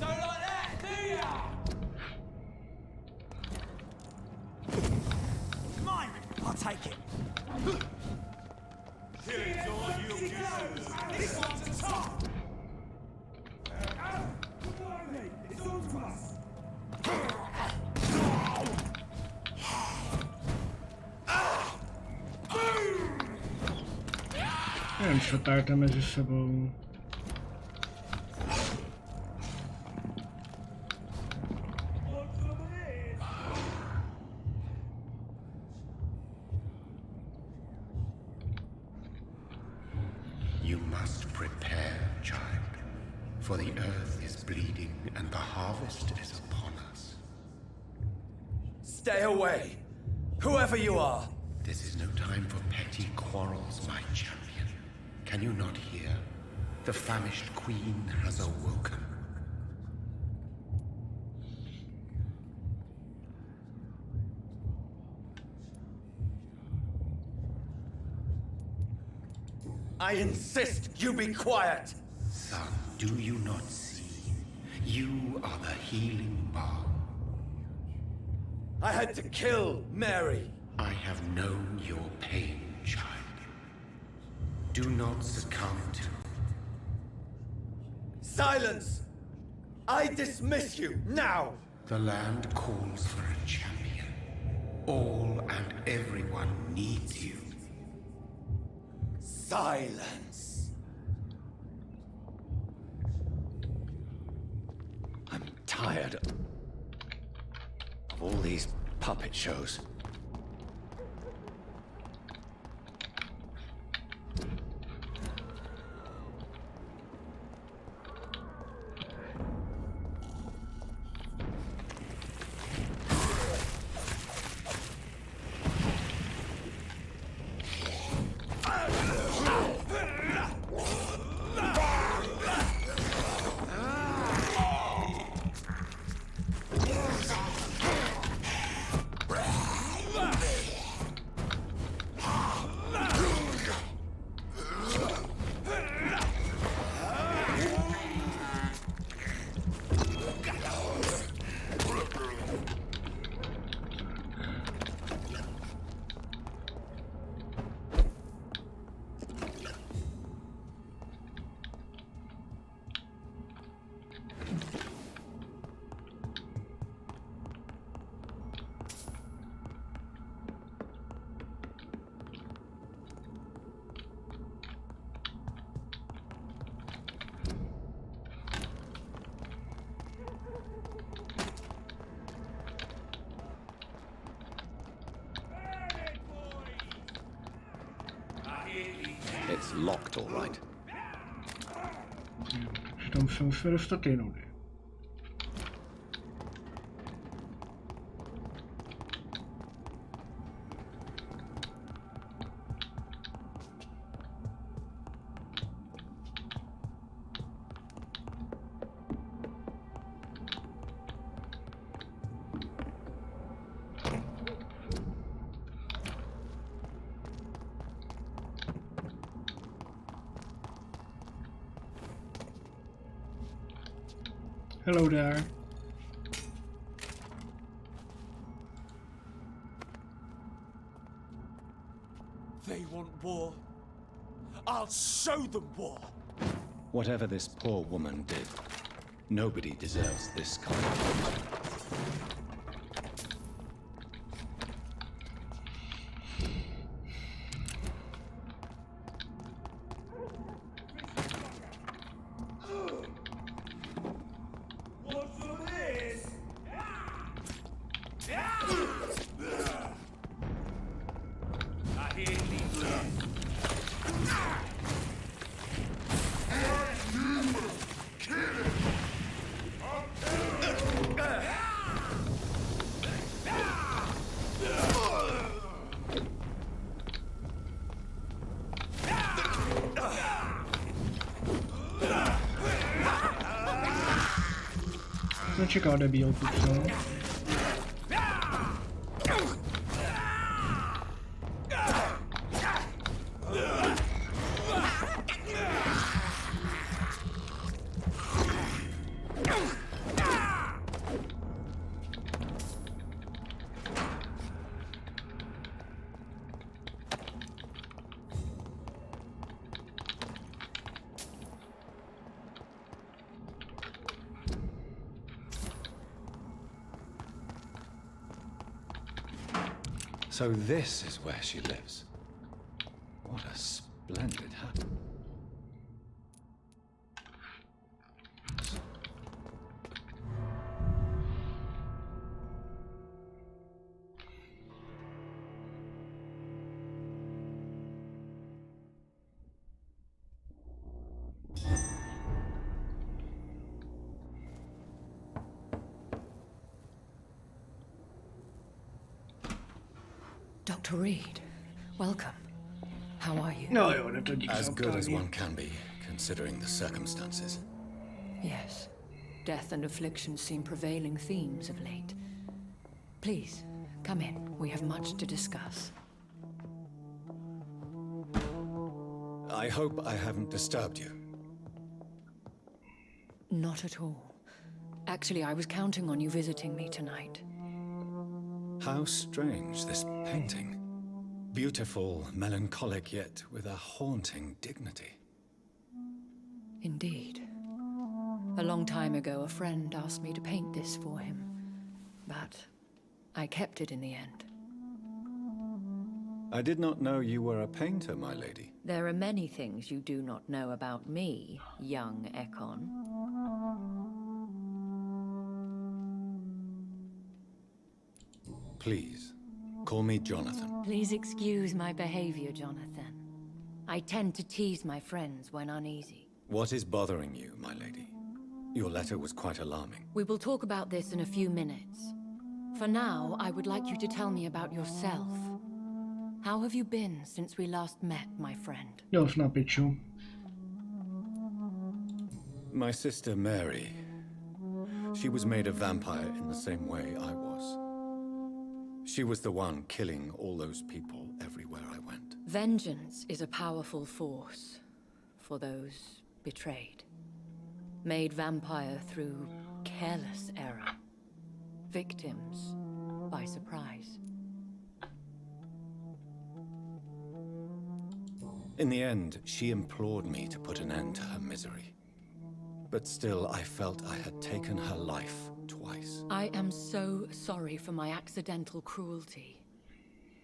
Don't like that, do ya? Mine! I'll take it. Killing's all you do. This one's a top! It's all to us! Jen šotáte mezi sebou. You must prepare, child, for the earth is bleeding and the harvest is upon us. Stay away, whoever you are. This is no time for petty quarrels, my champion. Can you not hear? The famished queen has awoken. I insist you be quiet! Son, do you not see? You are the healing balm. I had to kill Mary. I have known your pain, child. Do not succumb to... Silence! I dismiss you, now! The land calls for a champion. All and everyone needs you. Silence! I'm tired of all these puppet shows. It's locked, all right. Že tam se musíme dostat jinudy. Hello there. They want war. I'll show them war. Whatever this poor woman did, nobody deserves this kind of... Nečekal debilku, co? So this is where she lives. What a splendid hut. Dr. Reed, welcome. How are you? No, jo, to díky As za good as ptání. one can be, considering the circumstances. Yes. Death and affliction seem prevailing themes of late. Please, come in. We have much to discuss. I hope I haven't disturbed you. Not at all. Actually, I was counting on you visiting me tonight. How strange, this painting. Beautiful, melancholic, yet with a haunting dignity. Indeed. A long time ago, a friend asked me to paint this for him. But I kept it in the end. I did not know you were a painter, my lady. There are many things you do not know about me, young Ekon. Please, call me Jonathan. Please excuse my behavior, Jonathan. I tend to tease my friends when uneasy. What is bothering you, my lady? Your letter was quite alarming. We will talk about this in a few minutes. For now, I would like you to tell me about yourself. How have you been since we last met, my friend? Jo, na piču. My sister Mary. She was made a vampire in the same way I was. She was the one killing all those people everywhere I went. Vengeance is a powerful force for those betrayed. Made vampire through careless error. Victims by surprise. In the end, she implored me to put an end to her misery. But still, I felt I had taken her life twice. I am so sorry for my accidental cruelty.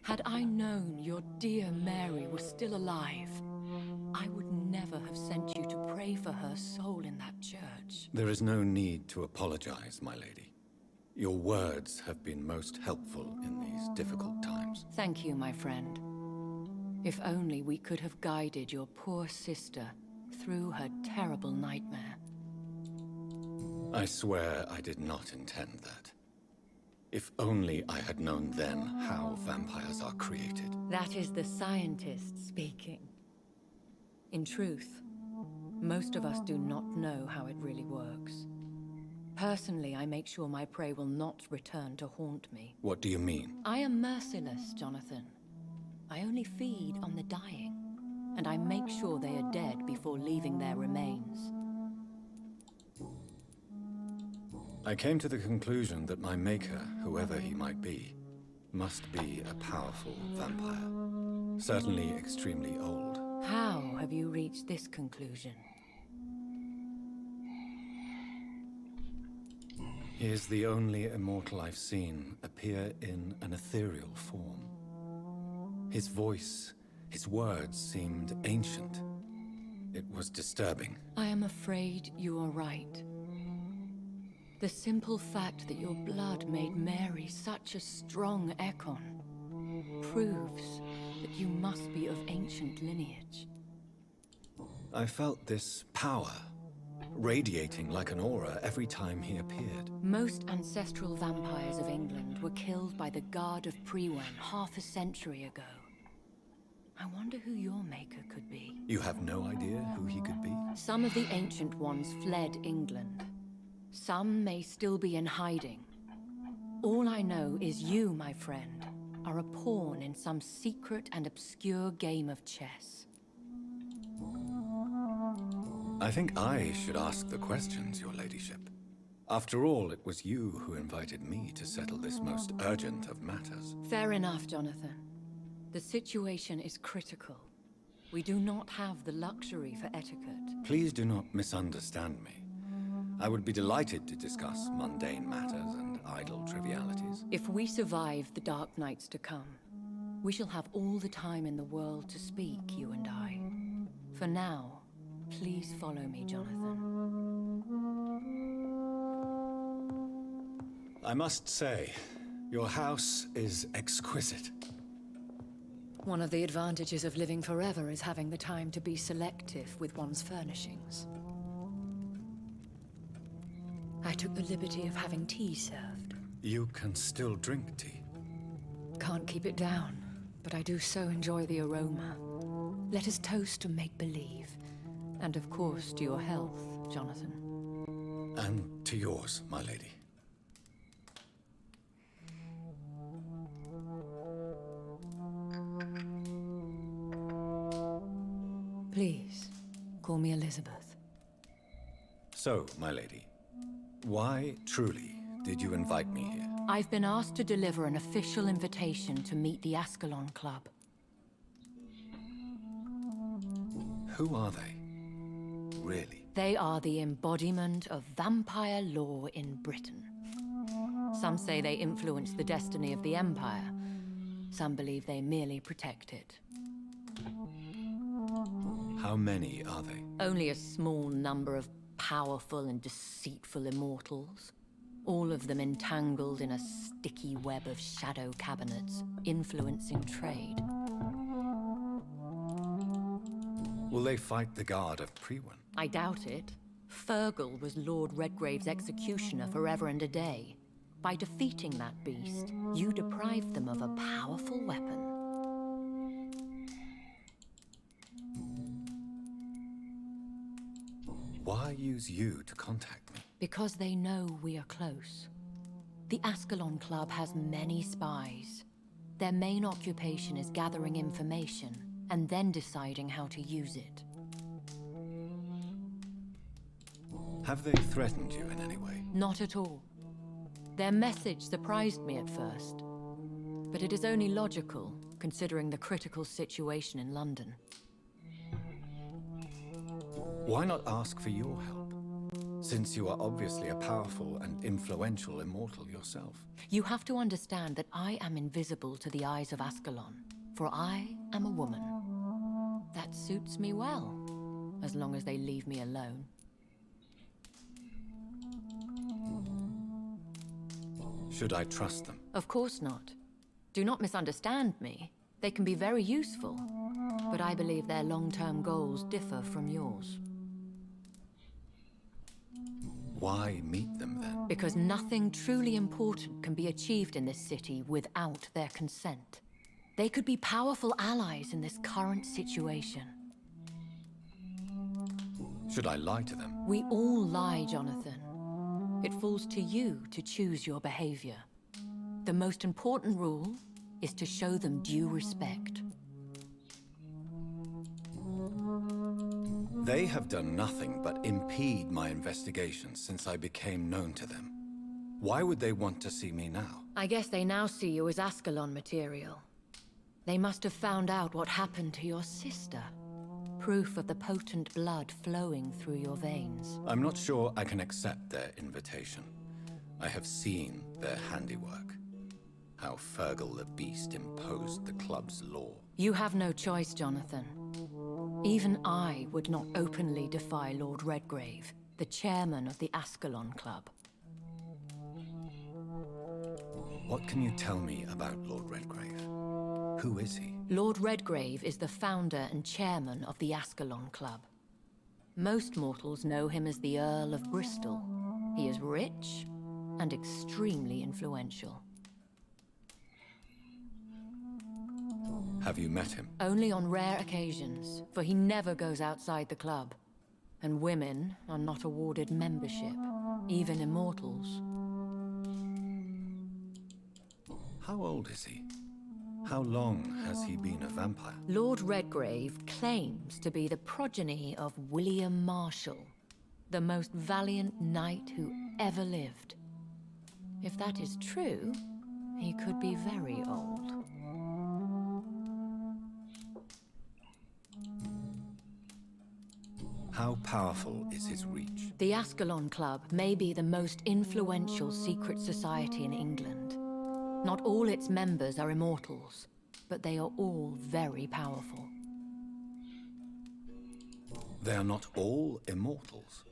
Had I known your dear Mary was still alive, I would never have sent you to pray for her soul in that church. There is no need to apologize, my lady. Your words have been most helpful in these difficult times. Thank you, my friend. If only we could have guided your poor sister through her terrible nightmare. I swear I did not intend that. If only I had known then how vampires are created. That is the scientist speaking. In truth, most of us do not know how it really works. Personally, I make sure my prey will not return to haunt me. What do you mean? I am merciless, Jonathan. I only feed on the dying, and I make sure they are dead before leaving their remains. I came to the conclusion that my maker, whoever he might be, must be a powerful vampire. Certainly extremely old. How have you reached this conclusion? He is the only immortal I've seen appear in an ethereal form. His voice, his words seemed ancient. It was disturbing. I am afraid you are right. The simple fact that your blood made Mary such a strong Ekon proves that you must be of ancient lineage. I felt this power radiating like an aura every time he appeared. Most ancestral vampires of England were killed by the Guard of Priwen half a century ago. I wonder who your maker could be. You have no idea who he could be? Some of the ancient ones fled England. Some may still be in hiding. All I know is you, my friend, are a pawn in some secret and obscure game of chess. I think I should ask the questions, your ladyship. After all, it was you who invited me to settle this most urgent of matters. Fair enough, Jonathan. The situation is critical. We do not have the luxury for etiquette. Please do not misunderstand me. I would be delighted to discuss mundane matters and idle trivialities. If we survive the dark nights to come, we shall have all the time in the world to speak, you and I. For now, please follow me, Jonathan. I must say, your house is exquisite. One of the advantages of living forever is having the time to be selective with one's furnishings. I took the liberty of having tea served. You can still drink tea. Can't keep it down, but I do so enjoy the aroma. Let us toast to make-believe. And of course, to your health, Jonathan. And to yours, my lady. Please, call me Elizabeth. So, my lady, why, truly, did you invite me here? I've been asked to deliver an official invitation to meet the Ascalon Club. Who are they? Really? They are the embodiment of vampire law in Britain. Some say they influence the destiny of the Empire. Some believe they merely protect it. How many are they? Only a small number of powerful and deceitful immortals. All of them entangled in a sticky web of shadow cabinets, influencing trade. Will they fight the guard of Priwen? I doubt it. Fergal was Lord Redgrave's executioner forever and a day. By defeating that beast, you deprived them of a powerful weapon. Why use you to contact me? Because they know we are close. The Ascalon Club has many spies. Their main occupation is gathering information and then deciding how to use it. Have they threatened you in any way? Not at all. Their message surprised me at first, but it is only logical, considering the critical situation in London. Why not ask for your help? Since you are obviously a powerful and influential immortal yourself. You have to understand that I am invisible to the eyes of Ascalon, for I am a woman. That suits me well, as long as they leave me alone. Should I trust them? Of course not. Do not misunderstand me. They can be very useful, but I believe their long-term goals differ from yours. Why meet them then? Because nothing truly important can be achieved in this city without their consent. They could be powerful allies in this current situation. Should I lie to them? We all lie, Jonathan. It falls to you to choose your behavior. The most important rule is to show them due respect. They have done nothing but impede my investigations since I became known to them. Why would they want to see me now? I guess they now see you as Ascalon material. They must have found out what happened to your sister. Proof of the potent blood flowing through your veins. I'm not sure I can accept their invitation. I have seen their handiwork. How Fergal the Beast imposed the club's law. You have no choice, Jonathan. Even I would not openly defy Lord Redgrave, the chairman of the Ascalon Club. What can you tell me about Lord Redgrave? Who is he? Lord Redgrave is the founder and chairman of the Ascalon Club. Most mortals know him as the Earl of Bristol. He is rich and extremely influential. Have you met him? Only on rare occasions, for he never goes outside the club. And women are not awarded membership, even immortals. How old is he? How long has he been a vampire? Lord Redgrave claims to be the progeny of William Marshall, the most valiant knight who ever lived. If that is true, he could be very old. How powerful is his reach? The Ascalon Club may be the most influential secret society in England. Not all its members are immortals, but they are all very powerful. They are not all immortals.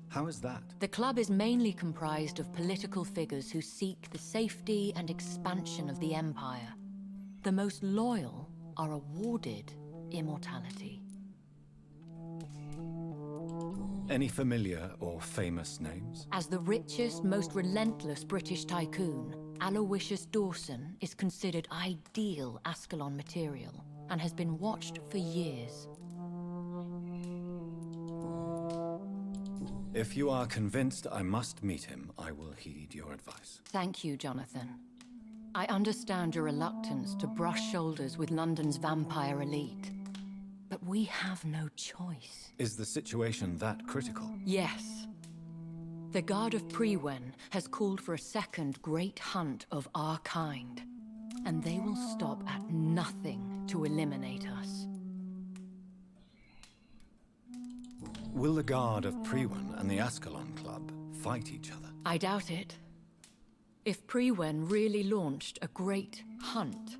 How is that? The club is mainly comprised of political figures who seek the safety and expansion of the Empire. The most loyal are awarded immortality. Any familiar or famous names? As the richest, most relentless British tycoon, Aloysius Dawson is considered ideal Ascalon material and has been watched for years. If you are convinced I must meet him, I will heed your advice. Thank you, Jonathan. I understand your reluctance to brush shoulders with London's vampire elite. But we have no choice. Is the situation that critical? Yes. The Guard of Prewen has called for a second great hunt of our kind. And they will stop at nothing to eliminate us. Will the Guard of Prewen and the Ascalon Club fight each other? I doubt it. If Prewen really launched a great hunt,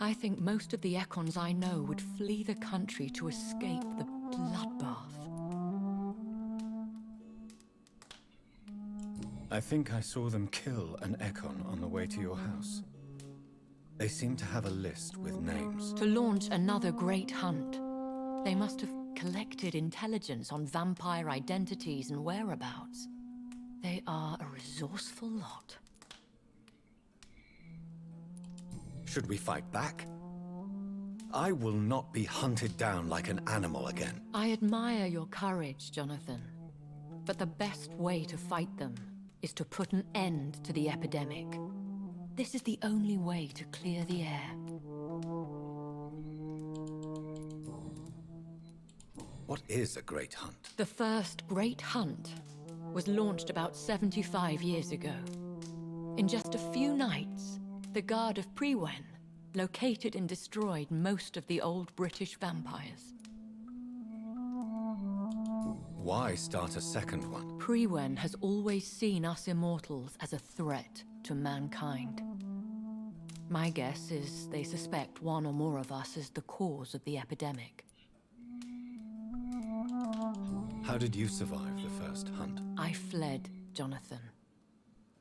I think most of the Ekons I know would flee the country to escape the bloodbath. I think I saw them kill an Ekon on the way to your house. They seem to have a list with names. To launch another great hunt, they must have collected intelligence on vampire identities and whereabouts. They are a resourceful lot. Should we fight back? I will not be hunted down like an animal again. I admire your courage, Jonathan. But the best way to fight them is to put an end to the epidemic. This is the only way to clear the air. What is a great hunt? The first great hunt was launched about 75 years ago. In just a few nights, the Guard of Prewen located and destroyed most of the old British vampires. Why start a second one? Prewen has always seen us immortals as a threat to mankind. My guess is they suspect one or more of us as the cause of the epidemic. How did you survive the first hunt? I fled, Jonathan.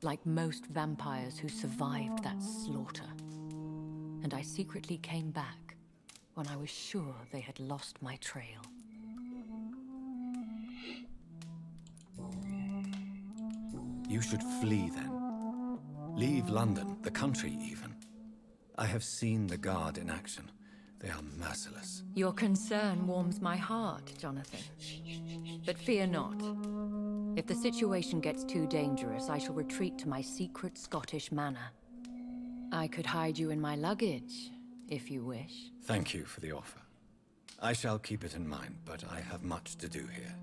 Like most vampires who survived that slaughter. And I secretly came back when I was sure they had lost my trail. You should flee then. Leave London, the country even. I have seen the Guard in action. They are merciless. Your concern warms my heart, Jonathan. But fear not. If the situation gets too dangerous, I shall retreat to my secret Scottish manor. I could hide you in my luggage, if you wish. Thank you for the offer. I shall keep it in mind, but I have much to do here.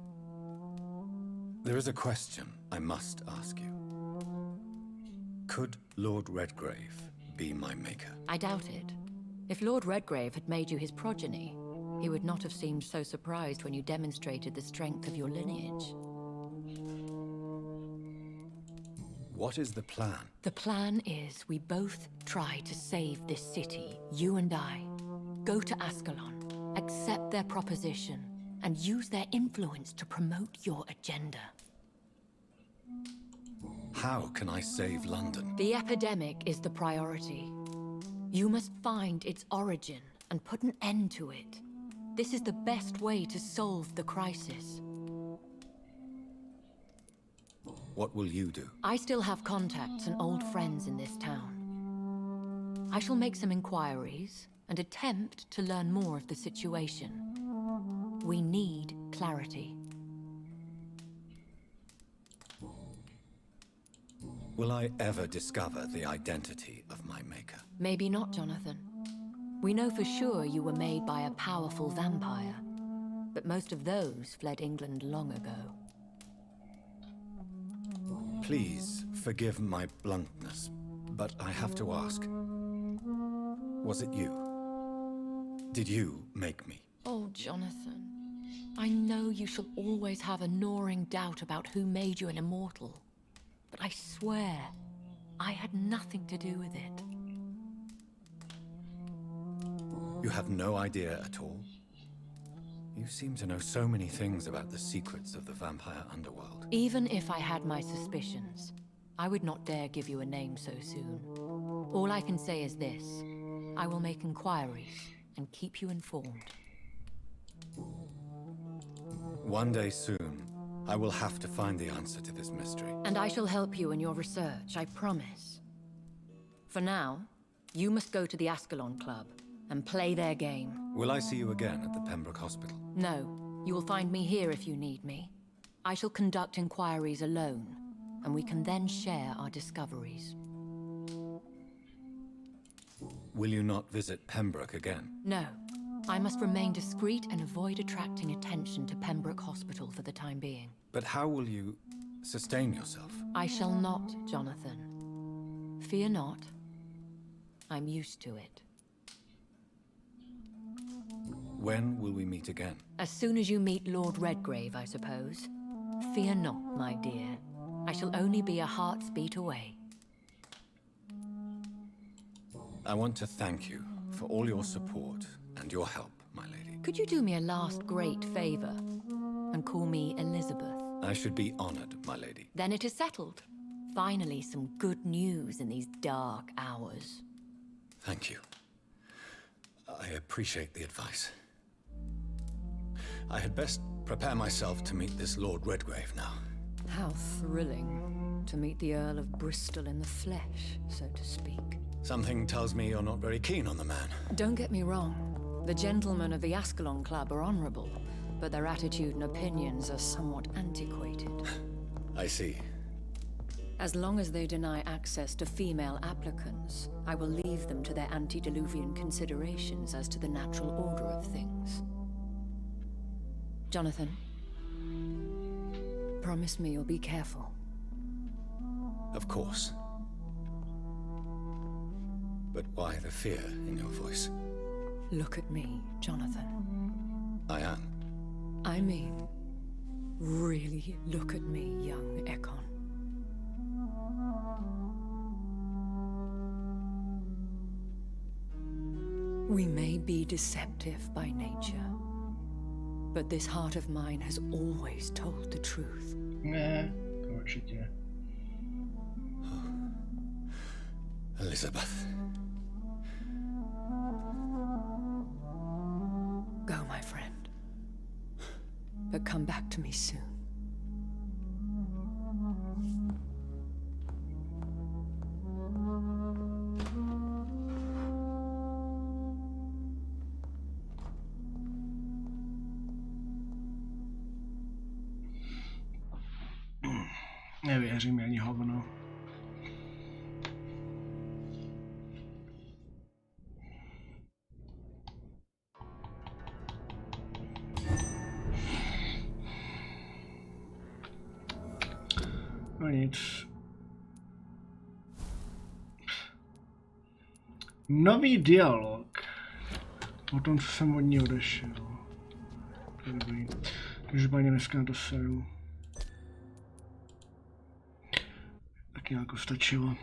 There is a question I must ask you. Could Lord Redgrave be my maker? I doubt it. If Lord Redgrave had made you his progeny, he would not have seemed so surprised when you demonstrated the strength of your lineage. What is the plan? The plan is we both try to save this city, you and I. Go to Ascalon, accept their proposition, and use their influence to promote your agenda. How can I save London? The epidemic is the priority. You must find its origin and put an end to it. This is the best way to solve the crisis. What will you do? I still have contacts and old friends in this town. I shall make some inquiries and attempt to learn more of the situation. We need clarity. Will I ever discover the identity of my maker? Maybe not, Jonathan. We know for sure you were made by a powerful vampire, but most of those fled England long ago. Please forgive my bluntness, but I have to ask. Was it you? Did you make me? Oh, Jonathan. I know you shall always have a gnawing doubt about who made you an immortal. But I swear, I had nothing to do with it. You have no idea at all? You seem to know so many things about the secrets of the vampire underworld. Even if I had my suspicions, I would not dare give you a name so soon. All I can say is this. I will make inquiries and keep you informed. One day soon, I will have to find the answer to this mystery. And I shall help you in your research, I promise. For now, you must go to the Ascalon Club and play their game. Will I see you again at the Pembroke Hospital? No, you will find me here if you need me. I shall conduct inquiries alone, and we can then share our discoveries. Will you not visit Pembroke again? No. I must remain discreet and avoid attracting attention to Pembroke Hospital for the time being. But how will you sustain yourself? I shall not, Jonathan. Fear not. I'm used to it. When will we meet again? As soon as you meet Lord Redgrave, I suppose. Fear not, my dear. I shall only be a heart's beat away. I want to thank you for all your support and your help, my lady. Could you do me a last great favor and call me Elizabeth? I should be honored, my lady. Then it is settled. Finally, some good news in these dark hours. Thank you. I appreciate the advice. I had best prepare myself to meet this Lord Redgrave now. How thrilling to meet the Earl of Bristol in the flesh, so to speak. Something tells me you're not very keen on the man. Don't get me wrong. The gentlemen of the Ascalon Club are honorable, but their attitude and opinions are somewhat antiquated. I see. As long as they deny access to female applicants, I will leave them to their antediluvian considerations as to the natural order of things. Jonathan, promise me you'll be careful. Of course. But why the fear in your voice? Look at me, Jonathan. I am. I mean, really look at me, young Ekon. We may be deceptive by nature, but this heart of mine has always told the truth. Ne, to určitě. Elizabeth. Go, my friend. But come back to me soon. Nevěřím ani hovno. No nic. Nový dialog. O tom, co jsem od ní odešel. To je dobrý. Každopádně dneska na to seru. Tak nějak stačilo.